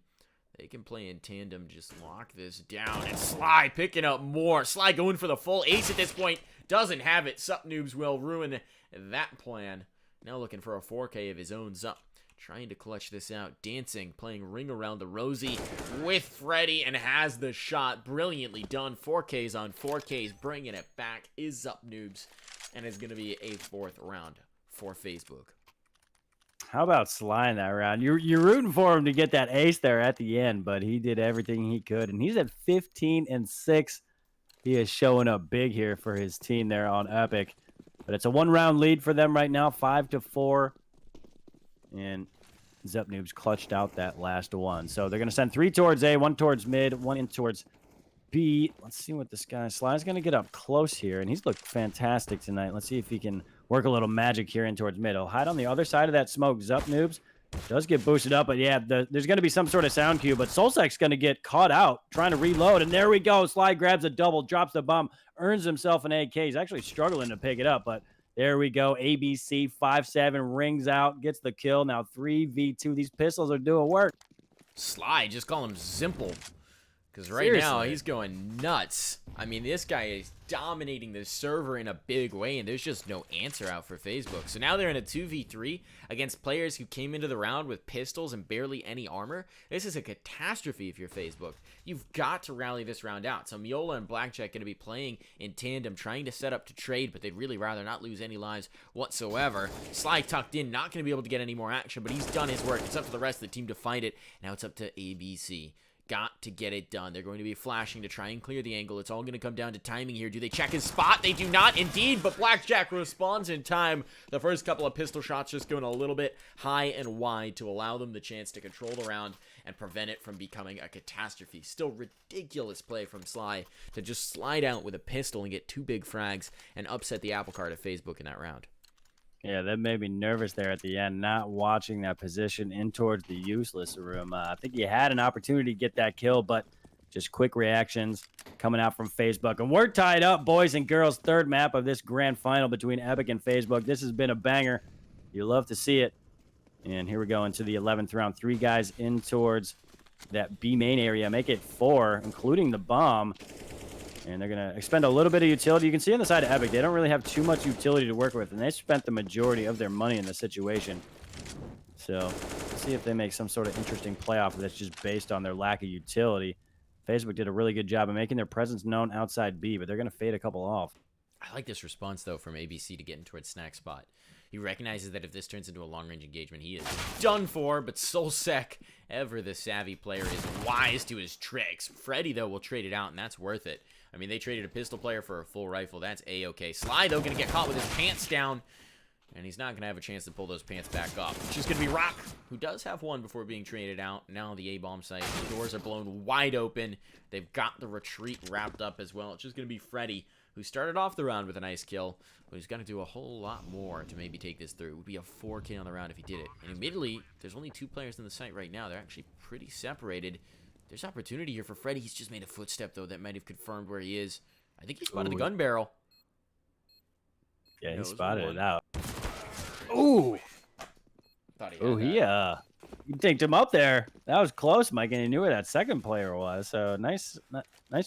They can play in tandem, just lock this down, and Sly picking up more. Sly going for the full ace at this point. Doesn't have it. Sup Noobs will ruin that plan. Now looking for a 4K of his own. Zup trying to clutch this out. Dancing, playing Ring Around the Rosie with Freddy, and has the shot. Brilliantly done. 4Ks on 4Ks. Bringing it back is Zup Noobs. And it's going to be a 4th round for Facebook. How about Sly in that round? You're rooting for him to get that ace there at the end, but he did everything he could, and he's at 15-6. He is showing up big here for his team there on Epic. But it's a 1-round lead for them right now, 5-4. And Zup Noobs clutched out that last one. So they're going to send 3 towards A, 1 towards mid, 1 in towards B. Let's see what this guy... Sly's going to get up close here, and he's looked fantastic tonight. Let's see if he can work a little magic here in towards mid. He'll hide on the other side of that smoke. Zup Noobs does get boosted up, but yeah, there's going to be some sort of sound cue, but Solsek's going to get caught out trying to reload, and there we go. Sly grabs a double, drops the bomb, earns himself an AK. He's actually struggling to pick it up, but there we go. ABC 5-7 rings out, gets the kill. Now 3v2. These pistols are doing work. Sly, just call him Zimple. Because right now, he's going nuts. I mean, this guy is dominating the server in a big way, and there's just no answer out for Facebook. So now they're in a 2v3 against players who came into the round with pistols and barely any armor. This is a catastrophe if you're Facebook. You've got to rally this round out. So Miola and Blackjack going to be playing in tandem, trying to set up to trade, but they'd really rather not lose any lives whatsoever. Sly tucked in, not going to be able to get any more action, but he's done his work. It's up to the rest of the team to fight it. Now it's up to ABC. Got to get it done. They're going to be flashing to try and clear the angle. It's all going to come down to timing here. Do they check his spot? They do not, indeed, but Blackjack responds in time. The first couple of pistol shots just going a little bit high and wide to allow them the chance to control the round and prevent it from becoming a catastrophe. Still ridiculous play from Sly to just slide out with a pistol and get 2 big frags and upset the apple cart of Facebook in that round. Yeah, that made me nervous there at the end, not watching that position in towards the useless room. I think he had an opportunity to get that kill, but just quick reactions coming out from Facebook. And we're tied up, boys and girls. 3rd map of this grand final between Epic and Facebook. This has been a banger. You love to see it. And here we go into the 11th round. 3 guys in towards that B main area. Make it 4, including the bomb. And they're going to expend a little bit of utility. You can see on the side of Epic, they don't really have too much utility to work with, and they spent the majority of their money in this situation. So let's see if they make some sort of interesting playoff that's just based on their lack of utility. Facebook did a really good job of making their presence known outside B, but they're going to fade a couple off. I like this response, though, from ABC to getting towards Snack Spot. He recognizes that if this turns into a long-range engagement, he is done for, but Soulsec, ever the savvy player, is wise to his tricks. Freddy, though, will trade it out, and that's worth it. I mean, they traded a pistol player for a full rifle. That's A-okay. Sly, though, going to get caught with his pants down, and he's not going to have a chance to pull those pants back up. It's just going to be Rock, who does have one before being traded out. Now the A-bomb site. The doors are blown wide open. They've got the retreat wrapped up as well. It's just going to be Freddy, who started off the round with a nice kill, but he's got to do a whole lot more to maybe take this through. It would be a 4K on the round if he did it. And admittedly, there's only 2 players in the site right now. They're actually pretty separated. There's opportunity here for Freddy. He's just made a footstep, though, that might have confirmed where he is. I think he spotted the gun barrel. Yeah, he spotted it out. Ooh. He taked him up there. That was close, Mike, and he knew where that second player was. So nice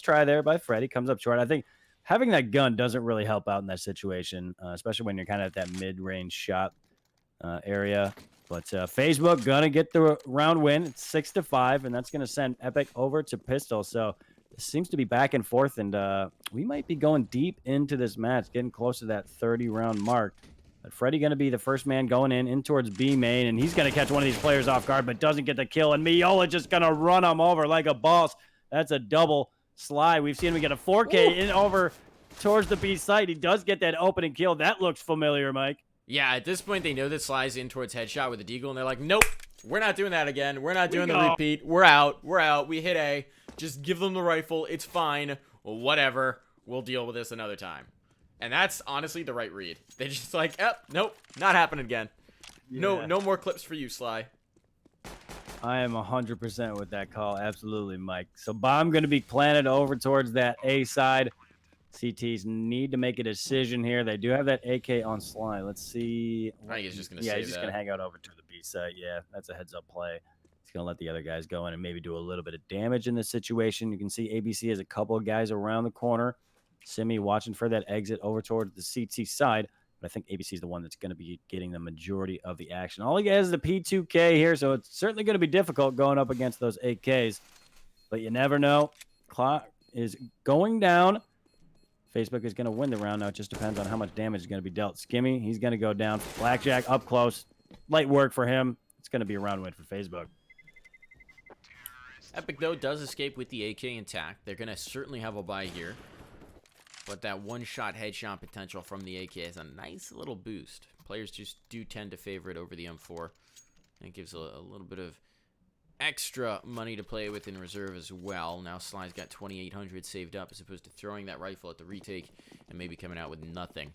try there by Freddy. Comes up short. I think having that gun doesn't really help out in that situation, especially when you're kind of at that mid-range shot area. But Facebook gonna get the round win. It's 6-5, and that's gonna send Epic over to pistol. So it seems to be back and forth, and we might be going deep into this match, getting close to that 30-round mark. But Freddy going to be the first man going in towards B main, and he's going to catch one of these players off guard, but doesn't get the kill. And Miola just going to run him over like a boss. That's a double Sly. We've seen him get a 4K in over towards the B site. He does get that opening kill. That looks familiar, Mike. Yeah, at this point, they know that Sly's in towards headshot with the deagle, and they're like, nope, we're not doing that again. We're not doing the repeat. We're out. We're out. We hit A. Just give them the rifle. It's fine. Well, whatever. We'll deal with this another time. And that's honestly the right read. They just like, nope, not happening again. Yeah. No more clips for you, Sly. I am 100% with that call. Absolutely, Mike. So bomb going to be planted over towards that A side. CTs need to make a decision here. They do have that AK on Sly. Let's see. I think he's just going to he's just going to hang out over to the B side. Yeah, that's a heads-up play. He's going to let the other guys go in and maybe do a little bit of damage in this situation. You can see ABC has a couple of guys around the corner. Simi watching for that exit over towards the CT side. But I think ABC is the one that's going to be getting the majority of the action. All he has is the P2K here, so it's certainly going to be difficult going up against those AKs. But you never know. Clock is going down. Facebook is going to win the round now. It just depends on how much damage is going to be dealt. Skimmy, he's going to go down. Blackjack up close. Light work for him. It's going to be a round win for Facebook. Epic, though, does escape with the AK intact. They're going to certainly have a buy here. But that one-shot headshot potential from the AK is a nice little boost. Players just do tend to favor it over the M4. And it gives a little bit of extra money to play with in reserve as well. Now Sly's got 2,800 saved up as opposed to throwing that rifle at the retake and maybe coming out with nothing.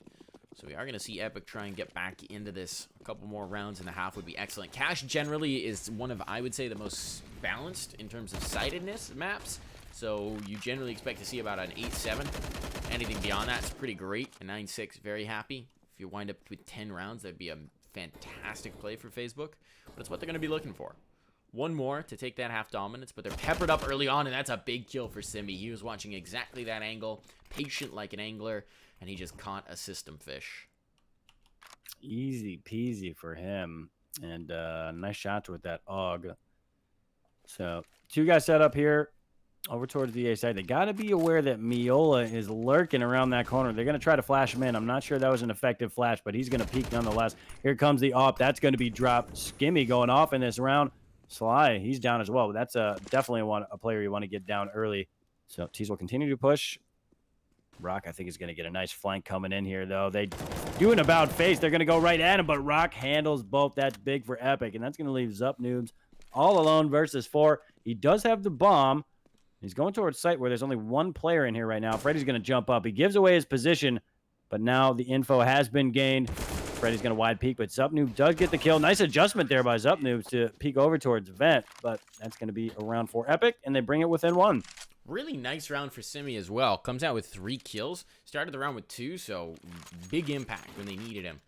So we are going to see Epic try and get back into this. A couple more rounds in the half would be excellent. Cash generally is one of, I would say, the most balanced in terms of sightedness maps. So you generally expect to see about an 8-7. Anything beyond that is pretty great. A 9-6, very happy. If you wind up with 10 rounds, that'd be a fantastic play for Facebook. But it's what they're going to be looking for. one more to take that half dominance, but they're peppered up early on, and that's a big kill for Simi. He was watching exactly that angle, patient like an angler, and he just caught a system fish. Easy peasy for him. And nice shots with that AUG. So 2 guys set up here over towards the A side. They got to be aware that Miola is lurking around that corner. They're going to try to flash him in. I'm not sure that was an effective flash, but he's going to peek nonetheless. Here comes the AWP. That's going to be dropped. Skimmy going off in this round. Sly, he's down as well. But that's definitely a player you want to get down early. So Tease will continue to push. Rock, I think, is going to get a nice flank coming in here, though. They do an about face. They're going to go right at him, but Rock handles both. That's big for Epic, and that's going to leave Zup Noobs all alone versus 4. He does have the bomb. He's going towards site where there's only 1 player in here right now. Freddy's going to jump up. He gives away his position, but now the info has been gained. Freddy's going to wide peek, but Zup Noob does get the kill. Nice adjustment there by Zup Noobs to peek over towards Vent, but that's going to be a round for Epic, and they bring it within 1. Really nice round for Simi as well. Comes out with 3 kills. Started the round with 2, so big impact when they needed him.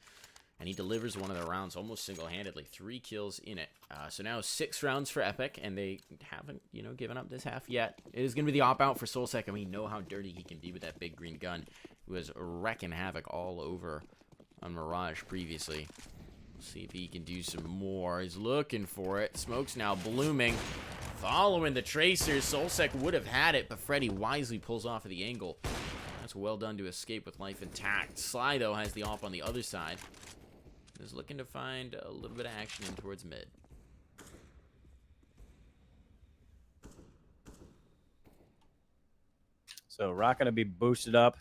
And he delivers one of the rounds almost single-handedly. 3 kills in it. So now 6 rounds for Epic, and they haven't, given up this half yet. It is going to be the op-out for Soulsec, and we know how dirty he can be with that big green gun. He was wrecking havoc all over on Mirage previously. See if he can do some more. He's looking for it. Smoke's now blooming. Following the tracers, Soulsec would have had it, but Freddy wisely pulls off of the angle. That's well done to escape with life intact. Sly, though, has the op on the other side. Is looking to find a little bit of action in towards mid. So Rock going to be boosted up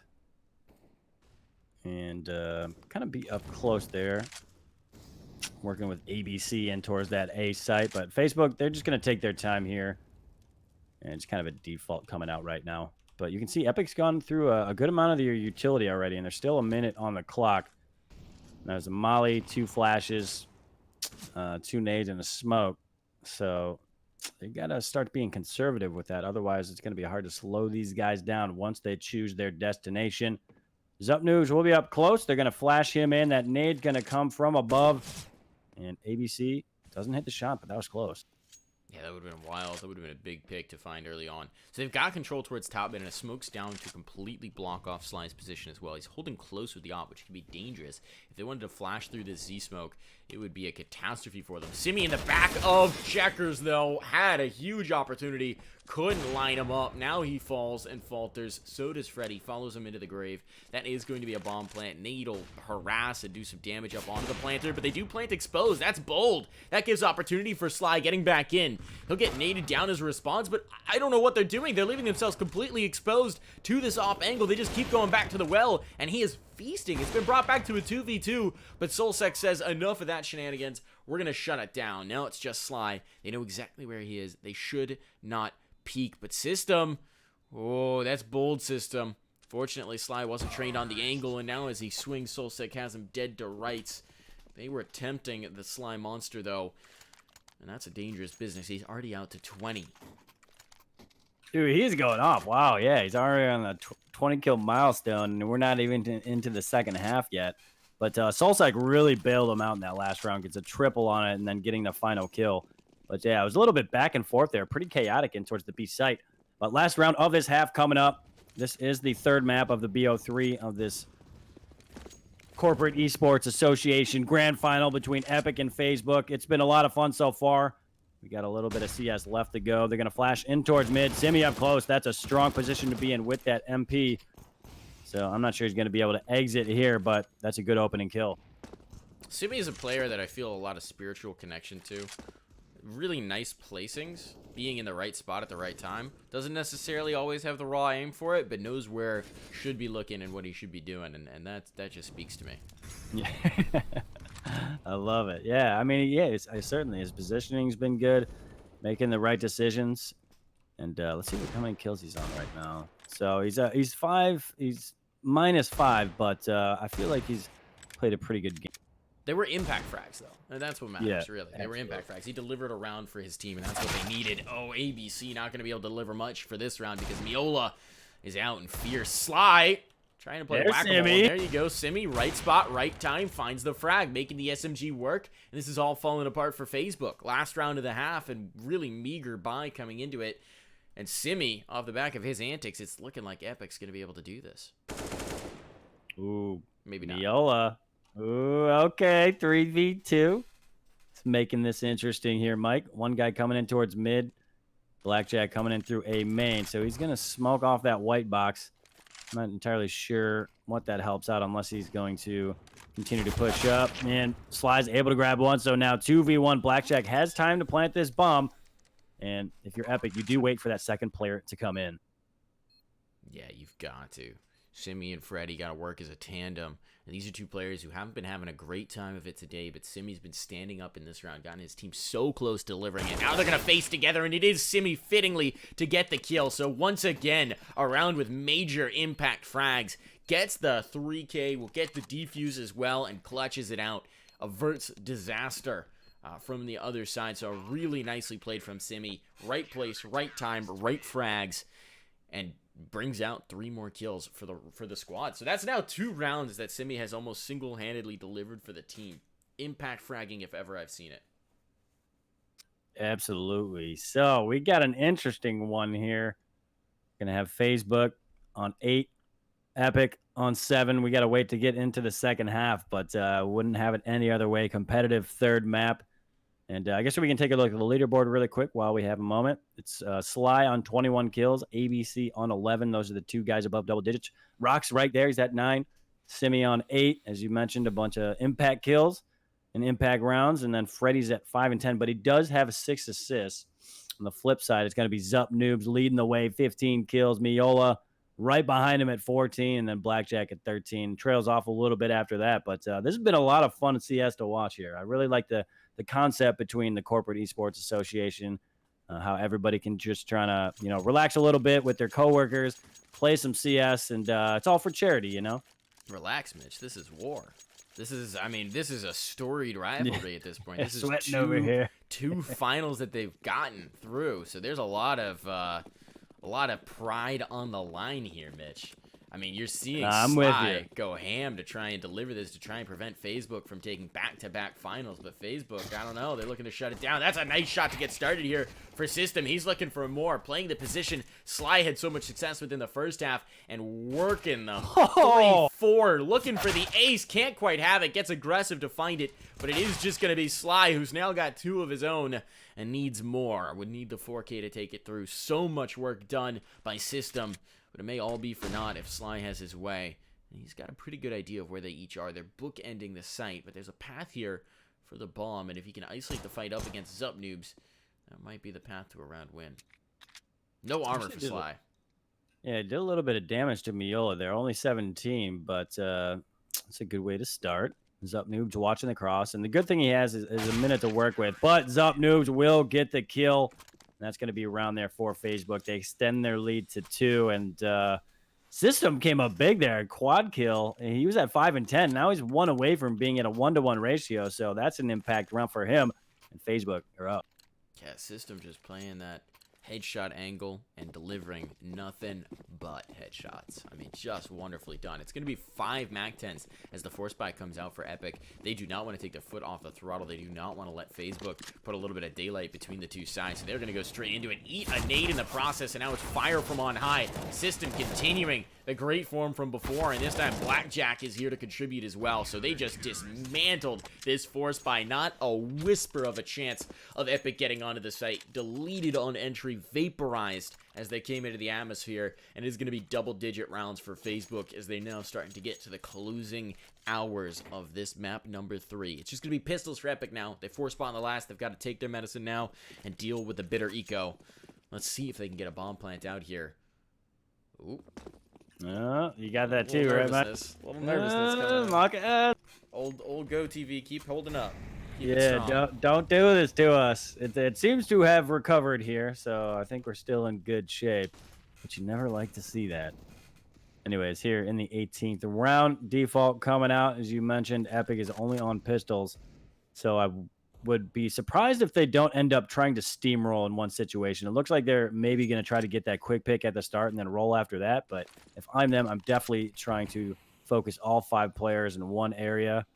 and kind of be up close there. Working with ABC in towards that A site, but Facebook, they're just going to take their time here. And it's kind of a default coming out right now. But you can see Epic's gone through a good amount of their utility already, and there's still a minute on the clock. There's a molly, 2 flashes, 2 nades, and a smoke. So they got to start being conservative with that. Otherwise, it's going to be hard to slow these guys down once they choose their destination. Zup News will be up close. They're going to flash him in. That nade's going to come from above. And ABC doesn't hit the shot, but that was close. Yeah, that would have been wild. That would have been a big pick to find early on. So they've got control towards top mid, and a smoke's down to completely block off Sly's position as well. He's holding close with the op, which can be dangerous. If they wanted to flash through this Z-smoke, it would be a catastrophe for them. Simi in the back of Checkers, though, had a huge opportunity. Couldn't line him up. Now he falls and falters. So does Freddy. Follows him into the grave. That is going to be a bomb plant. Nade'll harass and do some damage up onto the planter, but they do plant exposed. That's bold. That gives opportunity for Sly getting back in. He'll get naded down as a response, but I don't know what they're doing. They're leaving themselves completely exposed to this off angle. They just keep going back to the well, and he is feasting. It's been brought back to a 2v2, but Soulsec says enough of that shenanigans. We're going to shut it down. Now it's just Sly. They know exactly where he is. They should not peek, but System, oh, that's bold, System. Fortunately, Sly wasn't trained on the angle, and now as he swings, Soulsec has him dead to rights. They were attempting the Sly monster, though, and that's a dangerous business. He's already out to 20. Dude, he's going off. Wow, yeah, he's already on the 20-kill milestone, and we're not even into the second half yet. But Soulsec really bailed him out in that last round, gets a triple on it, and then getting the final kill. But yeah, it was a little bit back and forth there. Pretty chaotic in towards the B site. But last round of this half coming up. This is the 3rd map of the BO3 of this Corporate Esports Association Grand Final between Epic and Facebook. It's been a lot of fun so far. We got a little bit of CS left to go. They're going to flash in towards mid. Simi up close. That's a strong position to be in with that MP. So I'm not sure he's going to be able to exit here, but that's a good opening kill. Simi is a player that I feel a lot of spiritual connection to. Really nice placings, being in the right spot at the right time. Doesn't necessarily always have the raw aim for it, but knows where should be looking and what he should be doing, and that just speaks to me. Yeah, I love it. Yeah, I mean, yeah, certainly his positioning's been good, making the right decisions, and let's see how many kills he's on right now. So he's -5, but I feel like he's played a pretty good game. They were impact frags, though. And that's what matters, Yeah, really. They were absolutely. impact frags. He delivered a round for his team, and that's what they needed. Oh, ABC not going to be able to deliver much for this round because Miola is out in fierce. Sly Trying to play There's whack-a-mole. Simi. There you go. Simi, right spot, right time, finds the frag, making the SMG work. And this is all falling apart for Facebook. Last round of the half and really meager buy coming into it. And Simi, off the back of his antics, it's looking like Epic's going to be able to do this. Ooh. Maybe not. Miola. Ooh, okay. 3v2. It's making this interesting here, Mike. One guy coming in towards mid. Blackjack coming in through a main. So he's going to smoke off that white box. I'm not entirely sure what that helps out unless he's going to continue to push up. And Sly's able to grab one. So now 2v1. Blackjack has time to plant this bomb. And if you're Epic, you do wait for that second player to come in. Yeah, you've got to. Simi and Freddy got to work as a tandem. And these are two players who haven't been having a great time of it today, but Simi's been standing up in this round, gotten his team so close to delivering it. Now they're going to face together, and it is Simi fittingly to get the kill. So once again, a round with major impact frags. Gets the 3K, will get the defuse as well, and clutches it out. Averts disaster from the other side. So really nicely played from Simi. Right place, right time, right frags. And brings out 3 more kills for the squad. So that's now 2 rounds that Simi has almost single-handedly delivered for the team. Impact fragging if ever I've seen it. Absolutely. So we got an interesting one here. Gonna have Facebook on 8, Epic on 7. We gotta wait to get into the second half, but wouldn't have it any other way. Competitive third map. And I guess we can take a look at the leaderboard really quick while we have a moment. It's Sly on 21 kills, ABC on 11. Those are the 2 guys above double digits. Rock's right there. He's at 9. Simi on 8. As you mentioned, a bunch of impact kills and impact rounds. And then Freddy's at 5 and 10. But he does have 6 assists. On the flip side, it's going to be Zup Noobs leading the way, 15 kills. Miola right behind him at 14. And then Blackjack at 13. Trails off a little bit after that. But this has been a lot of fun CS to watch here. I really like the concept between the Corporate Esports Association, how everybody can just try to, relax a little bit with their coworkers, play some CS, and it's all for charity, Relax, Mitch. This is war. This is a storied rivalry at this point. This is sweating over here. 2 finals that they've gotten through. So there's a lot of pride on the line here, Mitch. I mean, you're seeing Sly go ham to try and deliver this, to try and prevent Facebook from taking back-to-back finals. But Facebook, I don't know. They're looking to shut it down. That's a nice shot to get started here for System. He's looking for more. Playing the position Sly had so much success with in the first half, and working the 3-4. Looking for the ace. Can't quite have it. Gets aggressive to find it. But it is just going to be Sly, who's now got 2 of his own and needs more. Would need the 4K to take it through. So much work done by System. But it may all be for naught if Sly has his way. And he's got a pretty good idea of where they each are. They're bookending the site, but there's a path here for the bomb. And if he can isolate the fight up against Zup Noobs, that might be the path to a round win. No armor for Sly. Yeah, it did a little bit of damage to Miola there. Only 17, but it's a good way to start. Zup Noobs watching the cross. And the good thing he has is a minute to work with. But Zup Noobs will get the kill. That's going to be around there for Facebook. They extend their lead to 2, and System came up big there. Quad kill. And he was at 5 and 10. Now he's 1 away from being at a 1-to-1 ratio, so that's an impact round for him. And Facebook are up. Yeah, System just playing that headshot angle and delivering nothing but headshots. I mean, just wonderfully done. It's going to be 5 MAC-10s as the force buy comes out for Epic. They do not want to take their foot off the throttle. They do not want to let Facebook put a little bit of daylight between the 2 sides. So they're going to go straight into it, eat a nade in the process, and now it's fire from on high. System continuing the great form from before, and this time Blackjack is here to contribute as well. So they just dismantled this force buy. Not a whisper of a chance of Epic getting onto the site. Deleted on entry, vaporized as they came into the atmosphere, and it is going to be double-digit rounds for Facebook as they now starting to get to the closing hours of this map number 3. It's just going to be pistols for Epic now. They force spot in the last. They've got to take their medicine now and deal with the bitter eco. Let's see if they can get a bomb plant out here. Ooh. You got that too, right, Matt? A little nervousness coming up. Old Go TV, keep holding up. Don't do this to us. It seems to have recovered here, so I think we're still in good shape. But you never like to see that. Anyways, here in the 18th round, default coming out, as you mentioned, Epic is only on pistols. So I would be surprised if they don't end up trying to steamroll in one situation. It looks like they're maybe going to try to get that quick pick at the start and then roll after that. But if I'm them, I'm definitely trying to focus all 5 players in one area.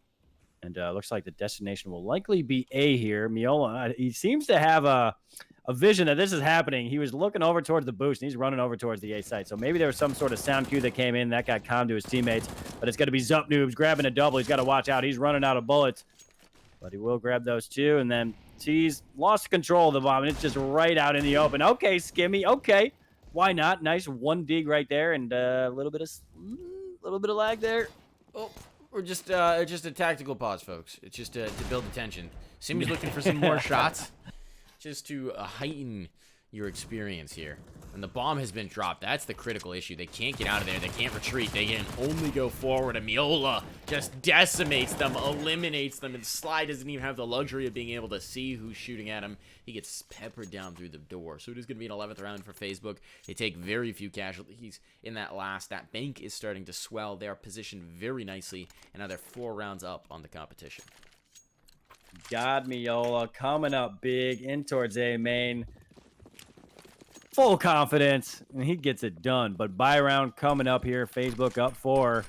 And looks like the destination will likely be A here. Miola, he seems to have a vision that this is happening. He was looking over towards the boost, and he's running over towards the A site. So maybe there was some sort of sound cue that came in. That got calm to his teammates. But it's going to be Zup Noobs grabbing a double. He's got to watch out. He's running out of bullets. But he will grab those 2. And then T's lost control of the bomb, and it's just right out in the open. Okay, Skimmy. Okay. Why not? Nice 1 dig right there, and a little bit of lag there. Oh. Or just a tactical pause, folks. It's just to build the tension. Simmy's looking for some more shots, just to heighten your experience here. And the bomb has been dropped. That's the critical issue. They can't get out of there. They can't retreat. They can only go forward. And Miola just decimates them, eliminates them, and Sly doesn't even have the luxury of being able to see who's shooting at him. He gets peppered down through the door. So it is going to be an 11th round for Facebook. They take very few casualties in that last. That bank is starting to swell. They are positioned very nicely, and now they're 4 rounds up on the competition. God, Miola coming up big in towards A main. Full confidence, and he gets it done. But buy round coming up here. Facebook up 4.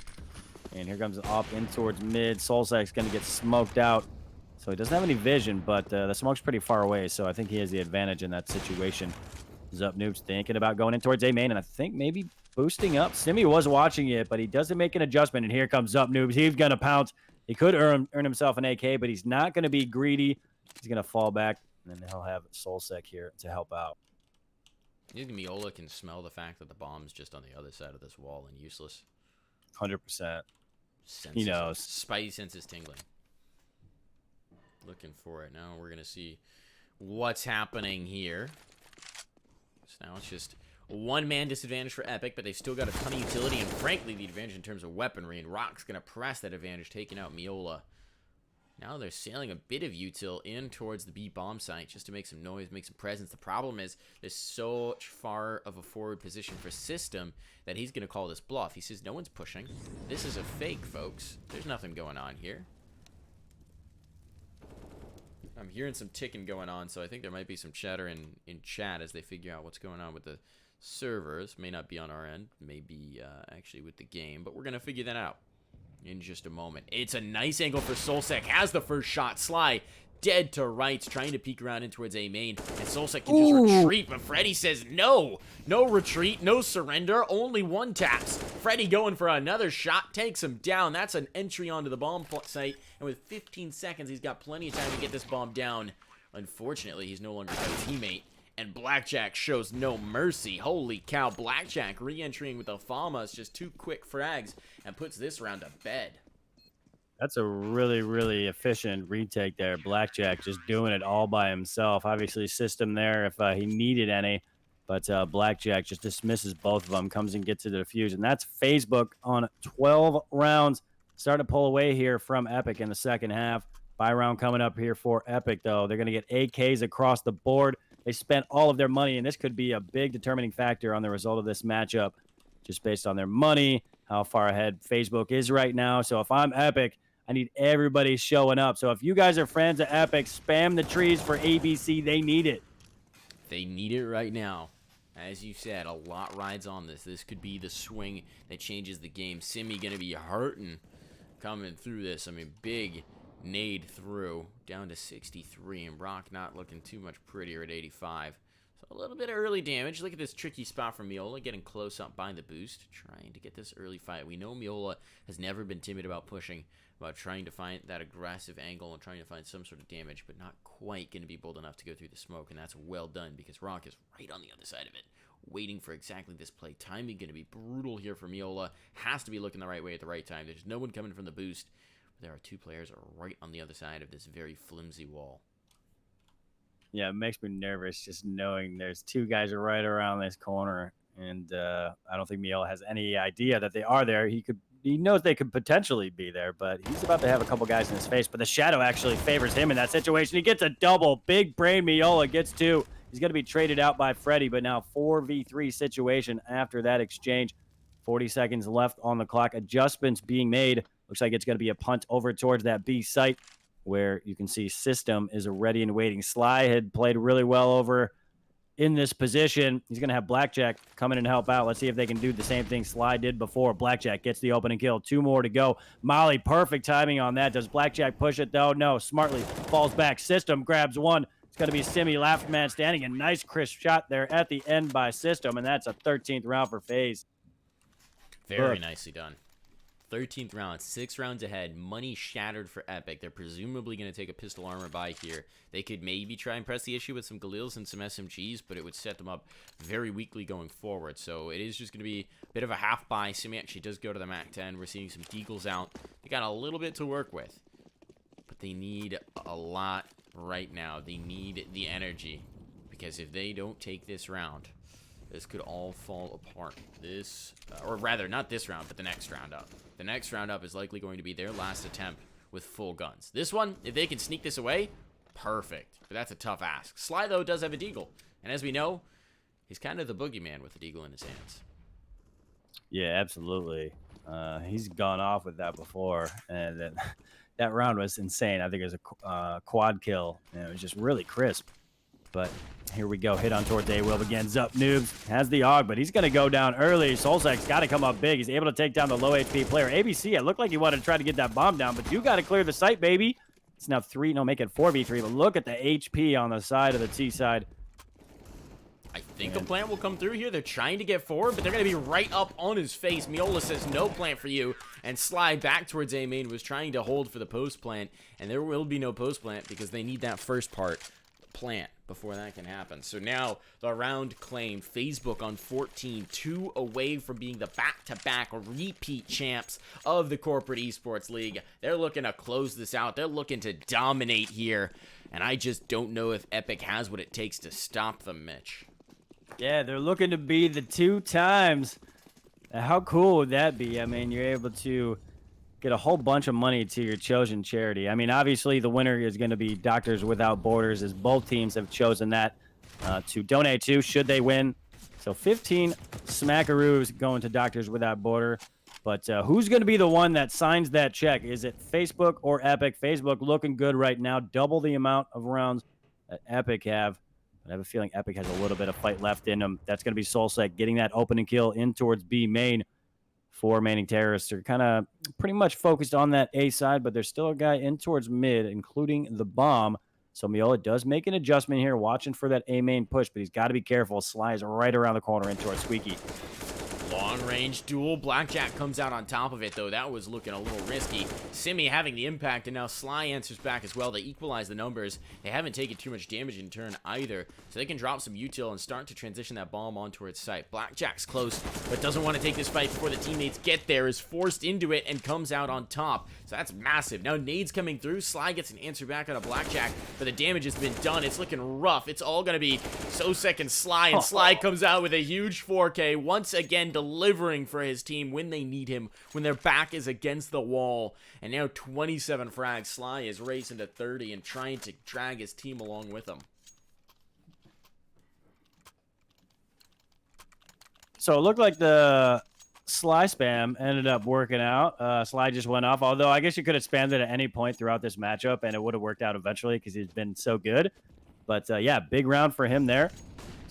And here comes off in towards mid. Soulsec's going to get smoked out. So he doesn't have any vision, but the smoke's pretty far away. So I think he has the advantage in that situation. Zup Noob's thinking about going in towards A main, and I think maybe boosting up. Simmy was watching it, but he doesn't make an adjustment. And here comes Zup Noobs. He's going to pounce. He could earn himself an AK, but he's not going to be greedy. He's going to fall back, and then he'll have Soulsec here to help out. You think Miola can smell the fact that the bomb's just on the other side of this wall and useless? 100%. He knows. Spidey senses tingling. Looking for it now. We're going to see what's happening here. So now it's just 1-man disadvantage for Epic, but they've still got a ton of utility and, frankly, the advantage in terms of weaponry. And Rock's going to press that advantage, taking out Miola. Now they're sailing a bit of util in towards the B bomb site just to make some noise, make some presence. The problem is there's so far of a forward position for System that he's going to call this bluff. He says no one's pushing. This is a fake, folks. There's nothing going on here. I'm hearing some ticking going on, so I think there might be some chatter in chat as they figure out what's going on with the servers. May not be on our end, may be actually with the game, but we're going to figure that out in just a moment. It's a nice angle for Soulsec. Has the first shot. Sly dead to rights, trying to peek around in towards A main. And Soulsec can just retreat, but Freddy says no. No retreat, no surrender, only 1 taps. Freddy going for another shot, takes him down. That's an entry onto the bomb site. And with 15 seconds, he's got plenty of time to get this bomb down. Unfortunately, he's no longer got a teammate. And Blackjack shows no mercy. Holy cow, Blackjack re-entering with Alfamas, just 2 quick frags, and puts this round to bed. That's a really, really efficient retake there. Blackjack just doing it all by himself. Obviously, System there if he needed any. But Blackjack just dismisses both of them, comes and gets to the defuse. And that's Facebook on 12 rounds. Starting to pull away here from Epic in the second half. Buy round coming up here for Epic, though. They're going to get AKs across the board. They spent all of their money, and this could be a big determining factor on the result of this matchup, just based on their money, how far ahead Facebook is right now. So if I'm Epic, I need everybody showing up. So if you guys are friends of Epic, spam the trees for ABC. They need it. They need it right now. As you said, a lot rides on this. This could be the swing that changes the game. Simmy going to be hurting coming through this. I mean, big nade through, down to 63, and Brock not looking too much prettier at 85. So a little bit of early damage. Look at this tricky spot from Miola, getting close up by the boost, trying to get this early fight. We know Miola has never been timid about pushing, about trying to find that aggressive angle and trying to find some sort of damage, but not quite going to be bold enough to go through the smoke, and that's well done because Rock is right on the other side of it, waiting for exactly this play. Timing going to be brutal here for Miola. Has to be looking the right way at the right time. There's no one coming from the boost. There are 2 players right on the other side of this very flimsy wall. Yeah, it makes me nervous just knowing there's 2 guys right around this corner, and I don't think Miola has any idea that they are there. He knows they could potentially be there, but he's about to have a couple guys in his face. But the shadow actually favors him in that situation. He gets a double. Big brain Miola gets 2. He's going to be traded out by Freddy, but now 4v3 situation after that exchange. 40 seconds left on the clock. Adjustments being made. Looks like it's going to be a punt over towards that B site. where you can see System is ready and waiting. Sly had played really well over in this position. He's going to have Blackjack come in and help out. Let's see if they can do the same thing Sly did before. Blackjack gets the opening kill. 2 more to go. Molly, perfect timing on that. Does Blackjack push it, though? No. Smartly falls back. System grabs one. It's going to be Simi, last man standing. A nice crisp shot there at the end by System, and that's a 13th round for FaZe. Very nicely done. 13th round, 6 rounds ahead. Money shattered for Epic. They're presumably going to take a pistol armor buy here. They could maybe try and press the issue with some Galils and some SMGs, but it would set them up very weakly going forward. So it is just going to be a bit of a half buy. Simi actually does go to the MAC 10. We're seeing some Deagles out. They got a little bit to work with, but they need a lot right now. They need the energy, because if they don't take this round, this could all fall apart. This, or rather, not this round, but the next round up. The next round up is likely going to be their last attempt with full guns. This one, if they can sneak this away, perfect. But that's a tough ask. Sly, though, does have a deagle. And as we know, he's kind of the boogeyman with the deagle in his hands. Yeah, absolutely. He's gone off with that before. And that round was insane. I think it was a quad kill. And it was just really crisp. But here we go. Hit on towards A-Will again. Zup Noobs has the AUG, but he's going to go down early. Solsek's got to come up big. He's able to take down the low HP player. ABC, it looked like he wanted to try to get that bomb down, but you got to clear the site, baby. It's now 3. No, make it 4v3, but look at the HP on the side of the T side. I think a plant will come through here. They're trying to get forward, but they're going to be right up on his face. Miola says no plant for you, and Sly back towards A main was trying to hold for the post plant, and there will be no post plant because they need that first part plant before that can happen. So now the round claimed. Facebook on 14, 2 away from being the back-to-back repeat champs of the Corporate Esports League. They're looking to close this out. They're looking to dominate here, and I just don't know if Epic has what it takes to stop them, Mitch. Yeah, they're looking to be the 2 times. How cool would that be? I mean, you're able to get a whole bunch of money to your chosen charity. I mean, obviously the winner is going to be Doctors Without Borders, as both teams have chosen that to donate to should they win. So 15 smackaroos going to Doctors Without Border. But who's going to be the one that signs that check? Is it Facebook or Epic? Facebook looking good right now. Double the amount of rounds that Epic have. But I have a feeling Epic has a little bit of fight left in them. That's going to be Solsec getting that opening kill in towards B main. 4 remaining terrorists are kind of pretty much focused on that A side, but there's still a guy in towards mid, including the bomb. So Miola does make an adjustment here, watching for that A main push, but he's got to be careful. Sly is right around the corner in towards Squeaky. Long range duel. Blackjack comes out on top of it, though. That was looking a little risky. Simi having the impact, and now Sly answers back as well. They equalize the numbers. They haven't taken too much damage in turn either, so they can drop some util and start to transition that bomb onto its site. Blackjack's close, but doesn't want to take this fight before the teammates get there, is forced into it, and comes out on top. So that's massive. Now nades coming through. Sly gets an answer back on a Blackjack, but the damage has been done. It's looking rough. It's all going to be Sosek and Sly comes out with a huge 4K, once again delivering for his team when they need him, when their back is against the wall. And now 27 frags. Sly is racing to 30 and trying to drag his team along with him. So it looked like the Sly spam ended up working out. Sly just went off, although I guess you could have spammed it at any point throughout this matchup and it would have worked out eventually because he's been so good. But yeah, big round for him there.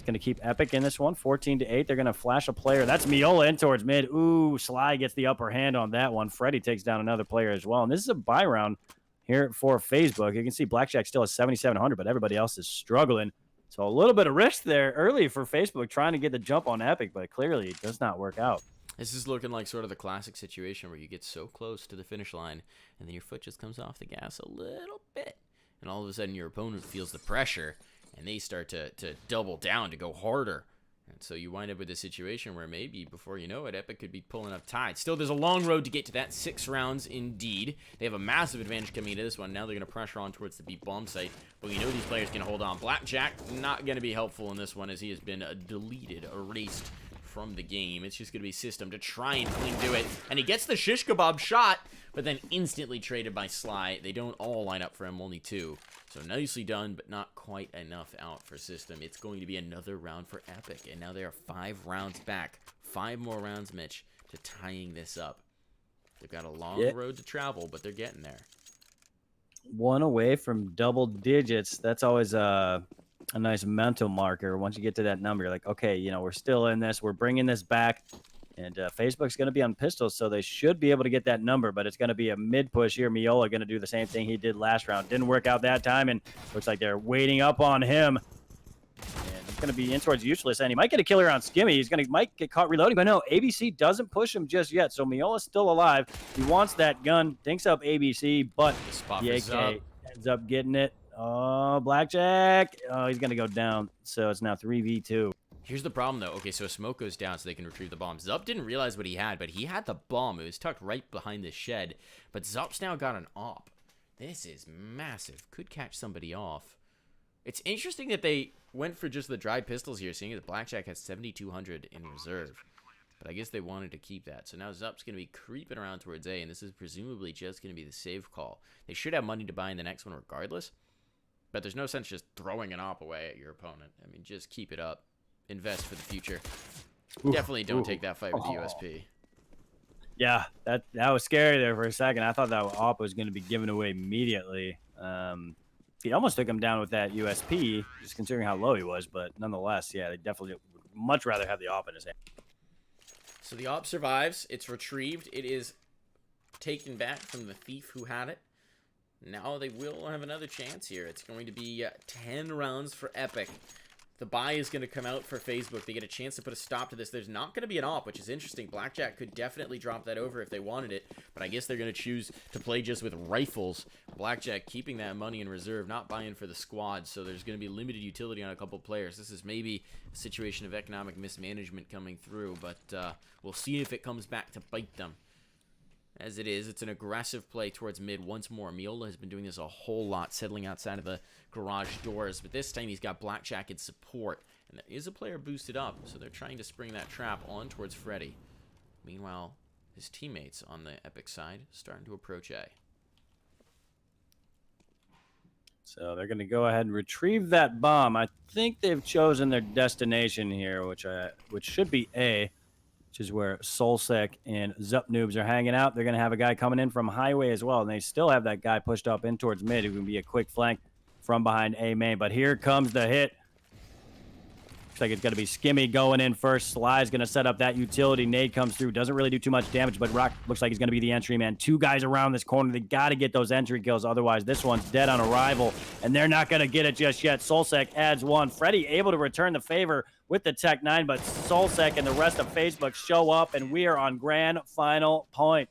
Going to keep Epic in this one, 14-8. They're going to flash a player. That's Miola in towards mid. Ooh, Sly gets the upper hand on that one. Freddy takes down another player as well. And this is a buy round here for Facebook. You can see Blackjack still has 7,700, but everybody else is struggling. So a little bit of risk there early for Facebook trying to get the jump on Epic, but clearly it does not work out. This is looking like sort of the classic situation where you get so close to the finish line and then your foot just comes off the gas a little bit. And all of a sudden your opponent feels the pressure and they start to double down, to go harder. And so you wind up with a situation where maybe, before you know it, Epic could be pulling up tide. Still, there's a long road to get to that. 6 rounds indeed. They have a massive advantage coming into this one. Now they're going to pressure on towards the B bomb site. But we know these players can hold on. Blackjack, not going to be helpful in this one, as he has been deleted, erased from the game. It's just going to be System to try and cling to it. And he gets the shish kebab shot, but then instantly traded by Sly. They don't all line up for him, only 2. So nicely done, but not quite enough out for System. It's going to be another round for Epic, and now they are 5 rounds back. 5 more rounds, Mitch, to tying this up. They've got a long road to travel, but they're getting there. One away from double digits. That's always a nice mental marker. Once you get to that number, you're like, okay, you know, we're still in this. We're bringing this back. And Facebook's going to be on pistols, so they should be able to get that number, but it's going to be a mid-push here. Miola going to do the same thing he did last round. Didn't work out that time, and looks like they're waiting up on him. And he's going to be in towards useless, and he might get a killer on Skimmy. He's going to might get caught reloading, but no, ABC doesn't push him just yet, so Miola's still alive. He wants that gun, thinks up ABC, but the AK ends up getting it. Oh, Blackjack. Oh, he's going to go down, so it's now 3v2. Here's the problem, though. Okay, so a smoke goes down so they can retrieve the bomb. Zup didn't realize what he had, but he had the bomb. It was tucked right behind the shed. But Zup's now got an op. This is massive. Could catch somebody off. It's interesting that they went for just the dried pistols here, seeing that Blackjack has 7,200 in reserve. But I guess they wanted to keep that. So now Zup's going to be creeping around towards A, and this is presumably just going to be the save call. They should have money to buy in the next one regardless. But there's no sense just throwing an op away at your opponent. I mean, just keep it up. Invest for the future. Definitely don't take that fight with the USP. Yeah, that was scary there for a second. I thought that op was going to be given away immediately. He almost took him down with that USP, just considering how low he was. But nonetheless, yeah, they definitely would much rather have the op in his hand. So the op survives. It's retrieved. It is taken back from the thief who had it. Now they will have another chance here. It's going to be 10 rounds for Epic. The buy is going to come out for Facebook. They get a chance to put a stop to this. There's not going to be an op, which is interesting. Blackjack could definitely drop that over if they wanted it, but I guess they're going to choose to play just with rifles. Blackjack keeping that money in reserve, not buying for the squad, so there's going to be limited utility on a couple players. This is maybe a situation of economic mismanagement coming through, but we'll see if it comes back to bite them. As it is, it's an aggressive play towards mid once more. Miola has been doing this a whole lot, settling outside of the garage doors. But this time he's got Blackjack in support. And there is a player boosted up, so they're trying to spring that trap on towards Freddy. Meanwhile, his teammates on the Epic side starting to approach A. So they're going to go ahead and retrieve that bomb. I think they've chosen their destination here, which should be A, which is where Soulsec and Zup Noobs are hanging out. They're going to have a guy coming in from Highway as well, and they still have that guy pushed up in towards mid who can be a quick flank from behind A main. But here comes the hit. Looks like it's going to be Skimmy going in first. Sly's going to set up that utility. Nade comes through. Doesn't really do too much damage, but Rock looks like he's going to be the entry man. Two guys around this corner. They got to get those entry kills. Otherwise, this one's dead on arrival, and they're not going to get it just yet. Soulsec adds one. Freddy able to return the favor with the Tech 9, but Soulsec and the rest of Facebook show up, and we are on grand final point.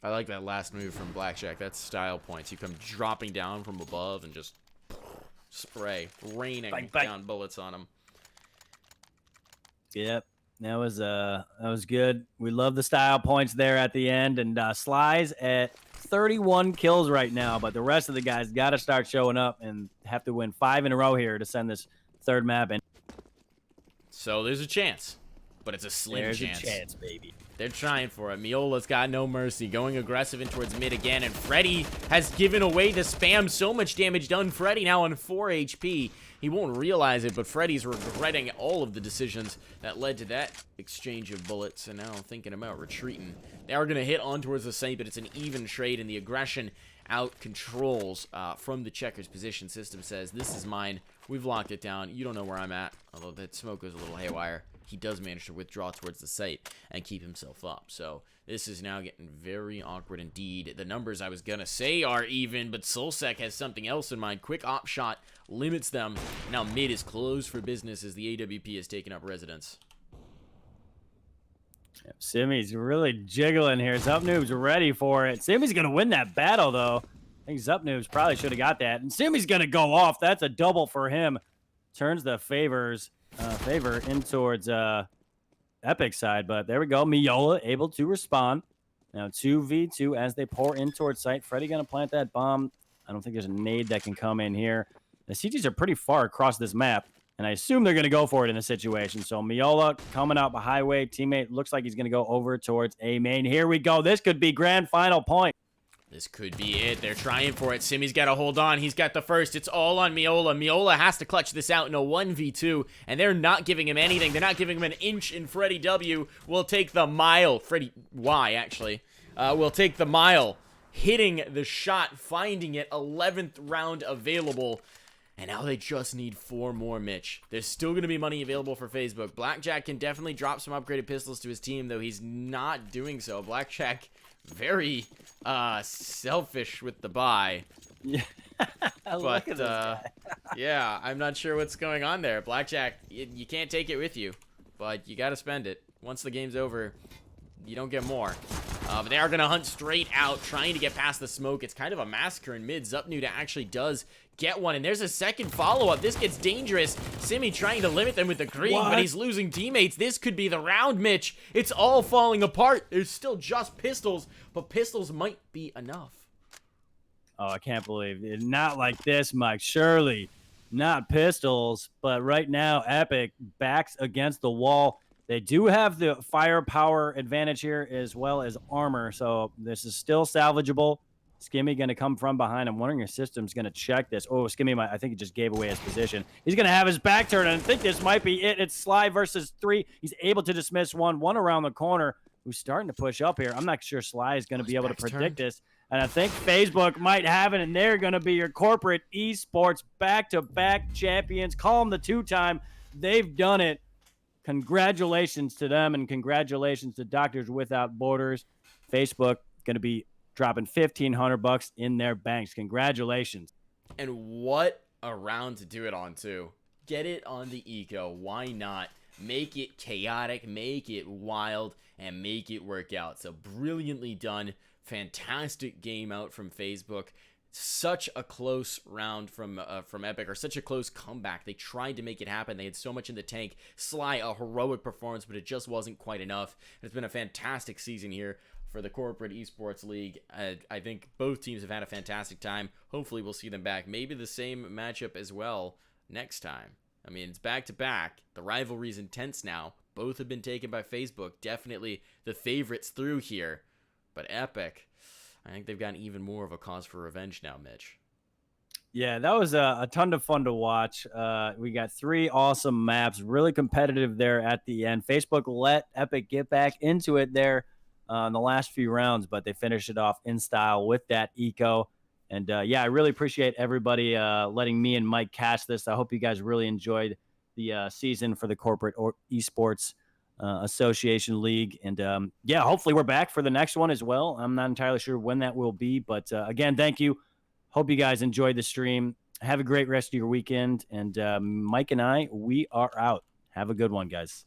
I like that last move from Blackjack. That's style points. You come dropping down from above and just spray, raining down bullets on him. Yep, that was good. We love the style points there at the end, and Sly's at 31 kills right now, but the rest of the guys got to start showing up and have to win 5 in a row here to send this third map in. So there's a chance, but it's a slim chance. There's a chance, baby. They're trying for it. Miola's got no mercy, going aggressive in towards mid again, and Freddy has given away the spam. So much damage done. Freddy now on 4 HP. He won't realize it, but Freddy's regretting all of the decisions that led to that exchange of bullets, and now thinking about retreating. They are going to hit on towards the site, but it's an even trade, and the aggression out controls from the Checkers position system says, this is mine. We've locked it down. You don't know where I'm at, although that smoke goes a little haywire. He does manage to withdraw towards the site and keep himself up. So this is now getting very awkward indeed. The numbers I was going to say are even, but Soulsec has something else in mind. Quick op shot limits them. Now mid is closed for business as the AWP has taken up residence. Yep, Simmy's really jiggling here. Zup Noob's ready for it. Simmy's going to win that battle, though. I think Zup Noobs probably should have got that. And Simmy's going to go off. That's a double for him. Turns the favor in towards Epic side, but there we go. Miola able to respond. Now 2v2 as they pour in towards site. Freddy going to plant that bomb. I don't think there's a nade that can come in here. The CGs are pretty far across this map, and I assume they're going to go for it in this situation. So Miola coming out by Highway. Teammate looks like he's going to go over towards A main. Here we go. This could be grand final point. This could be it. They're trying for it. Simmy's got to hold on. He's got the first. It's all on Miola. Miola has to clutch this out in a 1v2, and they're not giving him anything. They're not giving him an inch, and Freddy W will take the mile. Freddy Y, actually, will take the mile hitting the shot, finding it, 11th round available. And now they just need 4 more, Mitch. There's still going to be money available for Facebook. Blackjack can definitely drop some upgraded pistols to his team, though he's not doing so. Blackjack, very selfish with the buy. Yeah. Look at this guy. Yeah, I'm not sure what's going on there. Blackjack, you can't take it with you, but you got to spend it. Once the game's over, you don't get more. But they are going to hunt straight out, trying to get past the smoke. It's kind of a massacre in mid. Zupnuda actually does get one, and there's a second follow-up. This gets dangerous. Simi trying to limit them with the green, but he's losing teammates. This could be the round, Mitch. It's all falling apart. There's still just pistols, but pistols might be enough. Oh, I can't believe it. Not like this, Mike. Surely not pistols, but right now, Epic backs against the wall. They do have the firepower advantage here as well as armor, so this is still salvageable. Skimmy going to come from behind. I'm wondering if System's going to check this. Oh, Skimmy, I think he just gave away his position. He's going to have his back turned, and I think this might be it. It's Sly versus 3. He's able to dismiss one around the corner who's starting to push up here. I'm not sure Sly is going to be able to predict this, and I think Facebook might have it, and they're going to be your corporate esports back-to-back champions. Call them the 2-time. They've done it. Congratulations to them, and congratulations to Doctors Without Borders. Facebook going to be dropping $1,500 in their banks. Congratulations. And what a round to do it on, too. Get it on the eco. Why not? Make it chaotic, make it wild, and make it work out. So brilliantly done. Fantastic game out from Facebook. Such a close round from Epic, or such a close comeback. They tried to make it happen. They had so much in the tank. Sly, a heroic performance, but it just wasn't quite enough. It's been a fantastic season here for the Corporate Esports League. I think both teams have had a fantastic time. Hopefully we'll see them back. Maybe the same matchup as well next time. I mean, it's back-to-back. The rivalry's intense now. Both have been taken by Facebook. Definitely the favorites through here. But Epic, I think they've gotten even more of a cause for revenge now, Mitch. Yeah, that was a ton of fun to watch. We got 3 awesome maps, really competitive there at the end. Facebook let Epic get back into it there in the last few rounds, but they finished it off in style with that eco. And yeah, I really appreciate everybody letting me and Mike catch this. I hope you guys really enjoyed the season for the Corporate Esports Association League. And yeah, hopefully we're back for the next one as well. I'm not entirely sure when that will be, but again, thank you. Hope you guys enjoyed the stream. Have a great rest of your weekend. And Mike and I, we are out. Have a good one, guys.